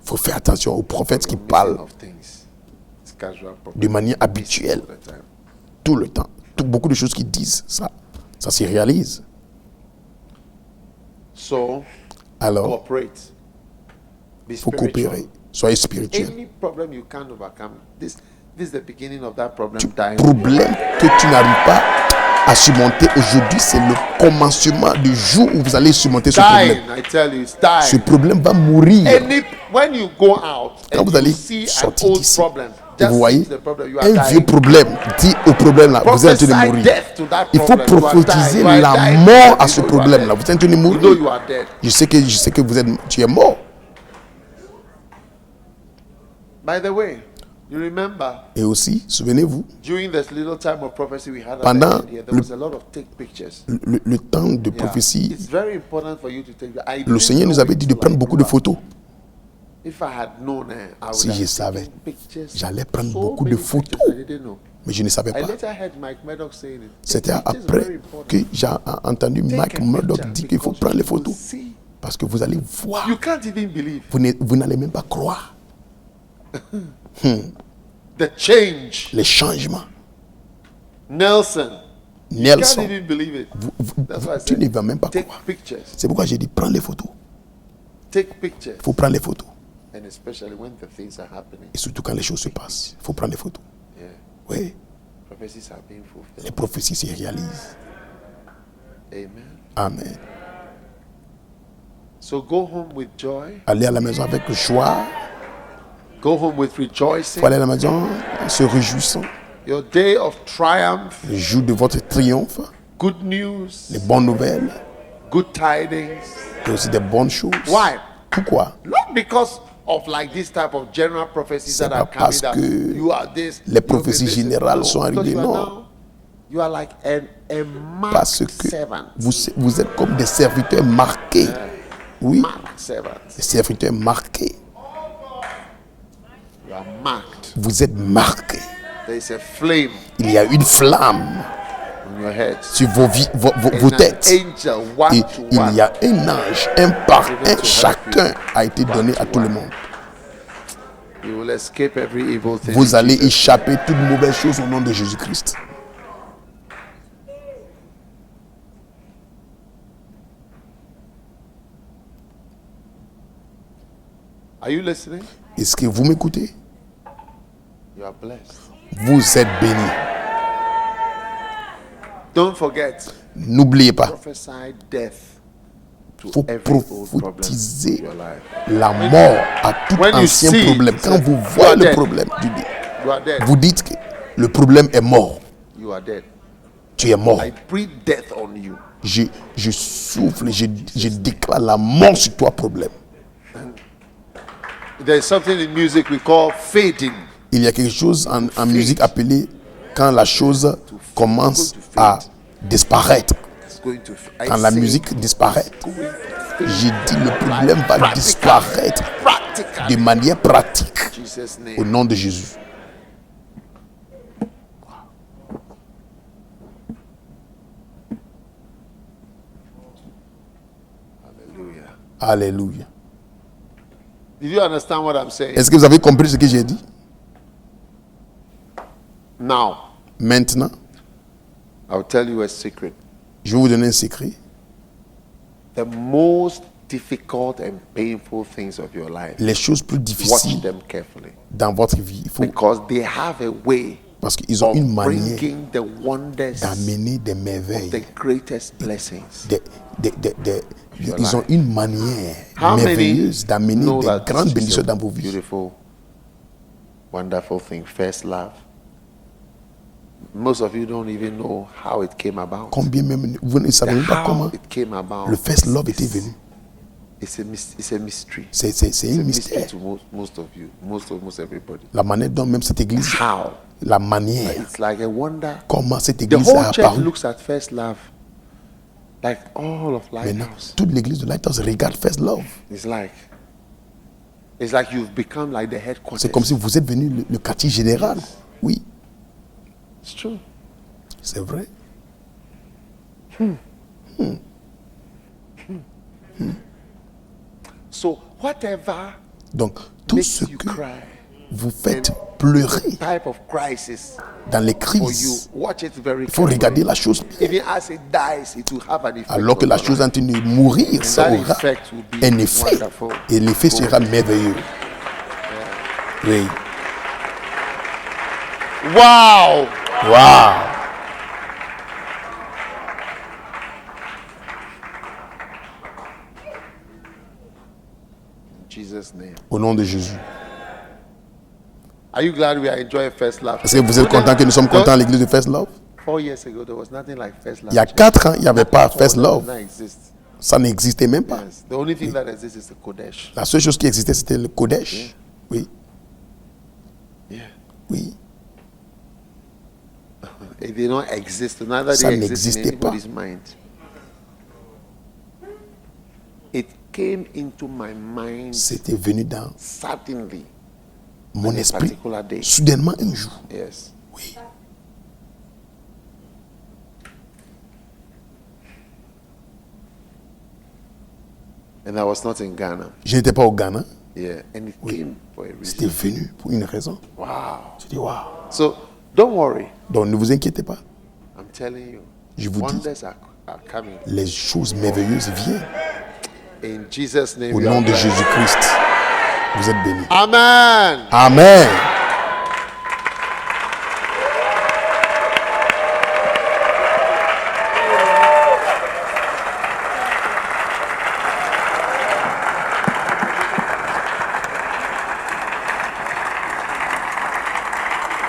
Il faut faire attention aux prophètes qui missing parlent of things. It's casual prophets. de manière Miss it habituelle all the time. tout le temps. Beaucoup de choses qu'ils disent, ça se réalise. So Alors, cooperate. Be il faut spiritual. coopérer. Soyez spirituel. Any problem you can't overcome, this is the beginning of that problem dying. Problème que tu n'arrives pas à surmonter aujourd'hui, c'est le commencement du jour où vous allez surmonter ce Dying, problème. I tell you, it's Ce dying. problème va mourir. When you go out Quand and vous you allez see an sortir old d'ici, problem, Et vous voyez, the problem. You are un vieux dying. problème dit au problème là, vous êtes en train de Prophesy mourir. death to that Il faut problem. You are prophétiser dying. You la are dying. mort à You ce know you are problème dead. là. Vous êtes en train de You know mourir. you are dead. Je sais que tu es mort. By the way, you remember Et aussi, souvenez-vous, during this little time of prophecy we had at Pendant the end here, there was a lot of take pictures. le temps de Yeah. prophétie, It's very important for you to take. I le didn't Seigneur nous know avait it dit de till prendre I beaucoup grew de up. photos. If I had known, I would Si have je savais, taken pictures. j'allais prendre So beaucoup de many photos. pictures I didn't know. Mais je ne savais I pas. later heard Mike Murdoch saying it. C'était Take pictures are après very important. que j'ai entendu Take Mike a Murdoch picture dire qu'il faut because prendre les you will photos. see. Parce que vous allez voir. You can't even believe Vous n'allez même pas croire the change. les changements. Nelson. Can't Nelson, even believe it. That's why I tu ne said vas même pas take croire. pictures. C'est pourquoi j'ai dit prends les photos. Take pictures. Il faut prendre les photos. And especially when the things are happening. Et surtout quand les choses se passent. Il faut prendre les photos. Yeah. Oui, Prophecies are being fulfilled. les prophéties se réalisent. Amen. Amen. So go home with joy. Allez à la maison avec joie. Go home with rejoicing. Faut aller à la maison en se réjouissant. Your day of triumph. Le jour de votre triomphe, Good news. les bonnes nouvelles Good tidings. et aussi des bonnes choses. Why? Pourquoi? Not because of like this type of general prophecies C'est that are pas coming parce that que you are this. les you will be prophéties this. générales sont because arrivées, you are non. now- You are like a marked Parce que servant. vous êtes comme des serviteurs marqués. Oui, Marked servant. des serviteurs marqués. You are marked. Vous êtes marqués. There is a flame Il y a une flamme on your head. sur vos And an têtes. angel one Et to il one. y a un ange, un par Given un, to chacun a été donné à tout le monde. You will escape every evil thing. Vous in allez Jesus' échapper toute mauvaise chose au nom de Jésus-Christ. Are you listening? Est-ce que vous m'écoutez? You are blessed. Vous êtes bénis. Don't forget, N'oubliez pas, prophesy death to il faut every old problem prophétiser in your life. la mort à tout When you ancien see, problème. Quand vous you voyez are le dead. problème, You are dead. vous dites que le problème est mort. You are dead. Tu es mort. I breathe death on you. Je souffle, je déclare la mort sur toi, problème. There is something in music we call fading. Il y a quelque chose en musique appelé quand la chose commence à disparaître. It's going to. I Quand la say musique disparaît, going to fade. j'ai dit le problème va Practical. disparaître Practically. de manière pratique In Jesus' au name. nom de Jésus. Hallelujah. Alléluia. Did you understand what I'm saying? Est-ce que vous avez compris ce que j'ai dit? Now, Maintenant, I'll tell you a secret. je vais vous donner un secret. The most difficult and painful things of your life, Les choses plus watch difficiles them carefully. dans votre vie, il faut, Because they have a way parce qu'ils ont of une manière bringing the wonders, d'amener des merveilles. the greatest blessings. Ils ont une manière How many merveilleuse d'amener know des that this grandes is bénédictions a dans vos vies. beautiful, wonderful thing? First love. Most of you don't even know how it came about. Combien même, vous ne savez même pas How comment it came about. le first love était venu. It's a mystery. C'est It's un a mystery mystère. to most of you, almost everybody. La manière dont même cette église, How? la manière, It's like a wonder. comment cette The église a whole church apparu. looks at first love, like all of Maintenant, Lighthouse. toute l'église de Lighthouse regarde First Love. It's like you've become like the headquarters. C'est comme si vous êtes venu le quartier général. Oui, It's true. c'est vrai. So whatever Donc, tout makes ce you que cry, vous faites pleurer type of crisis dans les for you, crises, watch it very il faut regarder carefully. la chose bien. Even as it dies, it will have an effect. Alors que on la your chose est en life. train de mourir, ça that aura effect will be un effet. wonderful. Et l'effet sera merveilleux. Oui. Wow! Waouh! In Jesus' name. Au nom de Jésus. Are you glad we are enjoying First Love? Est-ce que vous êtes content que nous sommes contents à l'église de First Love? 4 years ago, there was nothing like First Love. Il y a 4 ans, il n'y avait pas First Love. That exists. Ça n'existait même pas. Yes. The only thing that exists is the Kodesh. La seule chose qui existait, c'était le Kodesh. Oui, Yeah. oui. It did not exist. Neither Ça they exist in n'existait pas. anybody's mind. It came into my mind C'était venu dans suddenly mon on a esprit, particular day. soudainement un jour. Yes. Oui. And I was not in Ghana. Je n'étais pas au Ghana. Yeah. And it came for a C'était reason. venu pour une raison. Wow. J'ai dit, waouh. So don't worry. Donc ne vous inquiétez pas. I'm telling you. Je vous dis, Wonders are coming. les choses merveilleuses viennent. In Jesus' name. Au we nom are de blessed. Jésus-Christ, vous êtes bénis. Amen. Amen.